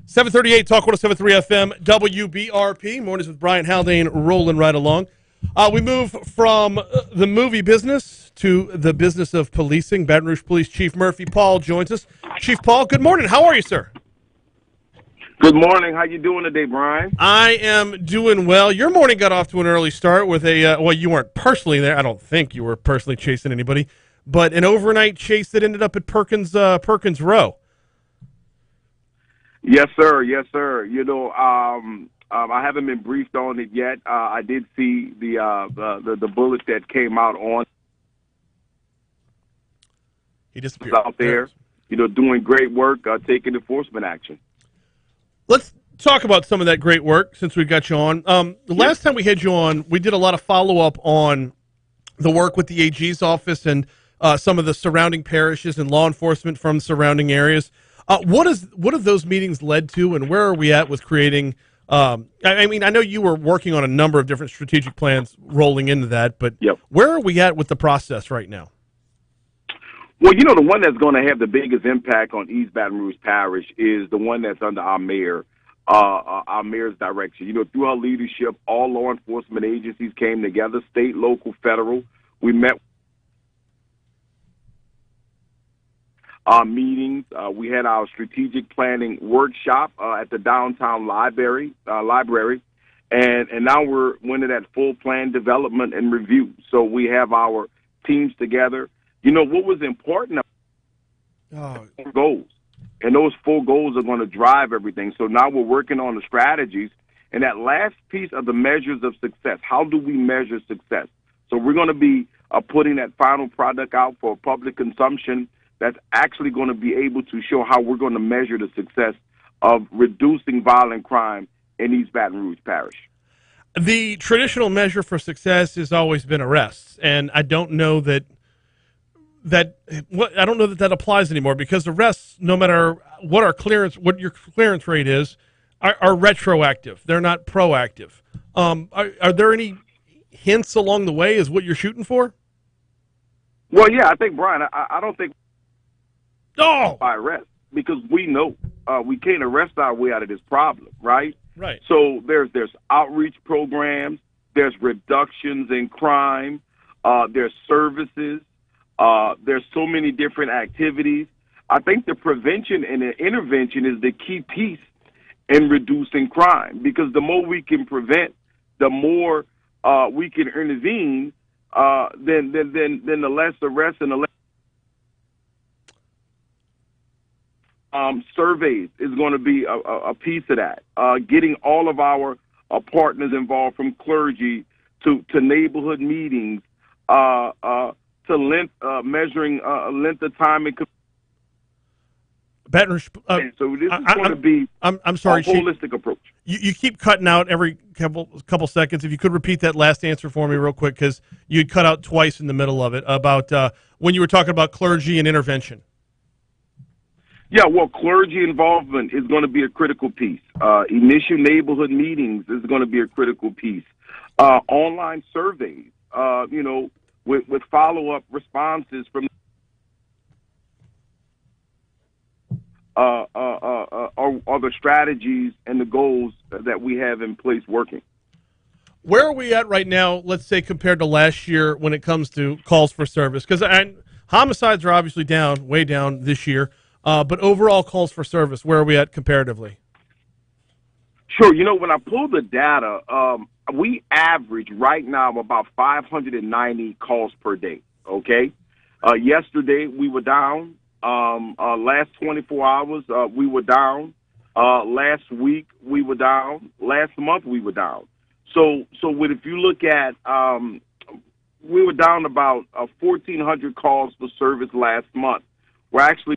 738 Talk 107.3 FM WBRP. Mornings with Brian Haldane rolling right along. We move from the movie business to the business of policing. Baton Rouge Police Chief Murphy Paul joins us. Chief Paul, good morning. How are you, sir? Good morning. How you doing today, Brian? I am doing well. Your morning got off to an early start with a, well, you weren't personally there. I don't think you were personally chasing anybody, but an overnight chase that ended up at Perkins Row. Yes, sir. Yes, sir. You know, I haven't been briefed on it yet. I did see the bullet that came out on. He disappeared out there. You know, doing great work, taking enforcement action. talk about some of that great work since we got you on. The last time we had you on, we did a lot of follow-up on the work with the AG's office and some of the surrounding parishes and law enforcement from surrounding areas. What have those meetings led to, and where are we at with creating I mean, I know you were working on a number of different strategic plans rolling into that, but where are we at with the process right now? Well, you know, the one that's going to have the biggest impact on East Baton Rouge Parish is the one that's under our mayor's direction. You know, through our leadership, all law enforcement agencies came together, state, local, federal. We met meetings. We had our strategic planning workshop at the downtown library, and now we're into that full plan development and review. So we have our teams together. You know, what was important goals, and those 4 goals are going to drive everything. So now we're working on the strategies, and that last piece of the measures of success. How do we measure success? So we're going to be putting that final product out for public consumption that's actually going to be able to show how we're going to measure the success of reducing violent crime in East Baton Rouge Parish. The traditional measure for success has always been arrests, and I don't know that applies anymore, because arrests, no matter what your clearance rate is, are retroactive. They're not proactive. Are there any hints along the way as what you're shooting for? Well, yeah, I think, Brian, I don't think by arrest, because we know we can't arrest our way out of this problem, right? Right. So there's outreach programs, there's reductions in crime, there's services. There's so many different activities. I think the prevention and the intervention is the key piece in reducing crime, because the more we can prevent, the more we can intervene, then the less arrests and the less surveys is going to be a piece of that. Getting all of our partners involved, from clergy to neighborhood meetings, to measuring length of time and Baton Rouge. So this is going to be I'm sorry, a holistic approach. You keep cutting out every couple seconds. If you could repeat that last answer for me real quick, because you cut out twice in the middle of it about when you were talking about clergy and intervention. Yeah, well, clergy involvement is going to be a critical piece. Initial neighborhood meetings is going to be a critical piece. Online surveys, with follow-up responses from are the strategies and the goals that we have in place working. Where are we at right now, let's say, compared to last year when it comes to calls for service? Because homicides are obviously down, way down this year, but overall calls for service, where are we at comparatively? Sure. You know, when I pull the data, we average right now about 590 calls per day, okay? Yesterday, we were down. Last 24 hours, we were down. Last week, we were down. Last month, we were down. So if you look at, we were down about 1,400 calls for service last month. We're actually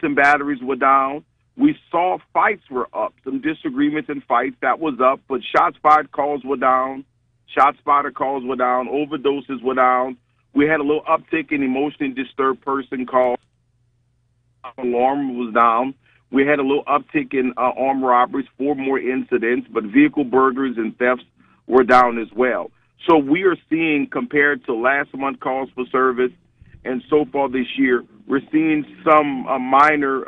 some batteries were down. We saw fights were up, some disagreements and fights, that was up, but shots fired calls were down. Shots fired calls were down. Overdoses were down. We had a little uptick in emotionally disturbed person calls. Alarm was down. We had a little uptick in armed robberies, 4 more incidents, but vehicle burglaries and thefts were down as well. So we are seeing, compared to last month calls for service and so far this year, we're seeing some minor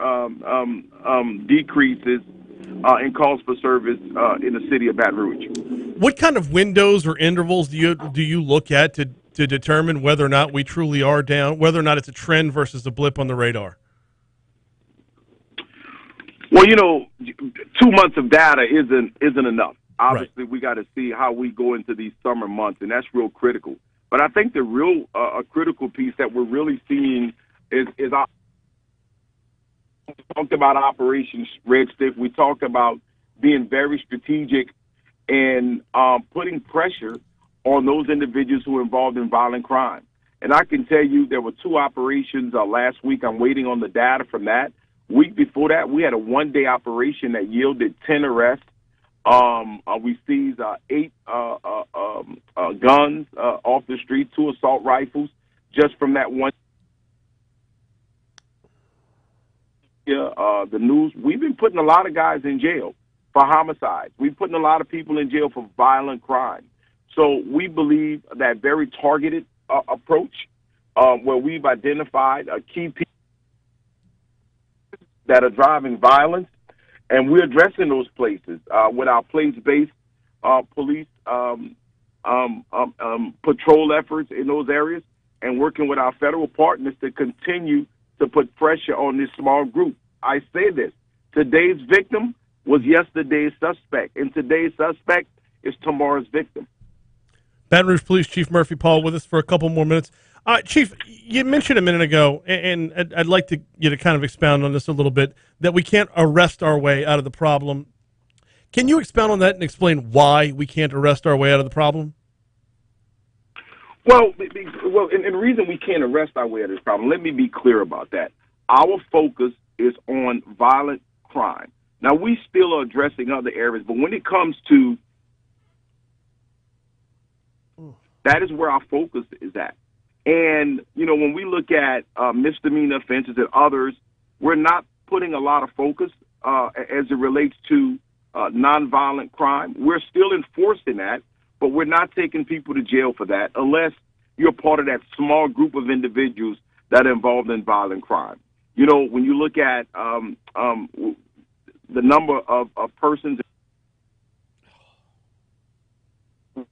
decreases in calls for service in the city of Baton Rouge. What kind of windows or intervals do you look at to determine whether or not we truly are down, whether or not it's a trend versus a blip on the radar? Well, 2 months of data isn't enough. Obviously, we got to see how we go into these summer months, and that's real critical. But I think the real critical piece that we're really seeing is our, we talked about Operation Red Stick. We talked about being very strategic and putting pressure on those individuals who are involved in violent crime. And I can tell you there were 2 operations last week. I'm waiting on the data from that. Week before that, we had a one-day operation that yielded 10 arrests. We seized 8 guns off the street, 2 assault rifles, just from that one. The news, we've been putting a lot of guys in jail for homicides. We're putting a lot of people in jail for violent crime. So we believe that very targeted approach, where we've identified key people that are driving violence, and we're addressing those places with our place-based police patrol efforts in those areas, and working with our federal partners to continue to put pressure on this small group. I say this, today's victim was yesterday's suspect, and today's suspect is tomorrow's victim. Baton Rouge Police Chief Murphy Paul with us for a couple more minutes. Chief, you mentioned a minute ago, and I'd like you to kind of expound on this a little bit, that we can't arrest our way out of the problem. Can you expound on that and explain why we can't arrest our way out of the problem? Well, and the reason we can't arrest our way out of this problem, let me be clear about that. Our focus is on violent crime. Now, we still are addressing other areas, but when it comes to that is where our focus is at. And, you know, when we look at misdemeanor offenses and others, we're not putting a lot of focus as it relates to nonviolent crime. We're still enforcing that, but we're not taking people to jail for that unless you're part of that small group of individuals that are involved in violent crime. You know, when you look at the number of persons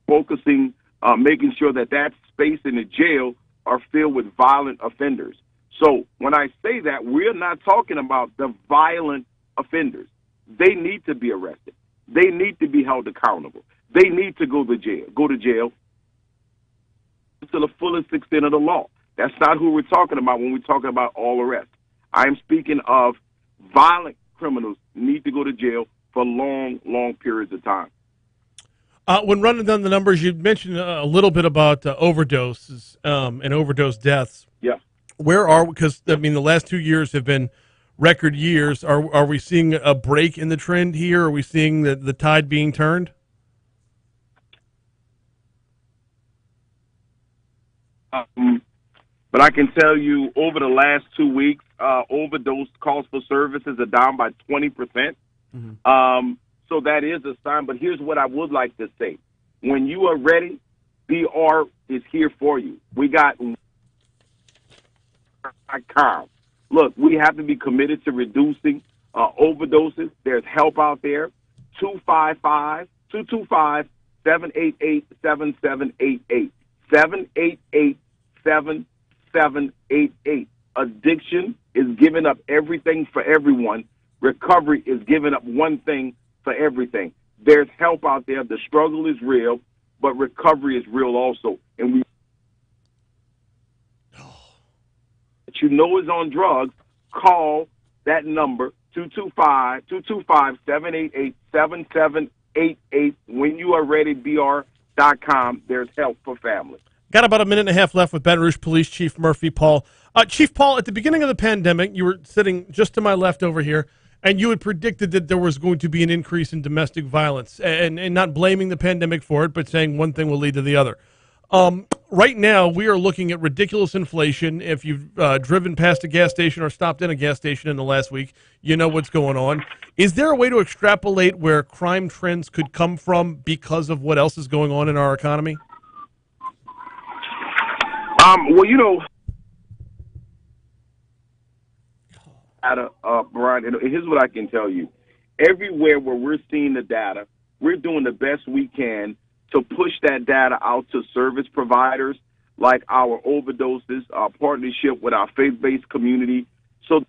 focusing, making sure that that space in the jail are filled with violent offenders. So when I say that, we're not talking about the violent offenders. They need to be arrested. They need to be held accountable. They need to go to jail to the fullest extent of the law. That's not who we're talking about when we're talking about all arrests. I'm speaking of violent criminals need to go to jail for long, long periods of time. When running down the numbers, you mentioned a little bit about overdoses and overdose deaths. Yeah. Where are we? Because, I mean, the last 2 years have been record years. Are we seeing a break in the trend here? Are we seeing the tide being turned? But I can tell you over the last 2 weeks, overdose calls for services are down by 20%. Mm-hmm. So that is a sign. But here's what I would like to say. When you are ready, BR is here for you. We got .com. Look, we have to be committed to reducing overdoses. There's help out there. 225-788-7788. 788-7788. Addiction is giving up everything for everyone. Recovery is giving up one thing for everything. There's help out there. The struggle is real, but recovery is real also. And we that you know is on drugs, call that number, 225-788-7788. When you are ready, BR.com. There's help for families. Got about a minute and a half left with Baton Rouge Police Chief Murphy Paul. Chief Paul, at the beginning of the pandemic, you were sitting just to my left over here, and you had predicted that there was going to be an increase in domestic violence, and not blaming the pandemic for it, but saying one thing will lead to the other. Right now, we are looking at ridiculous inflation. If you've driven past a gas station or stopped in a gas station in the last week, you know what's going on. Is there a way to extrapolate where crime trends could come from because of what else is going on in our economy? Well, you know, Brian, and here's what I can tell you. Everywhere where we're seeing the data, we're doing the best we can to push that data out to service providers like our overdoses, our partnership with our faith-based community, so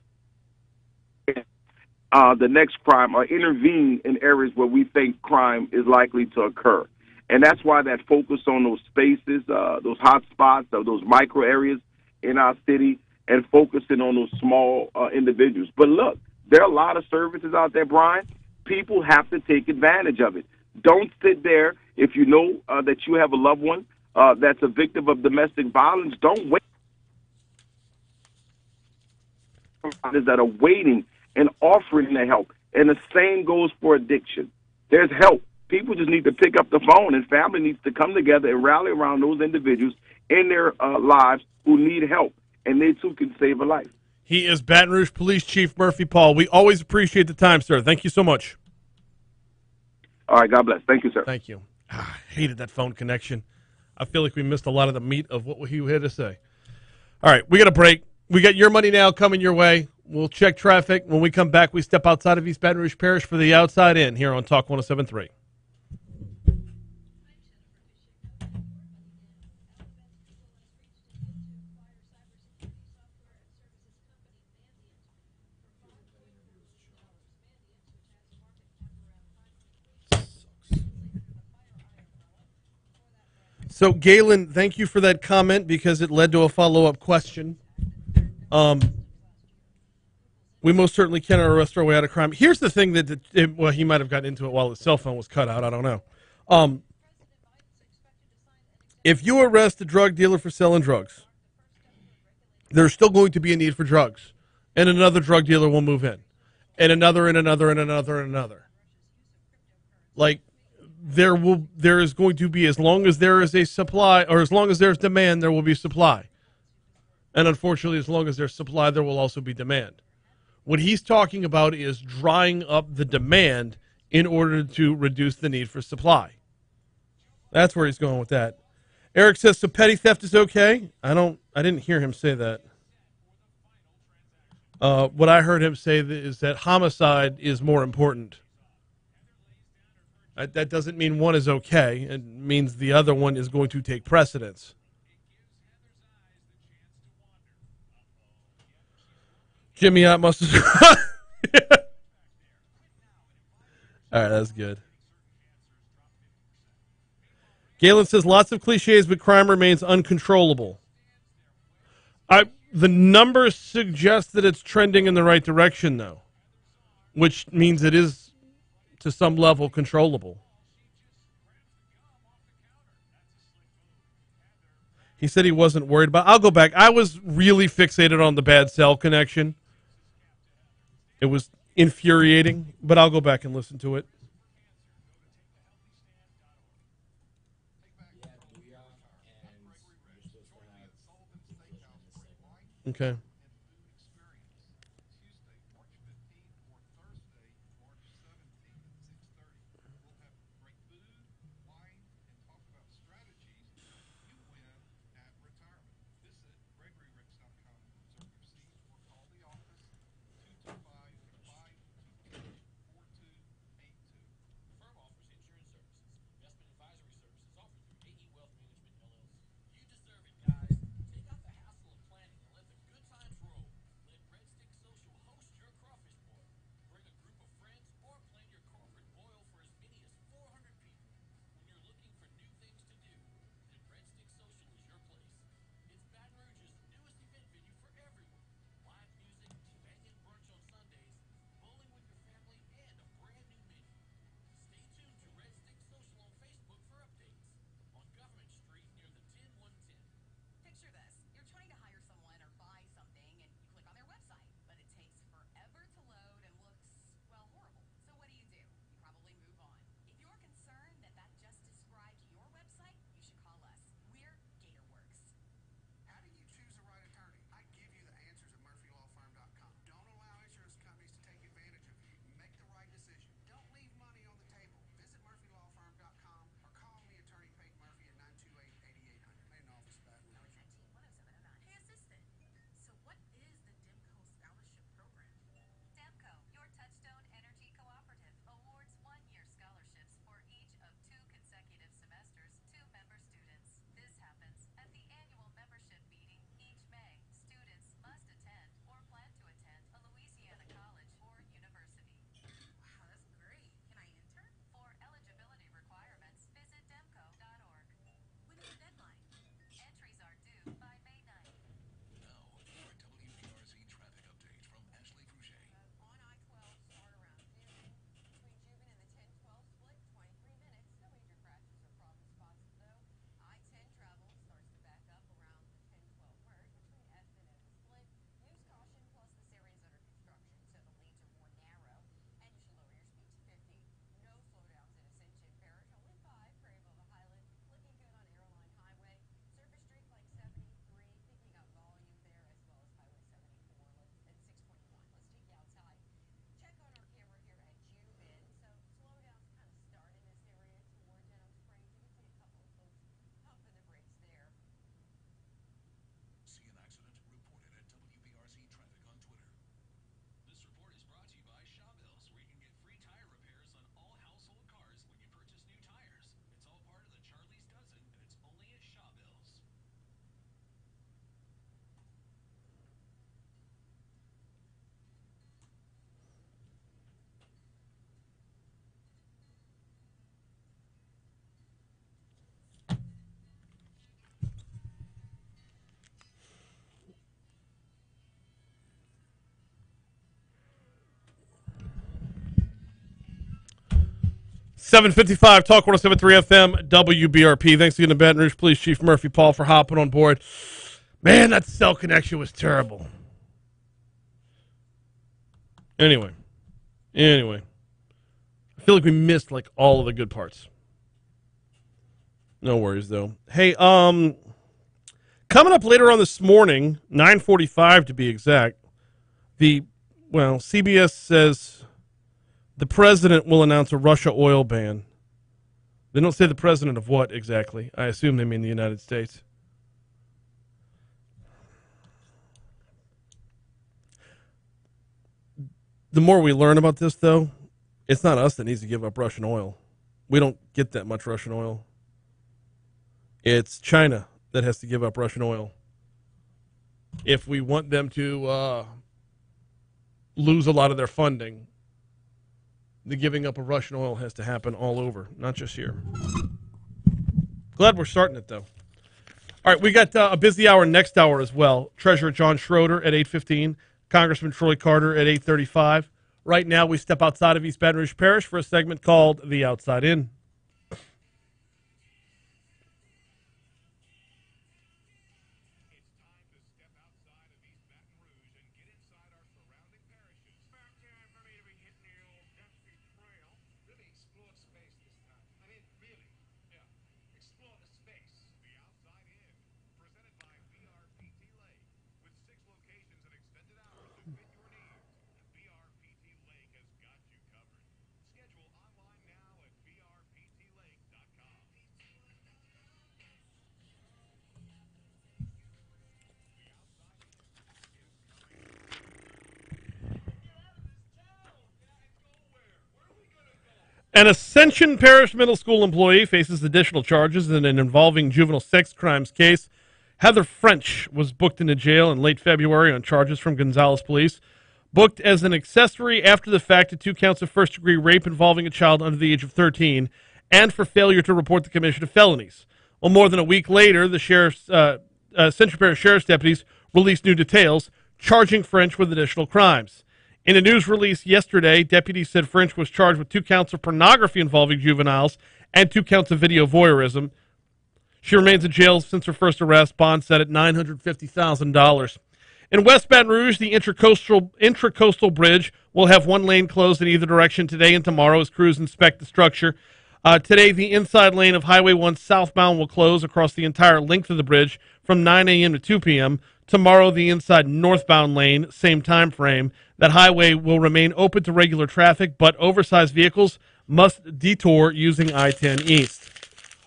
the next crime or intervene in areas where we think crime is likely to occur. And that's why that focus on those spaces, those hot spots, those micro areas in our city, and focusing on those small individuals. But look, there are a lot of services out there, Brian. People have to take advantage of it. Don't sit there if you know that you have a loved one that's a victim of domestic violence. Don't wait. That are waiting and offering the help. And the same goes for addiction. There's help. People just need to pick up the phone, and family needs to come together and rally around those individuals in their lives who need help, and they too can save a life. He is Baton Rouge Police Chief Murphy Paul. We always appreciate the time, sir. Thank you so much. All right, God bless. Thank you, sir. Thank you. I hated that phone connection. I feel like we missed a lot of the meat of what he had to say. All right, we got a break. We got Your Money Now coming your way. We'll check traffic. When we come back, we step outside of East Baton Rouge Parish for the Outside In here on Talk 107.3. So, Galen, thank you for that comment because it led to a follow-up question. We most certainly cannot arrest our way out of crime. Here's the thing well, he might have gotten into it while his cell phone was cut out. I don't know. If you arrest a drug dealer for selling drugs, there's still going to be a need for drugs. And another drug dealer will move in. And another, and another, and another, and another. Like, there is going to be, as long as there is a supply, or as long as there's demand, there will be supply. And unfortunately, as long as there's supply, there will also be demand. What he's talking about is drying up the demand in order to reduce the need for supply. That's where he's going with that. Eric says, so petty theft is okay? I didn't hear him say that. What I heard him say is that homicide is more important. That doesn't mean one is okay. It means the other one is going to take precedence. Jimmy Ott must have... All right, that's good. Galen says, lots of cliches, but crime remains uncontrollable. The numbers suggest that it's trending in the right direction, though, which means it is, to some level, controllable. He said he wasn't worried about... I'll go back. I was really fixated on the bad cell connection. It was infuriating, but I'll go back and listen to it. Okay. 7:55 Talk 107.3 FM WBRP. Thanks again to Baton Rouge Police Chief Murphy Paul for hopping on board. Man, that cell connection was terrible. Anyway. I feel like we missed like all of the good parts. No worries though. Hey, coming up later on this morning, 9:45 to be exact, CBS says the president will announce a Russia oil ban. They don't say the president of what exactly. I assume they mean the United States. The more we learn about this, though, it's not us that needs to give up Russian oil. We don't get that much Russian oil. It's China that has to give up Russian oil. If we want them to lose a lot of their funding, the giving up of Russian oil has to happen all over, not just here. Glad we're starting it, though. All right, we got a busy hour next hour as well. Treasurer John Schroeder at 8:15. Congressman Troy Carter at 8:35. Right now, we step outside of East Baton Rouge Parish for a segment called The Outside In. An Ascension Parish Middle School employee faces additional charges in an involving juvenile sex crimes case. Heather French was booked into jail in late February on charges from Gonzales Police. Booked as an accessory after the fact to 2 counts of first-degree rape involving a child under the age of 13 and for failure to report the commission of felonies. Well, more than a week later, the Central Parish Sheriff's deputies released new details, charging French with additional crimes. In a news release yesterday, deputies said French was charged with 2 counts of pornography involving juveniles and 2 counts of video voyeurism. She remains in jail since her first arrest, bond set at $950,000. In West Baton Rouge, the Intracoastal Bridge will have 1 lane closed in either direction today and tomorrow as crews inspect the structure. Today, the inside lane of Highway 1 southbound will close across the entire length of the bridge from 9 a.m. to 2 p.m. Tomorrow, the inside northbound lane, same time frame. That highway will remain open to regular traffic, but oversized vehicles must detour using I-10 East.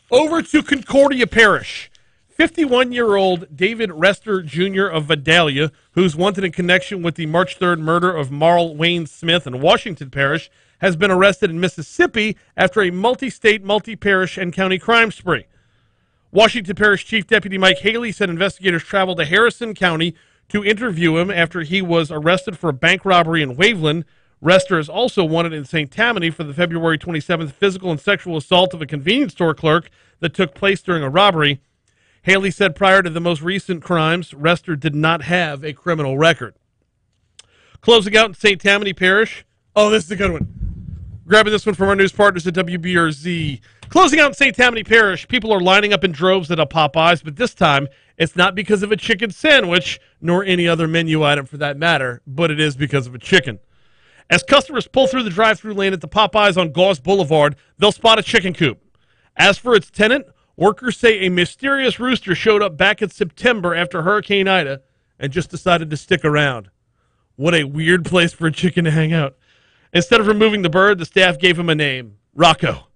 Over to Concordia Parish. 51-year-old David Rester Jr. of Vidalia, who's wanted in connection with the March 3rd murder of Marl Wayne Smith in Washington Parish, has been arrested in Mississippi after a multi-state, multi-parish, and county crime spree. Washington Parish Chief Deputy Mike Haley said investigators traveled to Harrison County to interview him after he was arrested for a bank robbery in Waveland. Rester is also wanted in St. Tammany for the February 27th physical and sexual assault of a convenience store clerk that took place during a robbery. Haley said prior to the most recent crimes, Rester did not have a criminal record. Closing out in St. Tammany Parish. Oh, this is a good one. Grabbing this one from our news partners at WBRZ. Closing out in St. Tammany Parish, people are lining up in droves at a Popeyes, but this time it's not because of a chicken sandwich, nor any other menu item for that matter, but it is because of a chicken. As customers pull through the drive-thru lane at the Popeyes on Gauze Boulevard, they'll spot a chicken coop. As for its tenant, workers say a mysterious rooster showed up back in September after Hurricane Ida and just decided to stick around. What a weird place for a chicken to hang out. Instead of removing the bird, the staff gave him a name, Rocco.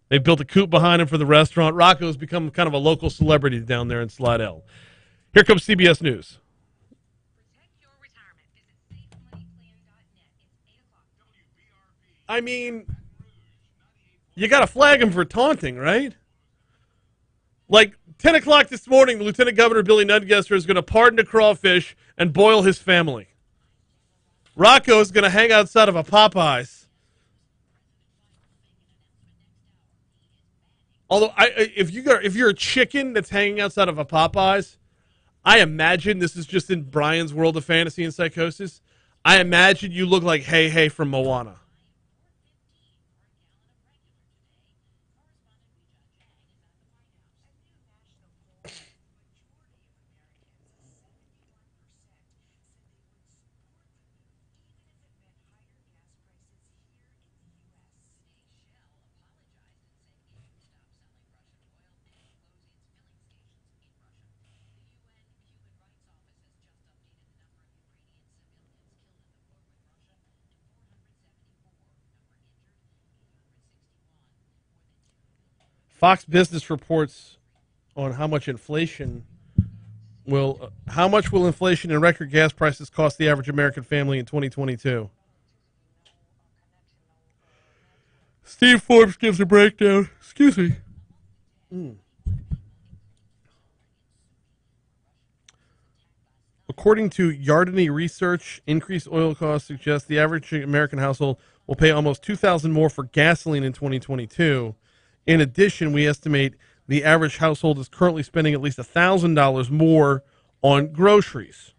They built a coop behind him for the restaurant. Rocco's become kind of a local celebrity down there in Slidell. Here comes CBS News. I mean, you got to flag him for taunting, right? Like 10 o'clock this morning, Lieutenant Governor Billy Nungesser is going to pardon a crawfish and boil his family. Rocco is going to hang outside of a Popeyes. Although, if you're a chicken that's hanging outside of a Popeyes, I imagine this is just in Brian's world of fantasy and psychosis. I imagine you look like Hey Hey from Moana. Fox Business reports on how much inflation how much will inflation and record gas prices cost the average American family in 2022? Steve Forbes gives a breakdown. Excuse me. According to Yardney Research, increased oil costs suggest the average American household will pay almost $2,000 more for gasoline in 2022. In addition, we estimate the average household is currently spending at least $1,000 more on groceries.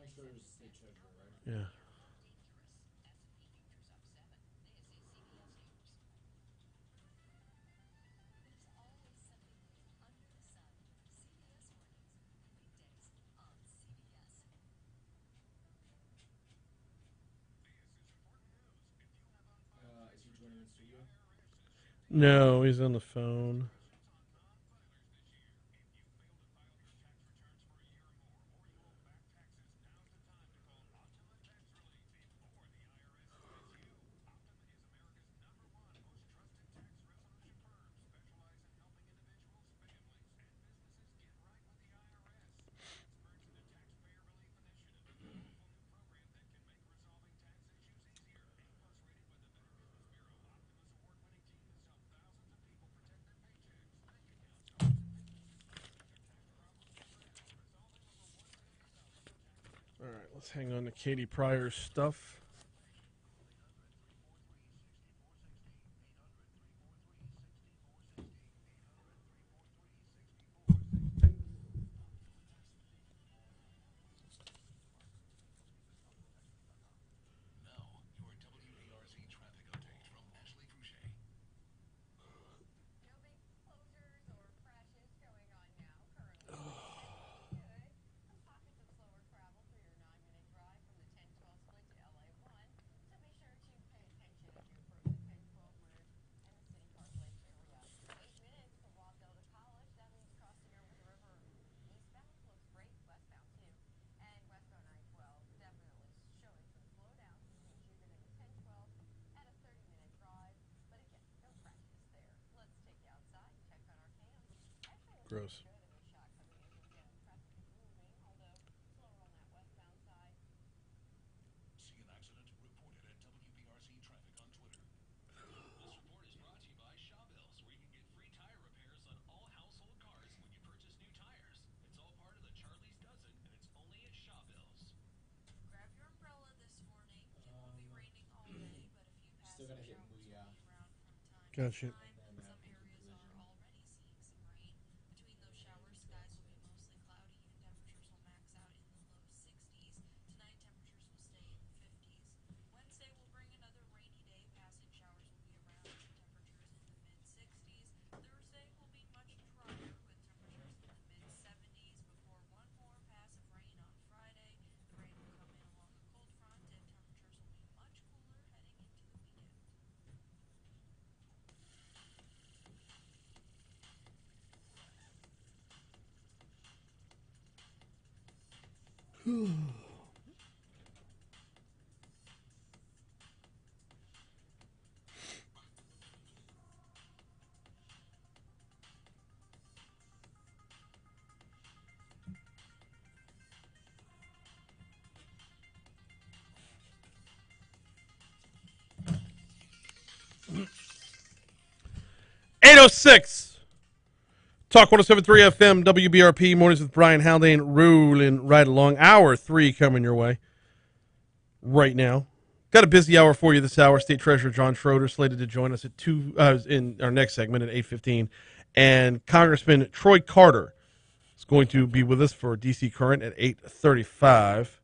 I'm sure it was state treasurer, right? Yeah. Is he joining in studio? No, he's on the phone. All right, let's hang on to Katie Pryor's stuff. Gross. Still gonna hit Booyah. Gotcha. 8:06. Talk 107.3 FM, WBRP, mornings with Brian Haldane, rolling right along. Hour 3 coming your way right now. Got a busy hour for you this hour. State Treasurer John Schroeder slated to join us at 2 in our next segment at 8:15. And Congressman Troy Carter is going to be with us for DC Current at 8:35.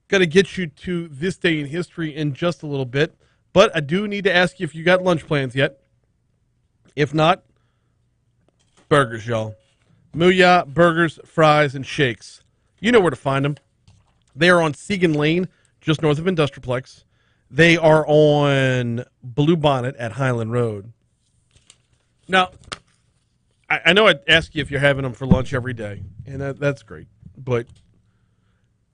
Got to get you to this day in history in just a little bit. But I do need to ask you if you got lunch plans yet. If not, burgers, y'all. Mooyah Burgers, Fries, and Shakes. You know where to find them. They are on Segan Lane, just north of Industriplex. They are on Blue Bonnet at Highland Road. Now, I know I'd ask you if you're having them for lunch every day, and that's great. But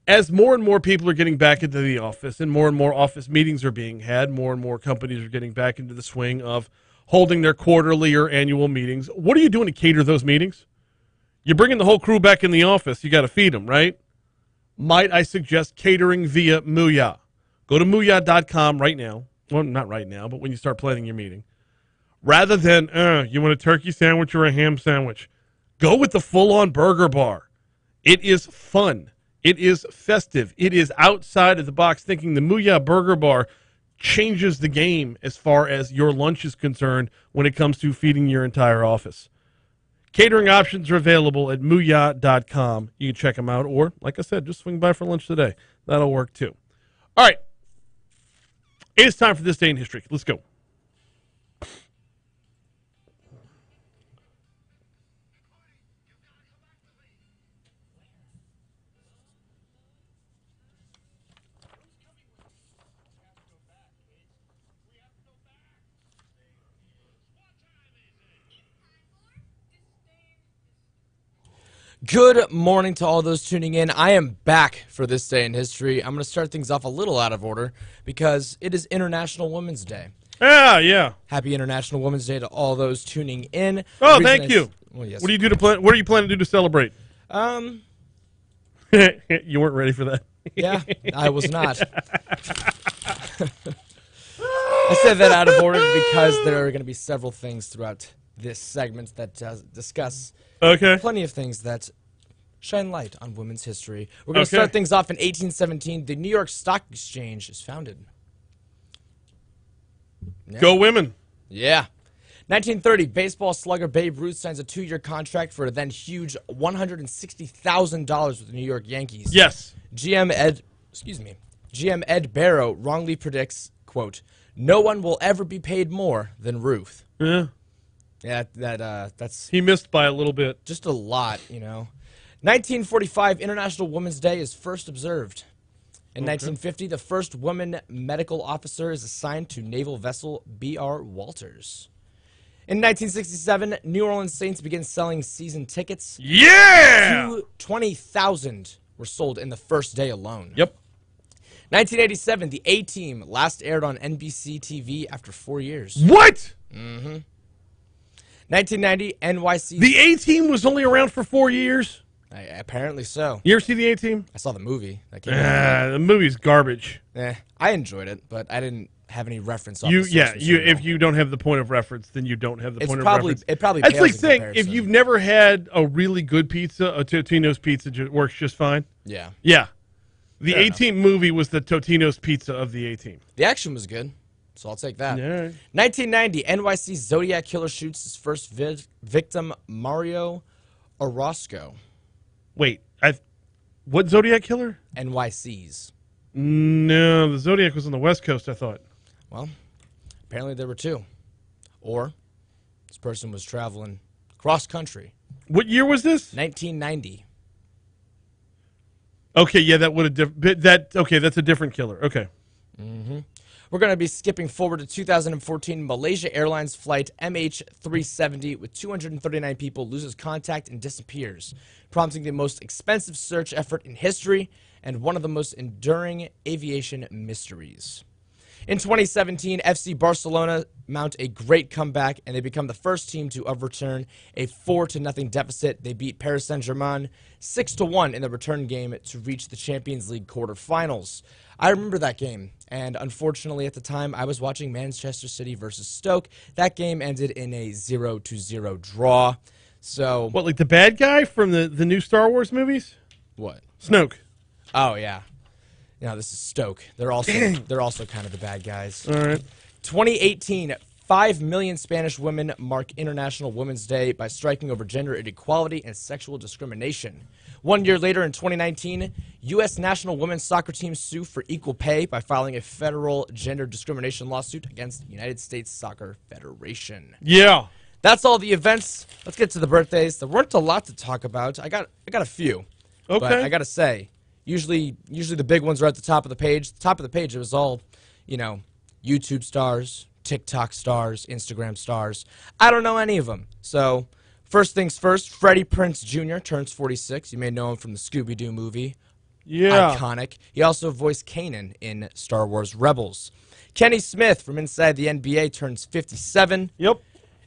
as more and more people are getting back into the office and more office meetings are being had, more and more companies are getting back into the swing of holding their quarterly or annual meetings. What are you doing to cater those meetings? You're bringing the whole crew back in the office. You got to feed them, right? Might I suggest catering via Mooyah? Go to Mooyah.com right now. Well, not right now, but when you start planning your meeting. Rather than, you want a turkey sandwich or a ham sandwich? Go with the full-on burger bar. It is fun. It is festive. It is outside of the box thinking. The Mooyah Burger Bar changes the game as far as your lunch is concerned when it comes to feeding your entire office. Catering options are available at Mooyah.com. You can check them out, or, like I said, just swing by for lunch today. That'll work, too. All right. It is time for This Day in History. Let's go. Good morning to all those tuning in. I am back for This Day in History. I'm going to start things off a little out of order because it is International Women's Day. Yeah. Happy International Women's Day to all those tuning in. Oh, thank you. Well, yes. What do you do to plan? What are you planning to do to celebrate? You weren't ready for that. Yeah, I was not. I said that out of order because there are going to be several things throughout this segment that discuss plenty of things that shine light on women's history. We're going to start things off in 1817. The New York Stock Exchange is founded. Yeah. Go women. Yeah. 1930, baseball slugger Babe Ruth signs a 2-year contract for a then huge $160,000 with the New York Yankees. Yes. GM Ed Barrow wrongly predicts, quote, "No one will ever be paid more than Ruth." Yeah. Yeah, that's... He missed by a little bit. Just a lot, you know. 1945, International Women's Day is first observed. In 1950, the first woman medical officer is assigned to naval vessel B.R. Walters. In 1967, New Orleans Saints begin selling season tickets. Yeah! 20,000 were sold in the first day alone. Yep. 1987, the A-Team last aired on NBC TV after 4 years. What? Mm-hmm. 1990, NYC. The A-Team was only around for 4 years? Apparently so. You ever see the A-Team? I saw the movie. That came out. The movie's garbage. I enjoyed it, but I didn't have any reference. If you don't have the point of reference, then you don't have the point of reference. It probably. That's pales like in saying comparison. if you've never had a really good pizza, a Totino's pizza works just fine. Yeah. Yeah. The A-Team movie was the Totino's pizza of the A-Team. The action was good, so I'll take that. Yeah. 1990, NYC Zodiac killer shoots his first victim, Mario Orozco. Wait, what Zodiac killer? NYC's. No, the Zodiac was on the West Coast, I thought. Well, apparently there were two. Or this person was traveling cross country. What year was this? 1990. Okay, yeah, that would have that's a different killer. Okay. Mm-hmm. We're going to be skipping forward to 2014. Malaysia Airlines flight MH370 with 239 people loses contact and disappears, prompting the most expensive search effort in history and one of the most enduring aviation mysteries. In 2017, FC Barcelona mount a great comeback, and they become the first team to overturn a 4-0 deficit. They beat Paris Saint-Germain 6-1 in the return game to reach the Champions League quarterfinals. I remember that game, and unfortunately at the time I was watching Manchester City versus Stoke. That game ended in a 0-0 draw. So what, like the bad guy from the new Star Wars movies? What? Snoke. Oh yeah. No, this is Stoke. They're also kind of the bad guys. All right. 2018, 5 million Spanish women mark International Women's Day by striking over gender inequality and sexual discrimination. 1 year later, in 2019, U.S. national women's soccer team sue for equal pay by filing a federal gender discrimination lawsuit against the United States Soccer Federation. Yeah. That's all the events. Let's get to the birthdays. There weren't a lot to talk about. I got a few. Okay. But I got to say, usually the big ones are at the top of the page. The top of the page, it was all, YouTube stars, TikTok stars, Instagram stars. I don't know any of them. So, first things first, Freddie Prinze Jr. turns 46. You may know him from the Scooby-Doo movie. Yeah. Iconic. He also voiced Kanan in Star Wars Rebels. Kenny Smith from inside the NBA turns 57. Yep.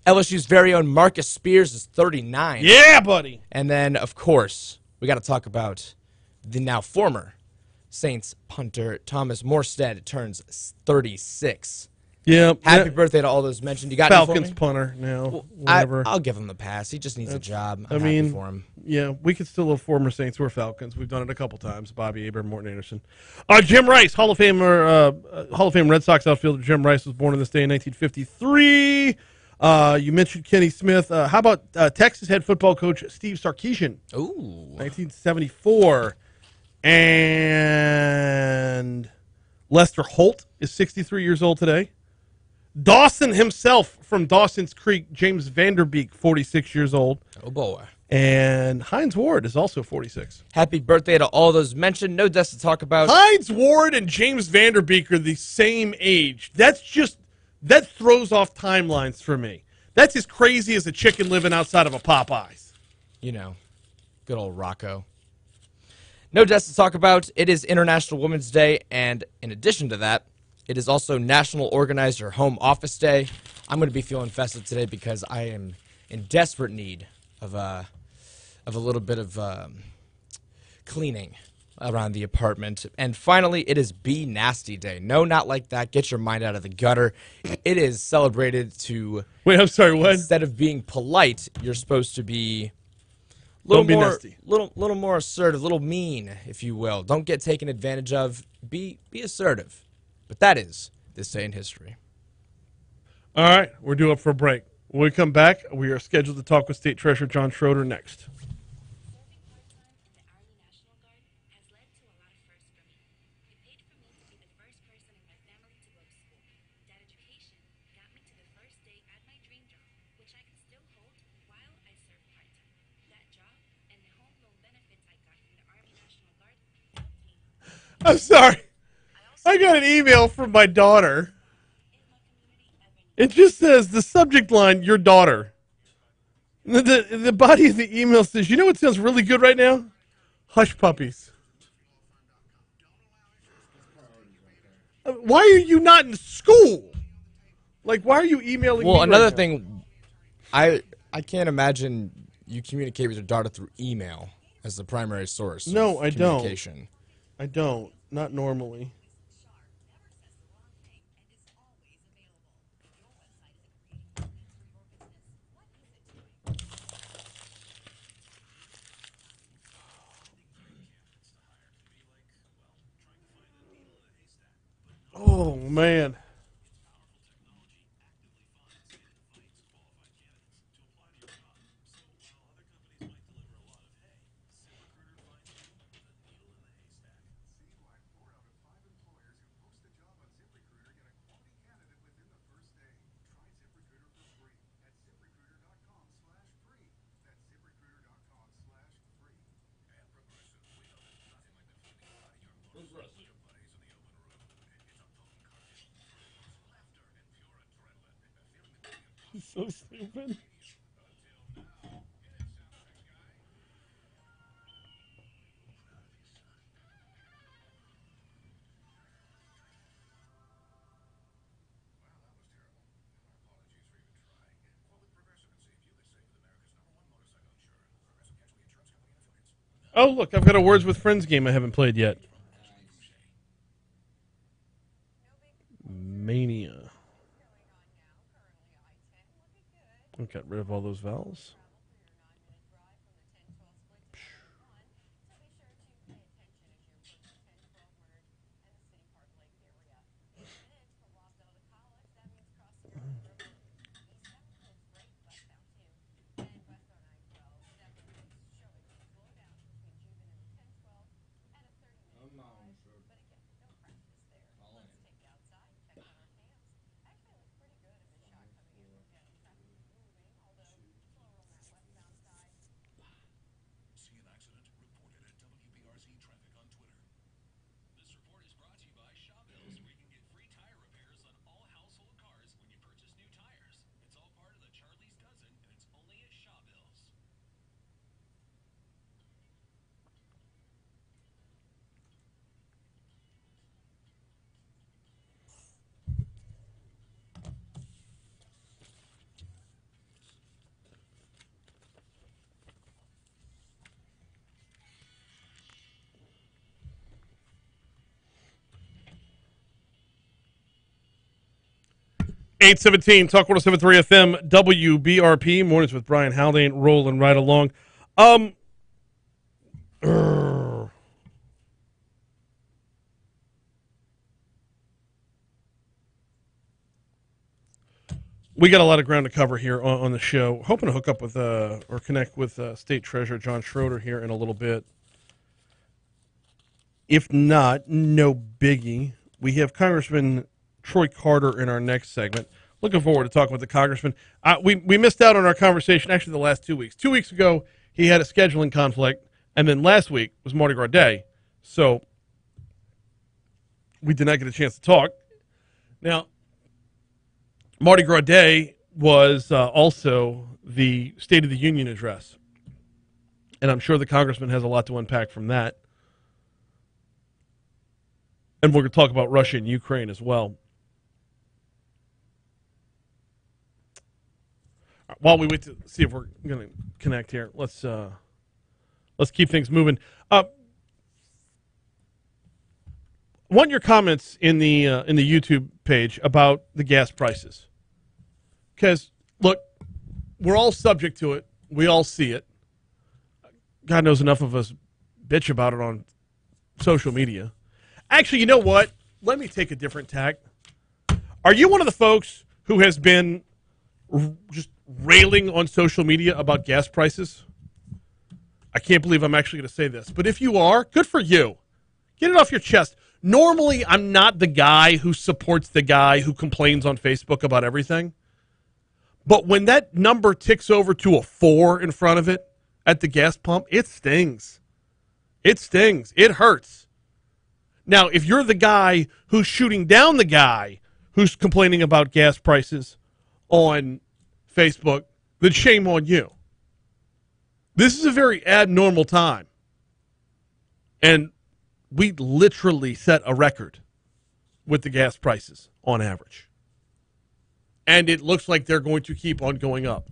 LSU's very own Marcus Spears is 39. Yeah, buddy. And then, of course, we got to talk about the now former Saints punter Thomas Morstead turns 36. Yeah. Happy birthday to all those mentioned. You got Falcons any for me? punter now. Whatever. I'll give him the pass. He just needs a job. I'm happy for him. Yeah, we could still have former Saints or Falcons. We've done it a couple times. Bobby Aber, Morton Anderson. Jim Rice, Hall of Fame Red Sox outfielder Jim Rice was born on this day in 1953. You mentioned Kenny Smith. How about Texas head football coach Steve Sarkisian? Ooh. 1974. And Lester Holt is 63 years old today. Dawson himself from Dawson's Creek, James Vanderbeek, 46 years old. Oh, boy. And Hines Ward is also 46. Happy birthday to all those mentioned. No deaths to talk about. Hines Ward and James Vanderbeek are the same age. That throws off timelines for me. That's as crazy as a chicken living outside of a Popeyes. Good old Rocco. No deaths to talk about. It is International Women's Day, and in addition to that, it is also National Organize Your Home Office Day. I'm going to be feeling festive today because I am in desperate need of a little bit of cleaning around the apartment. And finally, it is Be Nasty Day. No, not like that. Get your mind out of the gutter. It is celebrated to... Wait, I'm sorry, what? Instead of being polite, you're supposed to be... Don't be nasty. Little more assertive, little mean, if you will. Don't get taken advantage of. Be assertive. But that is this day in history. All right, we're due up for a break. When we come back, we are scheduled to talk with State Treasurer John Schroeder next. I'm sorry. I got an email from my daughter. It just says, the subject line, your daughter. The body of the email says, you know what sounds really good right now? Hush Puppies. Why are you not in school? Like, why are you emailing me? Well, another right now? thing, I can't imagine you communicate with your daughter through email as the primary source. No, of I don't. communication. I don't. Not normally. Oh, man. So stupid. Oh, look, I've got a Words with Friends game I haven't played yet. Mania. I got rid of all those vowels. .817 Talk 107.3 FM WBRP mornings with Brian Haldane rolling right along. We got a lot of ground to cover here on the show. Hoping to hook up with or connect with State Treasurer John Schroeder here in a little bit. If not, no biggie. We have Congressman Troy Carter in our next segment. Looking forward to talking with the Congressman. We missed out on our conversation actually the last 2 weeks. 2 weeks ago, he had a scheduling conflict, and then last week was Mardi Gras Day. So we did not get a chance to talk. Now, Mardi Gras Day was also the State of the Union address. And I'm sure the Congressman has a lot to unpack from that. And we're going to talk about Russia and Ukraine as well. While we wait to see if we're going to connect here, let's keep things moving. Want your comments in the YouTube page about the gas prices, because look, we're all subject to it. We all see it. God knows enough of us bitch about it on social media. Actually, you know what? Let me take a different tack. Are you one of the folks who has been just railing on social media about gas prices? I can't believe I'm actually going to say this, but if you are, good for you. Get it off your chest. Normally, I'm not the guy who supports the guy who complains on Facebook about everything. But when that number ticks over to a 4 in front of it at the gas pump, it stings. It stings. It hurts. Now, if you're the guy who's shooting down the guy who's complaining about gas prices on Facebook, then shame on you. This is a very abnormal time. And we literally set a record with the gas prices on average. And it looks like they're going to keep on going up.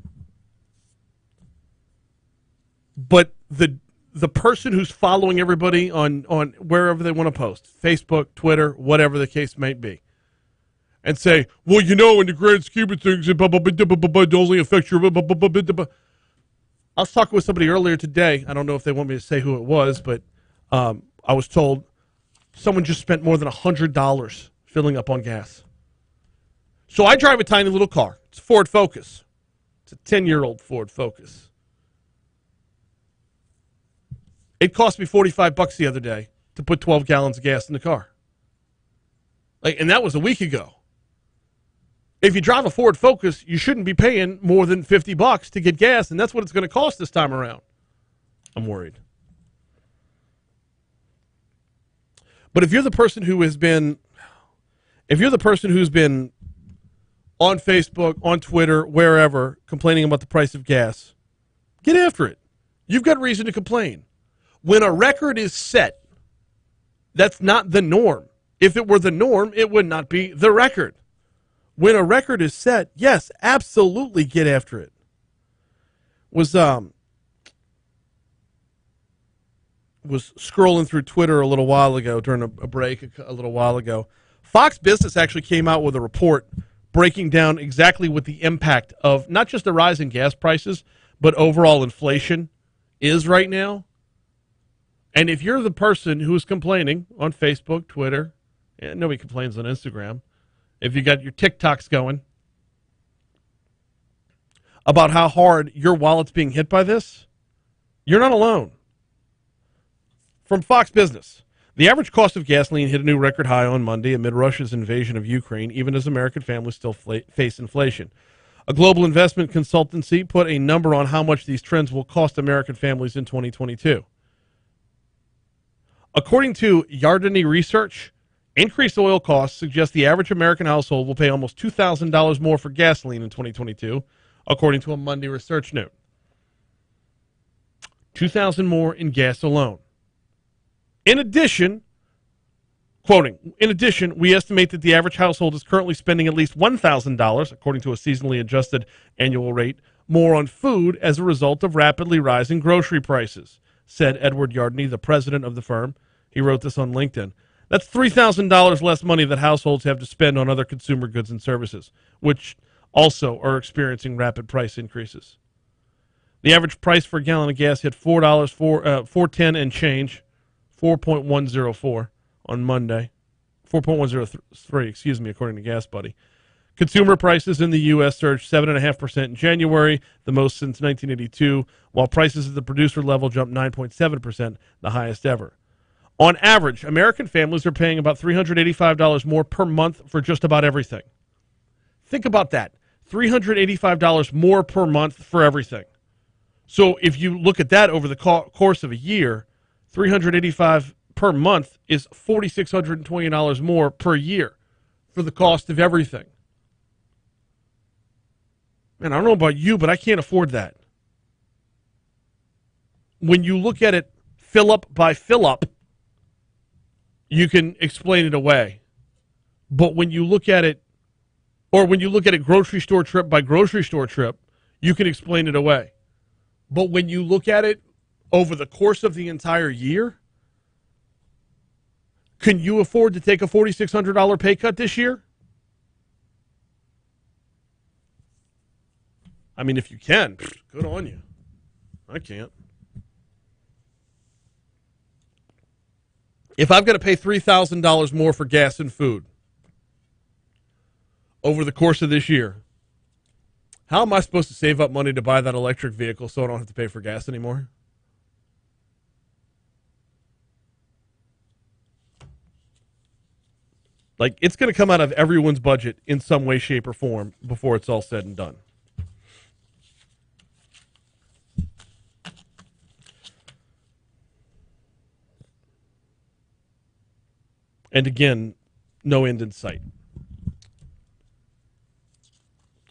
But the person who's following everybody on wherever they want to post, Facebook, Twitter, whatever the case might be, and say, well, you know, in the grand scheme of things, it only affects your... I was talking with somebody earlier today. I don't know if they want me to say who it was, but I was told someone just spent more than $100 filling up on gas. So I drive a tiny little car. It's a Ford Focus. It's a 10-year-old Ford Focus. It cost me $45 the other day to put 12 gallons of gas in the car. And that was a week ago. If you drive a Ford Focus, you shouldn't be paying more than $50 to get gas, and that's what it's going to cost this time around. I'm worried. But if you're the person who has been, on Facebook, on Twitter, wherever, complaining about the price of gas, get after it. You've got reason to complain. When a record is set, that's not the norm. If it were the norm, it would not be the record. When a record is set, yes, absolutely get after it. Was was scrolling through Twitter a little while ago during a break a little while ago. Fox Business actually came out with a report breaking down exactly what the impact of not just the rise in gas prices, but overall inflation is right now. And if you're the person who is complaining on Facebook, Twitter, and nobody complains on Instagram, if you got your TikToks going about how hard your wallet's being hit by this, you're not alone. From Fox Business, the average cost of gasoline hit a new record high on Monday amid Russia's invasion of Ukraine, even as American families still face inflation. A global investment consultancy put a number on how much these trends will cost American families in 2022. According to Haldane Research, increased oil costs suggest the average American household will pay almost $2,000 more for gasoline in 2022, according to a Monday research note. $2,000 more in gas alone. In addition, quoting, in addition, we estimate that the average household is currently spending at least $1,000, according to a seasonally adjusted annual rate, more on food as a result of rapidly rising grocery prices, said Edward Haldane, the president of the firm. He wrote this on LinkedIn. That's $3,000 less money that households have to spend on other consumer goods and services, which also are experiencing rapid price increases. The average price for a gallon of gas hit $4.10 and change, 4.104 on Monday, 4.103, excuse me, according to Gas Buddy. Consumer prices in the U.S. surged 7.5% in January, the most since 1982, while prices at the producer level jumped 9.7%, the highest ever. On average, American families are paying about $385 more per month for just about everything. Think about that. $385 more per month for everything. So if you look at that over the course of a year, $385 per month is $4,620 more per year for the cost of everything. Man, I don't know about you, but I can't afford that. When you look at it fill up by fill up, you can explain it away. But when you look at it, or when you look at it grocery store trip by grocery store trip, you can explain it away. But when you look at it over the course of the entire year, can you afford to take a $4,600 pay cut this year? I mean, if you can, good on you. I can't. If I've got to pay $3,000 more for gas and food over the course of this year, how am I supposed to save up money to buy that electric vehicle so I don't have to pay for gas anymore? Like, it's going to come out of everyone's budget in some way, shape, or form before it's all said and done. And again, no end in sight.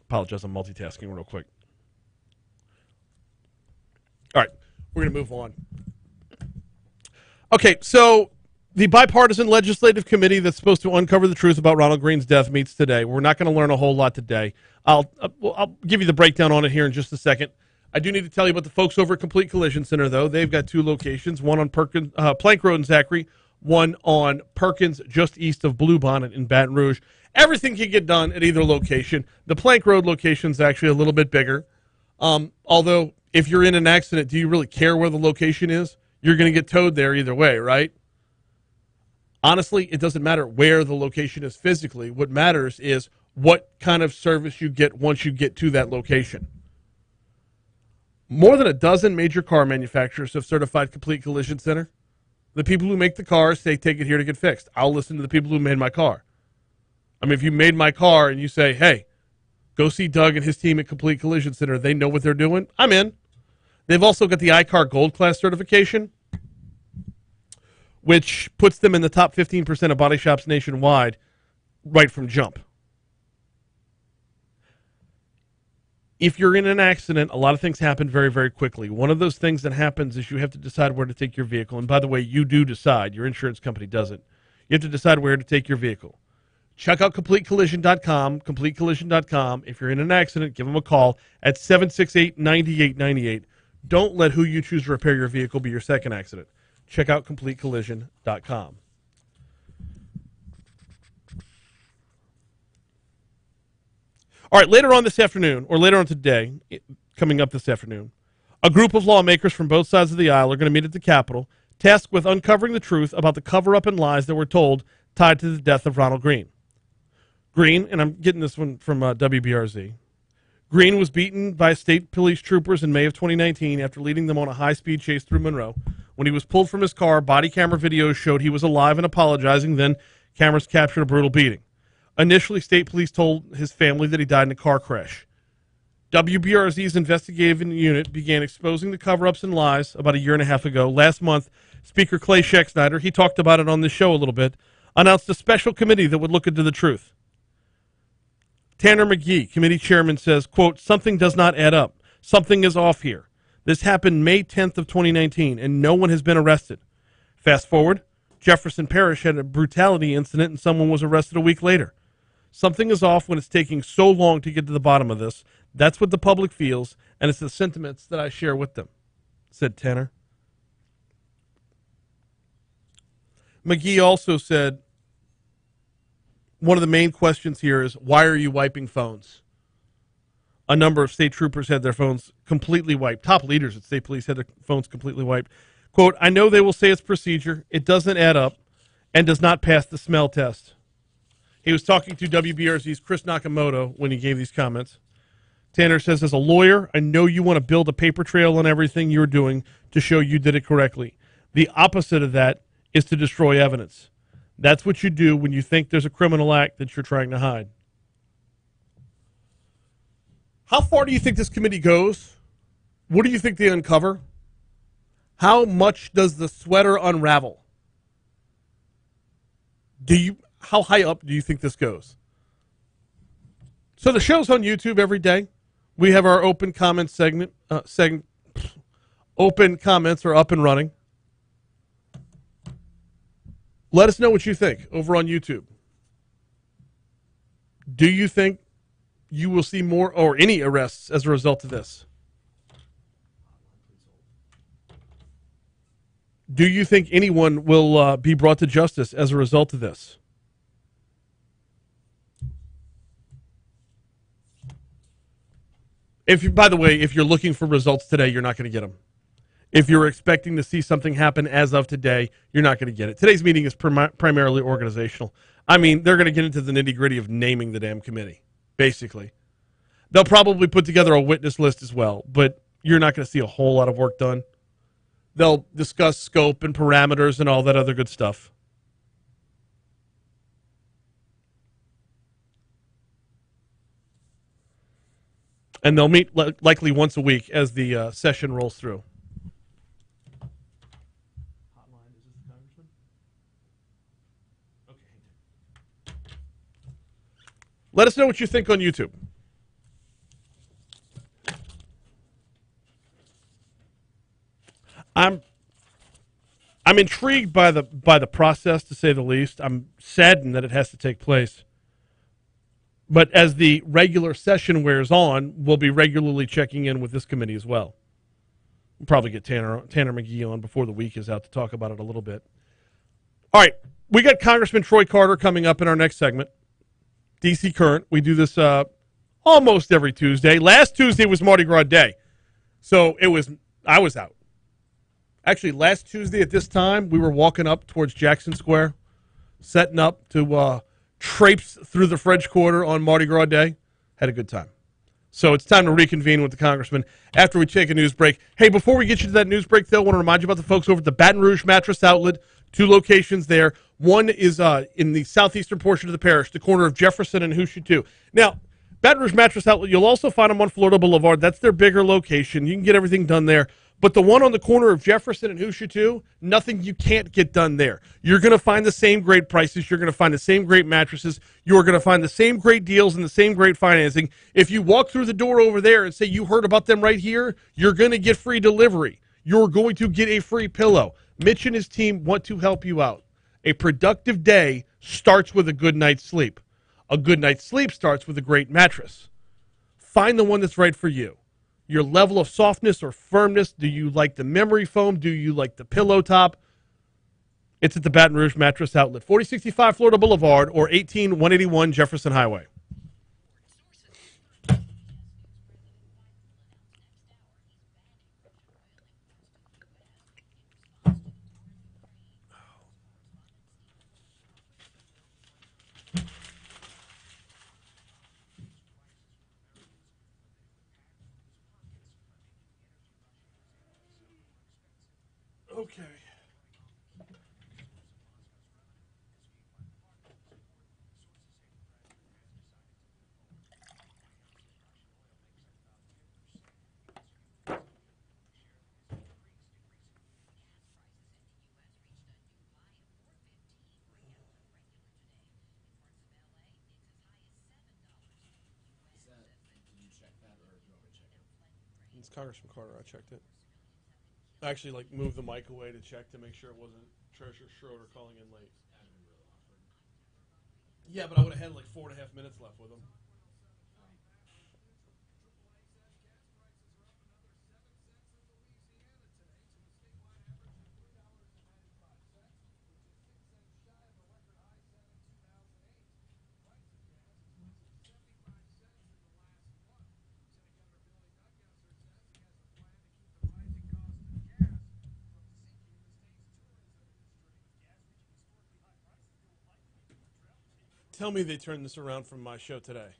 Apologize, I'm multitasking real quick. All right, we're going to move on. Okay, so the bipartisan legislative committee that's supposed to uncover the truth about Ronald Greene's death meets today. We're not going to learn a whole lot today. I'll give you the breakdown on it here in just a second. I do need to tell you about the folks over at Complete Collision Center, though. They've got two locations, one on Plank Road in Zachary, one on Perkins, just east of Blue Bonnet in Baton Rouge. Everything can get done at either location. The Plank Road location is actually a little bit bigger. Although, if you're in an accident, do you really care where the location is? You're going to get towed there either way, right? Honestly, it doesn't matter where the location is physically. What matters is what kind of service you get once you get to that location. More than a dozen major car manufacturers have certified Complete Collision Center. The people who make the cars say, take it here to get fixed. I'll listen to the people who made my car. I mean, if you made my car and you say, hey, go see Doug and his team at Complete Collision Center, they know what they're doing, I'm in. They've also got the iCar Gold Class certification, which puts them in the top 15% of body shops nationwide right from jump. If you're in an accident, a lot of things happen very, very quickly. One of those things that happens is you have to decide where to take your vehicle. And by the way, you do decide. Your insurance company doesn't. You have to decide where to take your vehicle. Check out CompleteCollision.com, CompleteCollision.com. If you're in an accident, give them a call at 768-9898. Don't let who you choose to repair your vehicle be your second accident. check out CompleteCollision.com. All right, later on this afternoon, or later on today, coming up this afternoon, a group of lawmakers from both sides of the aisle are going to meet at the Capitol, tasked with uncovering the truth about the cover-up and lies that were told tied to the death of Ronald Green. Green, and I'm getting this one from WBRZ, Green was beaten by state police troopers in May of 2019 after leading them on a high-speed chase through Monroe. When he was pulled from his car, body camera videos showed he was alive and apologizing. Then cameras captured a brutal beating. Initially, state police told his family that he died in a car crash. WBRZ's investigative unit began exposing the cover-ups and lies about a year and a half ago. Last month, Speaker Clay Schexnayder, he talked about it on this show a little bit, announced a special committee that would look into the truth. Tanner McGee, committee chairman, says, quote, something does not add up. Something is off here. This happened May 10th of 2019, and no one has been arrested. Fast forward, Jefferson Parish had a brutality incident, and someone was arrested a week later. Something is off when it's taking so long to get to the bottom of this. That's what the public feels, and it's the sentiments that I share with them, said Tanner. McGee also said, one of the main questions here is, why are you wiping phones? A number of state troopers had their phones completely wiped. Top leaders at state police had their phones completely wiped. Quote, I know they will say it's procedure. It doesn't add up and does not pass the smell test. He was talking to WBRZ's Chris Nakamoto when he gave these comments. Tanner says, as a lawyer, I know you want to build a paper trail on everything you're doing to show you did it correctly. The opposite of that is to destroy evidence. That's what you do when you think there's a criminal act that you're trying to hide. How far do you think this committee goes? What do you think they uncover? How much does the sweater unravel? How high up do you think this goes? So the show's on YouTube every day. We have our open comment segment. Open comments are up and running. Let us know what you think over on YouTube. Do you think you will see more or any arrests as a result of this? Do you think anyone will be brought to justice as a result of this? By the way, if you're looking for results today, you're not going to get them. If you're expecting to see something happen as of today, you're not going to get it. Today's meeting is primarily organizational. I mean, they're going to get into the nitty-gritty of naming the damn committee, basically. They'll probably put together a witness list as well, but you're not going to see a whole lot of work done. They'll discuss scope and parameters and all that other good stuff. And they'll meet likely once a week as the session rolls through. Hotline, is this the Congressman? Okay. Let us know what you think on YouTube. I'm intrigued by the process, to say the least. I'm saddened that it has to take place. But as the regular session wears on, we'll be regularly checking in with this committee as well. We'll probably get Tanner McGee on before the week is out to talk about it a little bit. All right, we got Congressman Troy Carter coming up in our next segment. DC Current. We do this almost every Tuesday. Last Tuesday was Mardi Gras Day, so I was out. Actually, last Tuesday at this time, we were walking up towards Jackson Square, setting up to traipse through the French Quarter on Mardi Gras Day. Had a good time. So it's time to reconvene with the Congressman after we take a news break. Hey, before we get you to that news break, though, I want to remind you about the folks over at the Baton Rouge Mattress Outlet. 2 locations there. One is in the southeastern portion of the parish, the corner of Jefferson and Hoosier 2. Now, Baton Rouge Mattress Outlet, you'll also find them on Florida Boulevard. That's their bigger location. You can get everything done there. But the one on the corner of Jefferson and Hoosier 2, nothing you can't get done there. You're going to find the same great prices. You're going to find the same great mattresses. You're going to find the same great deals and the same great financing. If you walk through the door over there and say you heard about them right here, you're going to get free delivery. You're going to get a free pillow. Mitch and his team want to help you out. A productive day starts with a good night's sleep. A good night's sleep starts with a great mattress. Find the one that's right for you. Your level of softness or firmness. Do you like the memory foam? Do you like the pillow top? It's at the Baton Rouge Mattress Outlet, 4065 Florida Boulevard or 18181 Jefferson Highway. Okay. It's Congressman Carter. I checked it. I actually moved the mic away to check to make sure it wasn't Treasurer Schroeder calling in late. Yeah, but I would have had 4.5 minutes left with him. Tell me they turned this around from my show today. We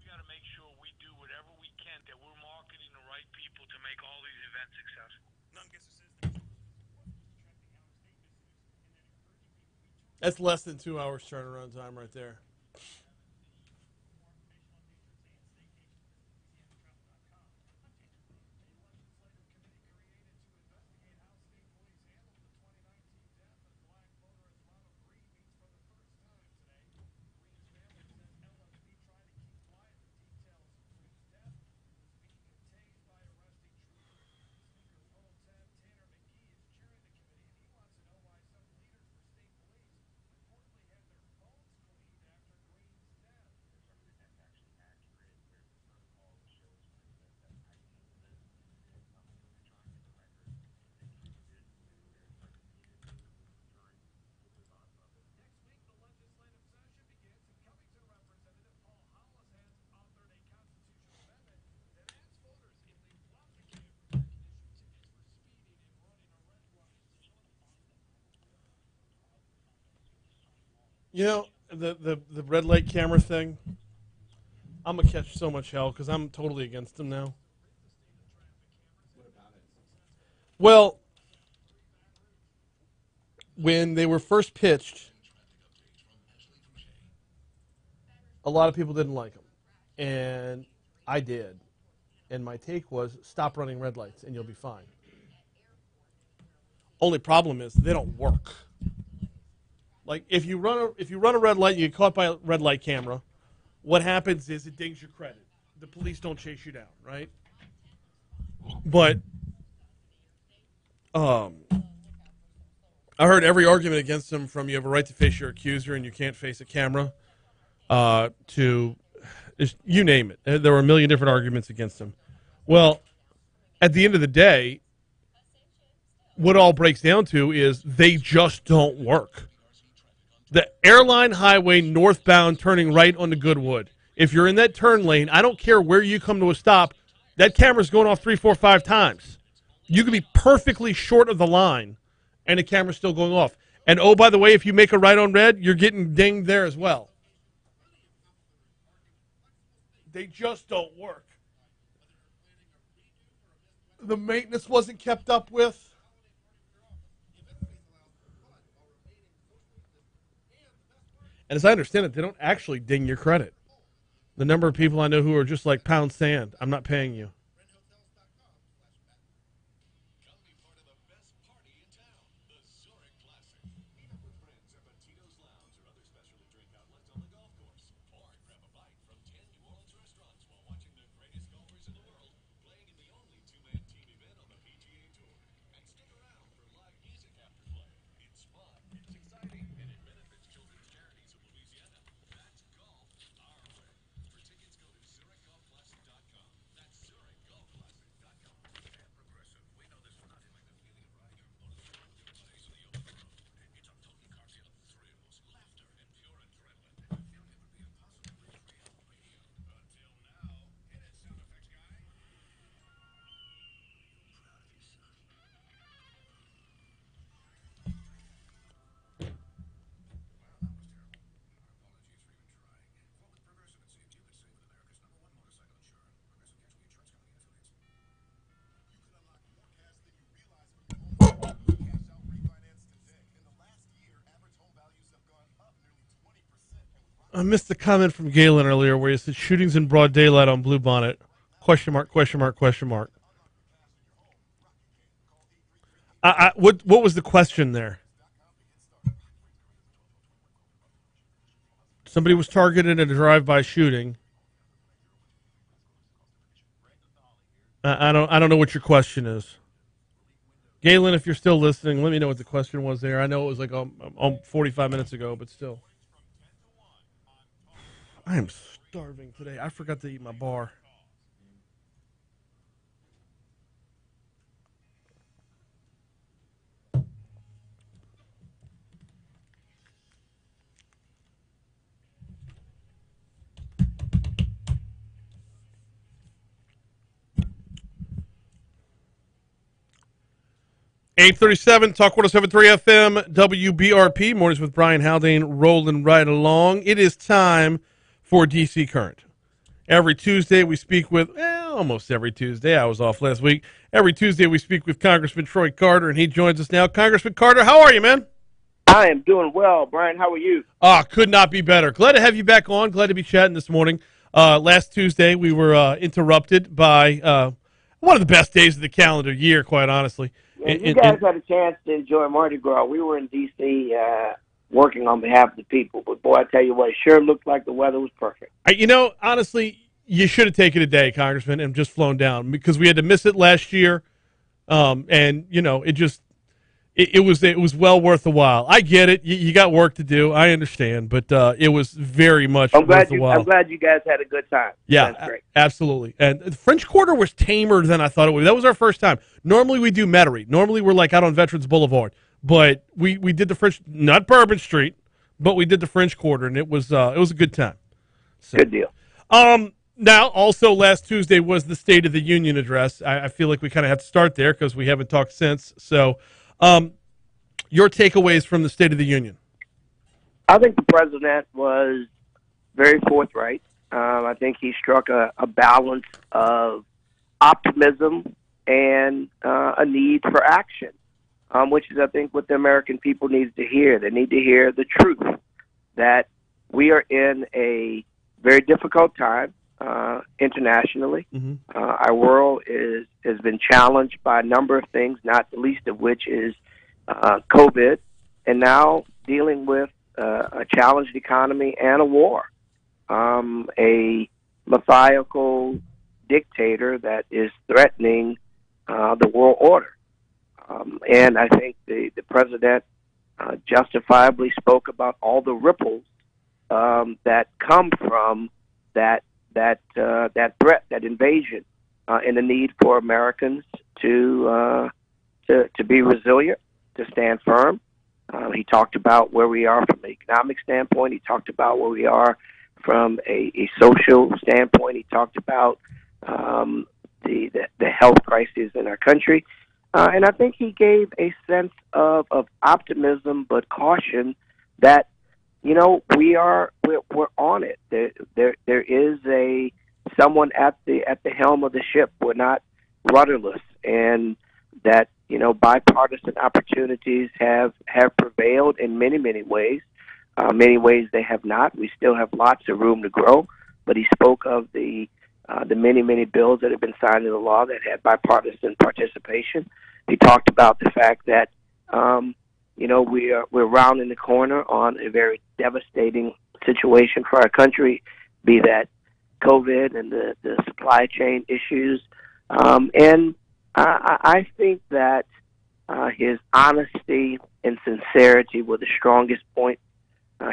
got to make sure we do whatever we can, that we're marketing the right people to make all these events successful. Nungesser says That's less than 2 hours turnaround time right there. You know, the red light camera thing, I'm going to catch so much hell because I'm totally against them now. Well, when they were first pitched, a lot of people didn't like them. And I did. And my take was, stop running red lights and you'll be fine. Only problem is they don't work. If you run a red light, you get caught by a red light camera. What happens is it dings your credit. The police don't chase you down, right? But I heard every argument against them, from you have a right to face your accuser and you can't face a camera, to just, you name it. There were a million different arguments against them. Well, at the end of the day, what it all breaks down to is they just don't work. The airline highway northbound turning right onto Goodwood. If you're in that turn lane, I don't care where you come to a stop, that camera's going off 3, 4, 5 times. You could be perfectly short of the line, and the camera's still going off. And oh, by the way, if you make a right on red, you're getting dinged there as well. They just don't work. The maintenance wasn't kept up with. And as I understand it, they don't actually ding your credit. The number of people I know who are just like pound sand, I'm not paying you. I missed the comment from Galen earlier where he said shootings in broad daylight on Blue Bonnet. Question mark, question mark, question mark. What was the question there? Somebody was targeted in a drive-by shooting. I don't know what your question is. Galen, if you're still listening, let me know what the question was there. I know it was like 45 minutes ago, but still. I am starving today. I forgot to eat my bar. (8:37) Talk 107.3 FM WBRP. Mornings with Brian Haldane rolling right along. It is time for DC Current. Every Tuesday we speak with, almost every Tuesday. I was off last week. Every Tuesday we speak with Congressman Troy Carter, and he joins us now. Congressman Carter, how are you, man? I am doing well, Brian. How are you? Could not be better. Glad to have you back on. Glad to be chatting this morning. Last Tuesday we were interrupted by one of the best days of the calendar year, quite honestly. Yeah, you guys had a chance to enjoy Mardi Gras. We were in D.C. Working on behalf of the people. But, boy, I tell you what, it sure looked like the weather was perfect. Honestly, you should have taken a day, Congressman, and just flown down because we had to miss it last year. It was well worth the while. I get it. You got work to do. I understand. But it was very much worth the while. I'm glad you guys had a good time. Yeah, that's great. Absolutely. And the French Quarter was tamer than I thought it would be. That was our first time. Normally we do Metairie. Normally we're like out on Veterans Boulevard. But we did the French, not Bourbon Street, but we did the French Quarter, and it was a good time. So, good deal. Now, also last Tuesday was the State of the Union address. I feel like we kind of have to start there because we haven't talked since. So, your takeaways from the State of the Union? I think the president was very forthright. I think he struck a balance of optimism and a need for action, which is, I think, what the American people need to hear. They need to hear the truth, that we are in a very difficult time internationally. Mm-hmm. Our world has been challenged by a number of things, not the least of which is COVID, and now dealing with a challenged economy and a war, a methodical dictator that is threatening the world order. And I think the president justifiably spoke about all the ripples that come from that threat, that invasion, and the need for Americans to be resilient, to stand firm. He talked about where we are from an economic standpoint. He talked about where we are from a social standpoint. He talked about the health crisis in our country. And I think he gave a sense of optimism but caution that, we're on it. There is someone at the helm of the ship. We're not rudderless, and that bipartisan opportunities have prevailed in many, many ways. Many ways they have not. We still have lots of room to grow. But he spoke of the many, many bills that have been signed into law that had bipartisan participation. He talked about the fact that we're rounding the corner on a very devastating situation for our country, be that COVID and the supply chain issues. And I think that his honesty and sincerity were the strongest point.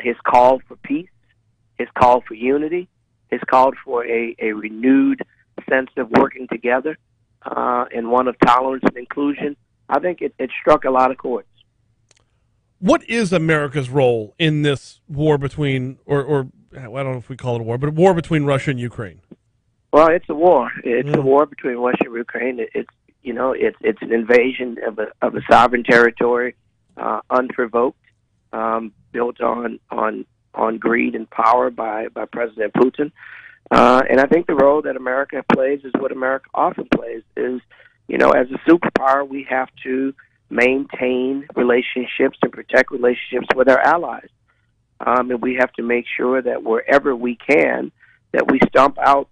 His call for peace, his call for unity, his call for a renewed sense of working together, and one of tolerance and inclusion. I think it struck a lot of chords. What is America's role in this war between, or I don't know if we call it a war, but a war between Russia and Ukraine? Well, it's a war. It's a war between Russia and Ukraine. It's an invasion of a sovereign territory, unprovoked, built on greed and power by President Putin. And I think the role that America plays is what America often plays is, as a superpower, we have to maintain relationships and protect relationships with our allies. and we have to make sure that wherever we can, that we stomp out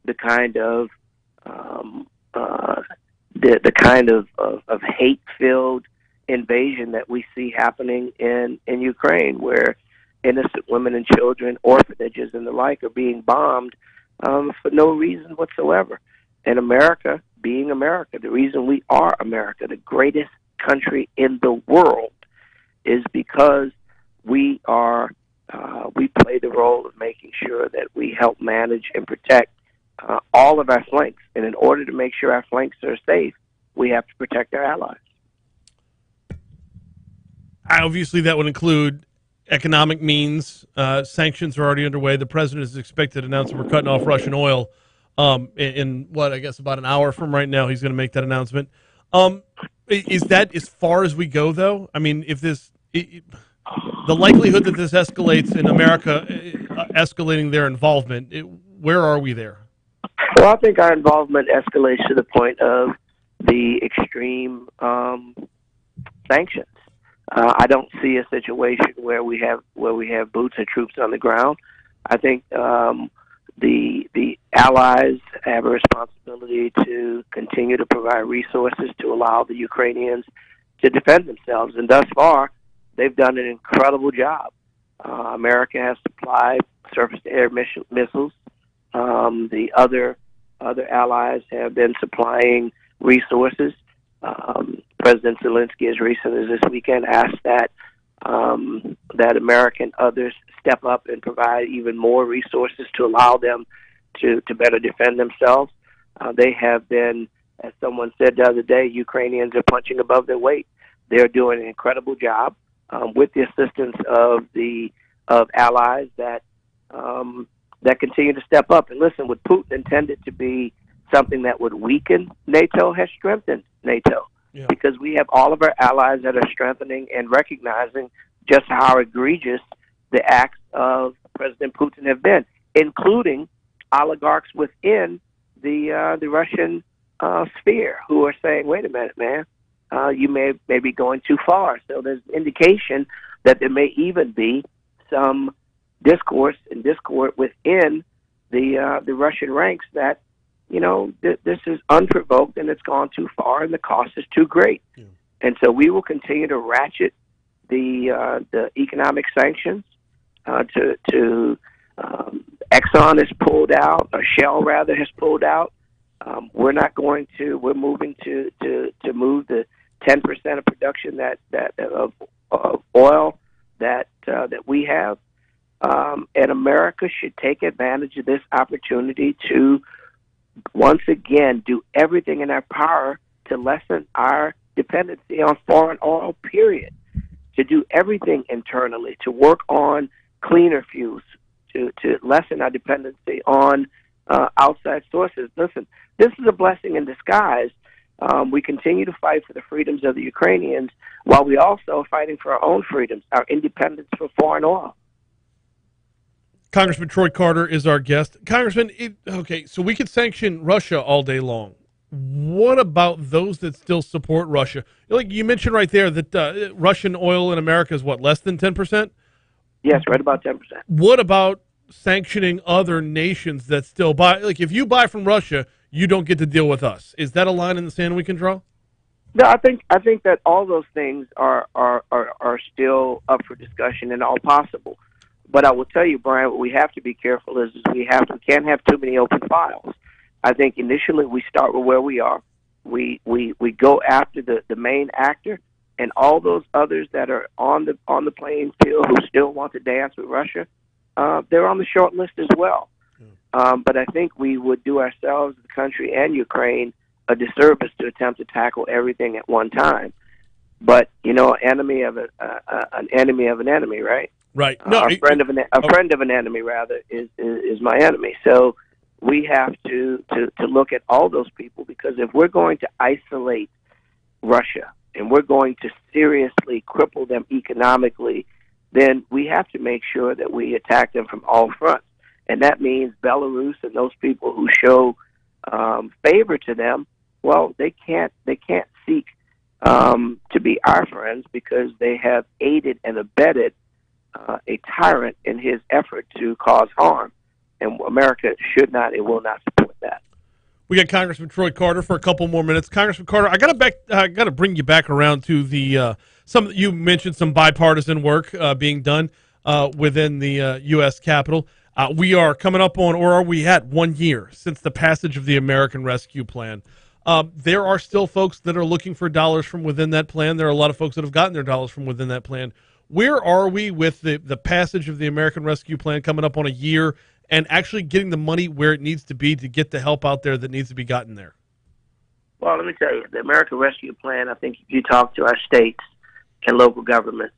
the kind of the kind of hate-filled invasion that we see happening in Ukraine, where innocent women and children, orphanages, and the like are being bombed for no reason whatsoever. And America, being America, the reason we are America, the greatest country in the world, is because we play the role of making sure that we help manage and protect all of our flanks. And in order to make sure our flanks are safe, we have to protect our allies. Obviously, that would include economic means. Sanctions are already underway. The president is expected to announce that we're cutting off Russian oil in what, I guess, about an hour from right now. He's going to make that announcement. Is that as far as we go, though? I mean, if this, the likelihood that this escalates in America, escalating their involvement, where are we there? Well, I think our involvement escalates to the point of the extreme sanctions. I don't see a situation where we have boots and troops on the ground. I think the allies have a responsibility to continue to provide resources to allow the Ukrainians to defend themselves, and thus far, they've done an incredible job. America has supplied surface-to-air missiles. The other allies have been supplying resources. President Zelensky, as recent as this weekend, asked that America and others step up and provide even more resources to allow them to better defend themselves. They have been, as someone said the other day, Ukrainians are punching above their weight. They're doing an incredible job with the assistance of allies that continue to step up. And listen, what Putin intended to be something that would weaken NATO has strengthened NATO. Yeah. Because we have all of our allies that are strengthening and recognizing just how egregious the acts of President Putin have been, including oligarchs within the Russian sphere who are saying, wait a minute, man, you may be going too far. So there's indication that there may even be some discourse and discord within the Russian ranks that, you know, this is unprovoked and it's gone too far and the cost is too great. Yeah. And so we will continue to ratchet the economic sanctions Exxon has pulled out, or Shell rather has pulled out. We're moving to move the 10% of production of oil that we have. And America should take advantage of this opportunity to once again do everything in our power to lessen our dependency on foreign oil, period. To do everything internally, to work on cleaner fuels, to lessen our dependency on outside sources. Listen, this is a blessing in disguise. We continue to fight for the freedoms of the Ukrainians while we also are fighting for our own freedoms, our independence from foreign oil. Congressman Troy Carter is our guest. Congressman, okay, so we could sanction Russia all day long. What about those that still support Russia? Like you mentioned right there that Russian oil in America is what, less than 10%? Yes, right about 10%. What about sanctioning other nations that still buy? Like if you buy from Russia, you don't get to deal with us. Is that a line in the sand we can draw? No, I think that all those things are still up for discussion and all possible. But I will tell you, Brian, what we have to be careful is we can't have too many open files. I think initially we start with where we are. We go after the main actor, and all those others that are on the playing field who still want to dance with Russia, they're on the short list as well. But I think we would do ourselves, the country, and Ukraine a disservice to attempt to tackle everything at one time. But you know, an enemy of an enemy, right? Right. No, a friend of an enemy rather is my enemy. So we have to look at all those people, because if we're going to isolate Russia and we're going to seriously cripple them economically, then we have to make sure that we attack them from all fronts. And that means Belarus and those people who show favor to them, well, they can't seek to be our friends, because they have aided and abetted a tyrant in his effort to cause harm. And America should not and will not support that. We got Congressman Troy Carter for a couple more minutes. Congressman Carter, I got to bring you back around to the you mentioned some bipartisan work being done within the U.S. Capitol. We are coming up on, or are we at 1 year since the passage of the American Rescue Plan? There are still folks that are looking for dollars from within that plan. There are a lot of folks that have gotten their dollars from within that plan. Where are we with the passage of the American Rescue Plan coming up on a year and actually getting the money where it needs to be to get the help out there that needs to be gotten there? Well, let me tell you, the American Rescue Plan, I think if you talk to our states and local governments,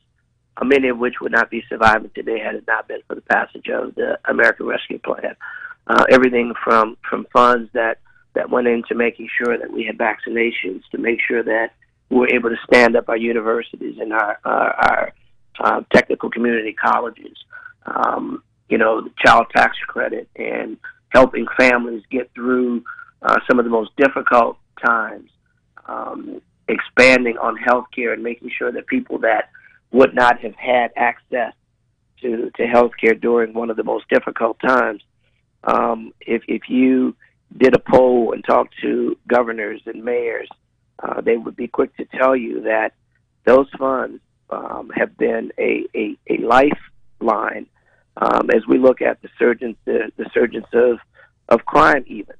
many of which would not be surviving today had it not been for the passage of the American Rescue Plan. Everything from funds that went into making sure that we had vaccinations, to make sure that we were able to stand up our universities and our technical community colleges, the child tax credit, and helping families get through some of the most difficult times, expanding on health care and making sure that people that would not have had access to health care during one of the most difficult times. If you did a poll and talked to governors and mayors, they would be quick to tell you that those funds have been a lifeline as we look at the surgence of crime. Even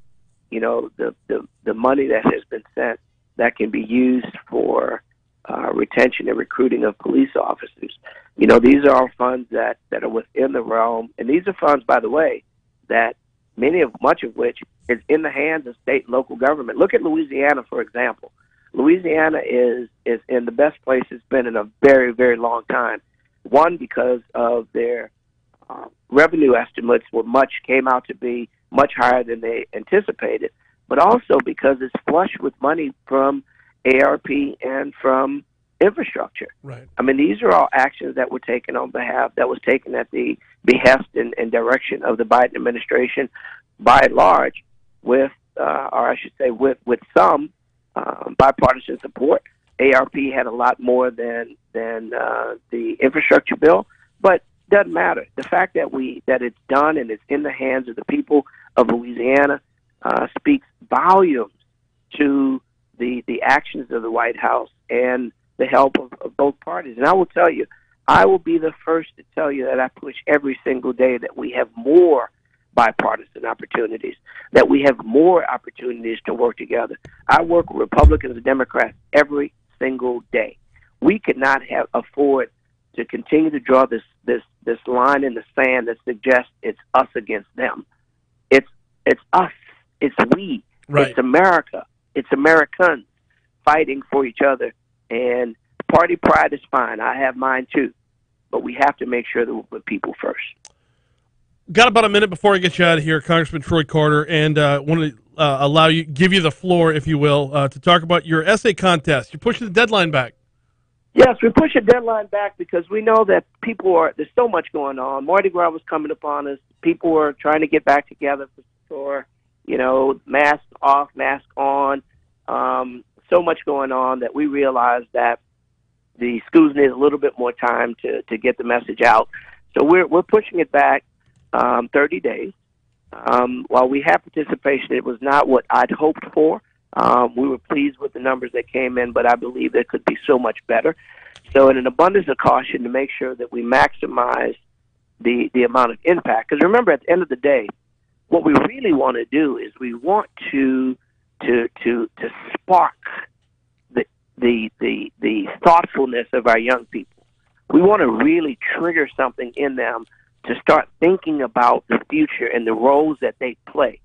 the money that has been sent that can be used for retention and recruiting of police officers. These are all funds that are within the realm, and these are funds, by the way, that much of which is in the hands of state and local government. Look at Louisiana, for example. Louisiana is in the best place it's been in a very, very long time. One, because of their revenue estimates came out to be much higher than they anticipated, but also because it's flush with money from ARP and from infrastructure. Right. I mean, these are all actions that were taken that was taken at the behest and direction of the Biden administration, by and large, with some bipartisan support. ARP had a lot more than the infrastructure bill, but doesn't matter. The fact that it's done and it's in the hands of the people of Louisiana speaks volumes to the actions of the White House and the help of both parties. And I will tell you, I will be the first to tell you that I push every single day that we have more bipartisan opportunities, that we have more opportunities to work together. I work with Republicans and Democrats every single day. We could not afford to continue to draw this line in the sand that suggests it's us against them. It's us. It's we. Right. It's America. It's Americans fighting for each other. And party pride is fine. I have mine too. But we have to make sure that we put people first. Got about a minute before I get you out of here, Congressman Troy Carter, and want to give you the floor, if you will, to talk about your essay contest. You're pushing the deadline back. Yes, we push the deadline back because we know that there's so much going on. Mardi Gras was coming upon us. People were trying to get back together for mask off, mask on. So much going on that we realized that the schools need a little bit more time to get the message out. So we're pushing it back 30 days. While we have participation, it was not what I'd hoped for. We were pleased with the numbers that came in, but I believe there could be so much better. So in an abundance of caution, to make sure that we maximize the amount of impact. Because remember, at the end of the day, what we really want to do is we want to spark the thoughtfulness of our young people. We want to really trigger something in them to start thinking about the future and the roles that they play,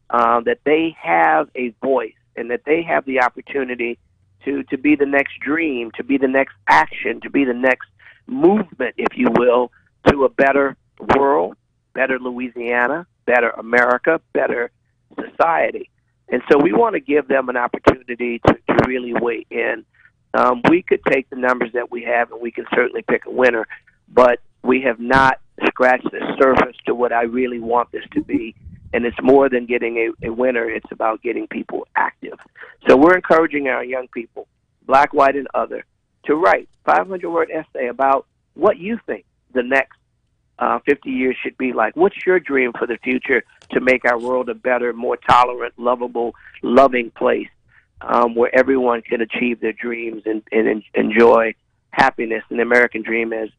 that they have a voice and that they have the opportunity to be the next dream, to be the next action, to be the next movement, if you will, to a better world, better Louisiana, better America, better society. And so we want to give them an opportunity to really weigh in. We could take the numbers that we have and we can certainly pick a winner, but we have not scratched the surface to what I really want this to be. And it's more than getting a winner. It's about getting people active. So we're encouraging our young people, black, white, and other, to write 500-word essay about what you think the next 50 years should be like? What's your dream for the future to make our world a better, more tolerant, lovable, loving place where everyone can achieve their dreams and enjoy happiness and the American dream as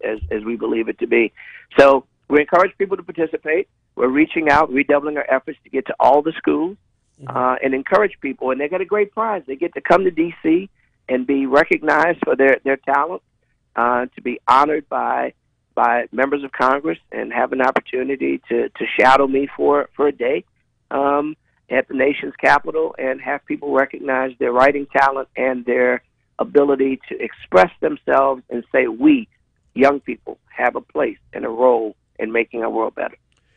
we believe it to be? So we encourage people to participate. We're reaching out, redoubling our efforts to get to all the schools and encourage people. And they get a great prize. They get to come to D.C. and be recognized for their talent, to be honored by members of Congress and have an opportunity to shadow me for a day at the nation's capital and have people recognize their writing talent and their ability to express themselves and say, we, young people, have a place and a role in making our world better.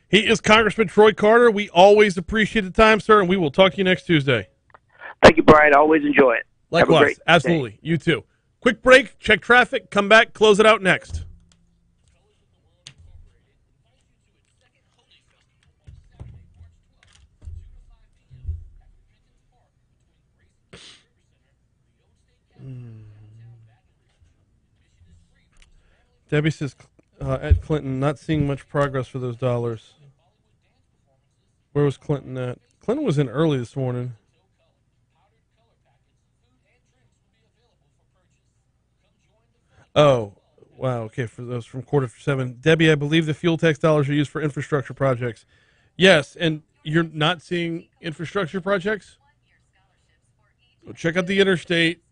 He is Congressman Troy Carter. We always appreciate the time, sir, and we will talk to you next Tuesday. Thank you, Brian. I always enjoy it. Have a Likewise. great Absolutely. day. You too. Quick break, check traffic, come back, close it out next. Debbie says, at Clinton, not seeing much progress for those dollars. Where was Clinton at? Clinton was in early this morning. Oh, wow. Okay, for those from 6:45. Debbie, I believe the fuel tax dollars are used for infrastructure projects. Yes, and you're not seeing infrastructure projects? So check out the interstate.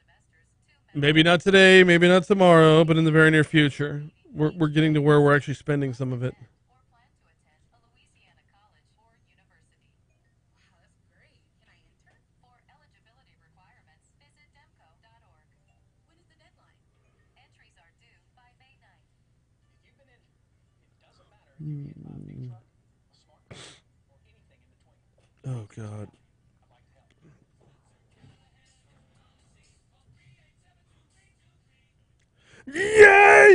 Maybe not today, maybe not tomorrow, but in the very near future. We're getting to where we're actually spending some of it. Oh, God. Yeah!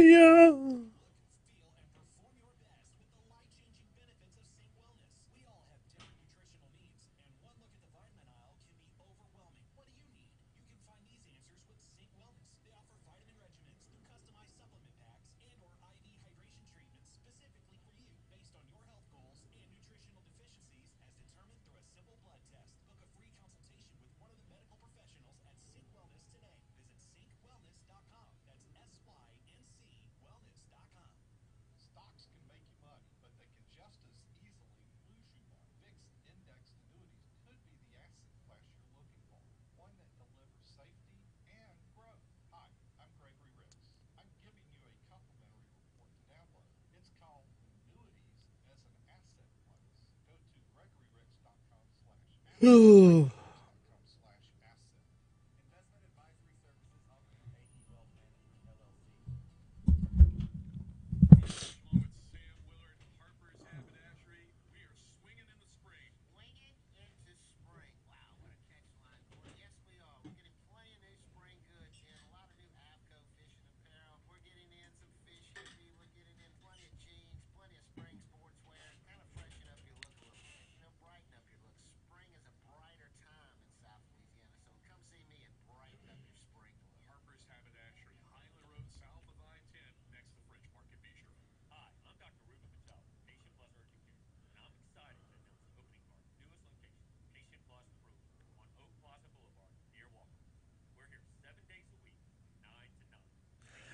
Ooh.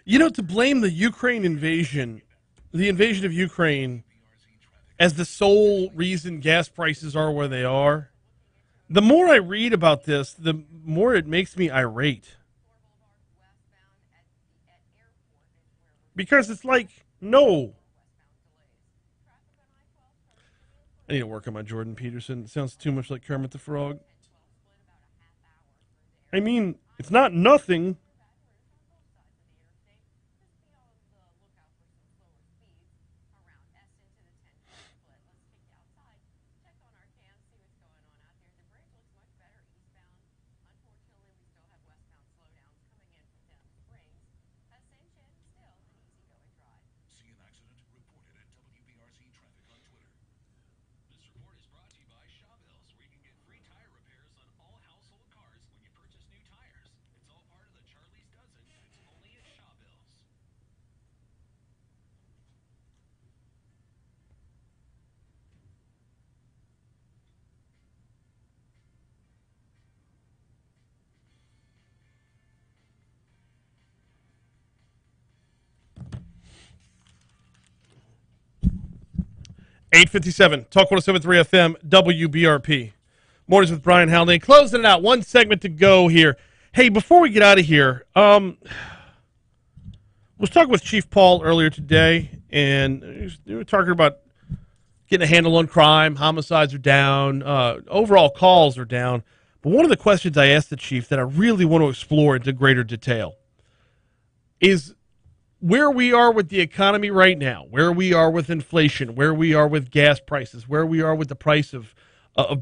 You know, to blame the invasion of Ukraine, as the sole reason gas prices are where they are, the more I read about this, the more it makes me irate. Because it's like, no. I need to work on my Jordan Peterson. It sounds too much like Kermit the Frog. I mean, it's not nothing. 8:57. Talk 107.3 FM, WBRP. Mornings with Brian Haldane. Closing it out. One segment to go here. Hey, before we get out of here, I was talking with Chief Paul earlier today, and we were talking about getting a handle on crime. Homicides are down. Overall calls are down. But one of the questions I asked the chief that I really want to explore into greater detail is where we are with the economy right now, where we are with inflation, where we are with gas prices, where we are with the price of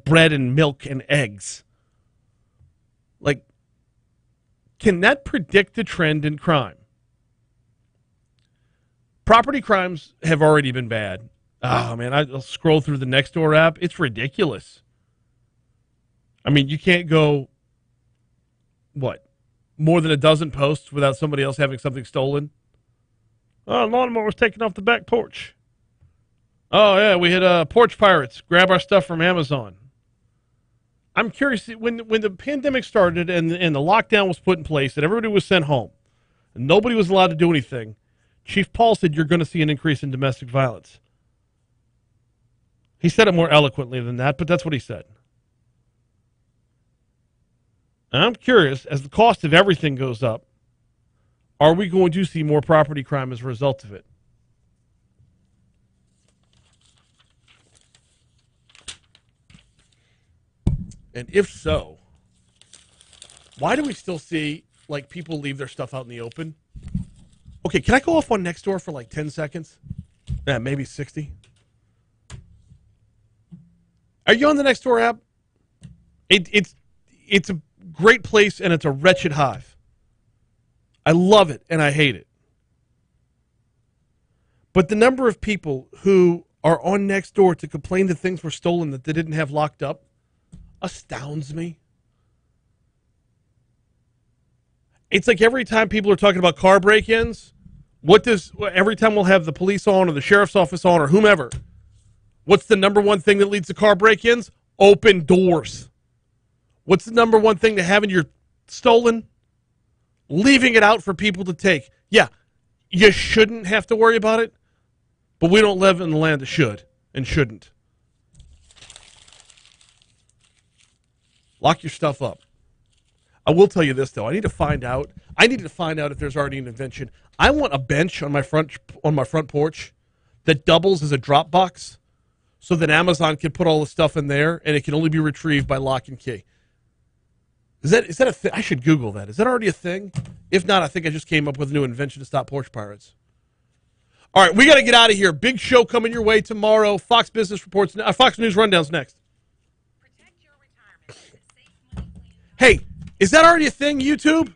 bread and milk and eggs. Like, can that predict the trend in crime? Property crimes have already been bad. Oh, man, I'll scroll through the Nextdoor app. It's ridiculous. I mean, you can't go, more than a dozen posts without somebody else having something stolen? Oh, lawnmower was taken off the back porch. Oh, yeah, we had porch pirates grab our stuff from Amazon. I'm curious, when the pandemic started and the lockdown was put in place and everybody was sent home and nobody was allowed to do anything, Chief Paul said you're going to see an increase in domestic violence. He said it more eloquently than that, but that's what he said. And I'm curious, as the cost of everything goes up, are we going to see more property crime as a result of it? And if so, why do we still see people leave their stuff out in the open? Okay, can I go off on Nextdoor for 10 seconds? Yeah, maybe 60. Are you on the Nextdoor app? It's a great place and it's a wretched hive. I love it and I hate it. But the number of people who are on Nextdoor to complain that things were stolen that they didn't have locked up astounds me. It's like every time people are talking about car break-ins, every time we'll have the police on or the sheriff's office on or whomever, what's the number one thing that leads to car break-ins? Open doors. What's the number one thing to having your stolen? Leaving it out for people to take. Yeah, you shouldn't have to worry about it, but we don't live in the land that should and shouldn't. Lock your stuff up. I will tell you this, though. I need to find out if there's already an invention. I want a bench on my front porch that doubles as a drop box so that Amazon can put all the stuff in there and it can only be retrieved by lock and key. Is that a thing? I should Google that. Is that already a thing? If not, I think I just came up with a new invention to stop porch pirates. All right, we got to get out of here. Big show coming your way tomorrow. Fox Business Reports, Fox News Rundown's next. Hey, is that already a thing, YouTube?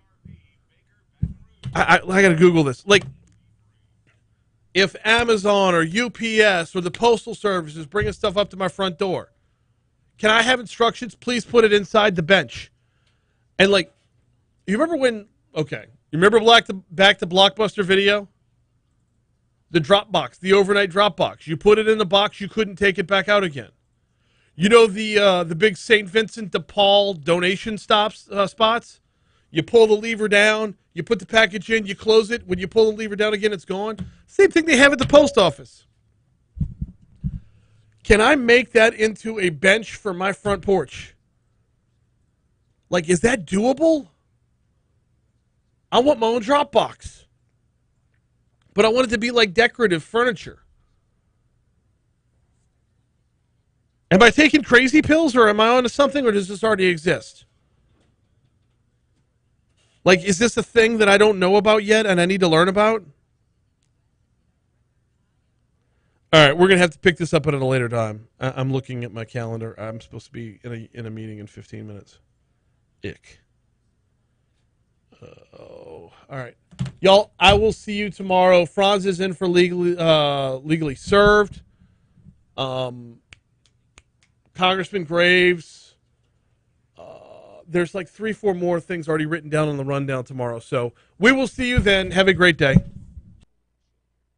I got to Google this. If Amazon or UPS or the Postal Service is bringing stuff up to my front door, can I have instructions? Please put it inside the bench. And you remember when? Okay, you remember back to Blockbuster Video? The drop box, the overnight drop box. You put it in the box, you couldn't take it back out again. You know the big St. Vincent de Paul donation spots? You pull the lever down, you put the package in, you close it. When you pull the lever down again, it's gone. Same thing they have at the post office. Can I make that into a bench for my front porch? Is that doable? I want my own drop box. But I want it to be decorative furniture. Am I taking crazy pills or am I onto something or does this already exist? Is this a thing that I don't know about yet and I need to learn about? All right, we're going to have to pick this up at a later time. I'm looking at my calendar. I'm supposed to be in a meeting in 15 minutes. Ick. All right. Y'all, I will see you tomorrow. Franz is in for legally served. Congressman Graves. There's 3-4 more things already written down on the rundown tomorrow. So we will see you then. Have a great day.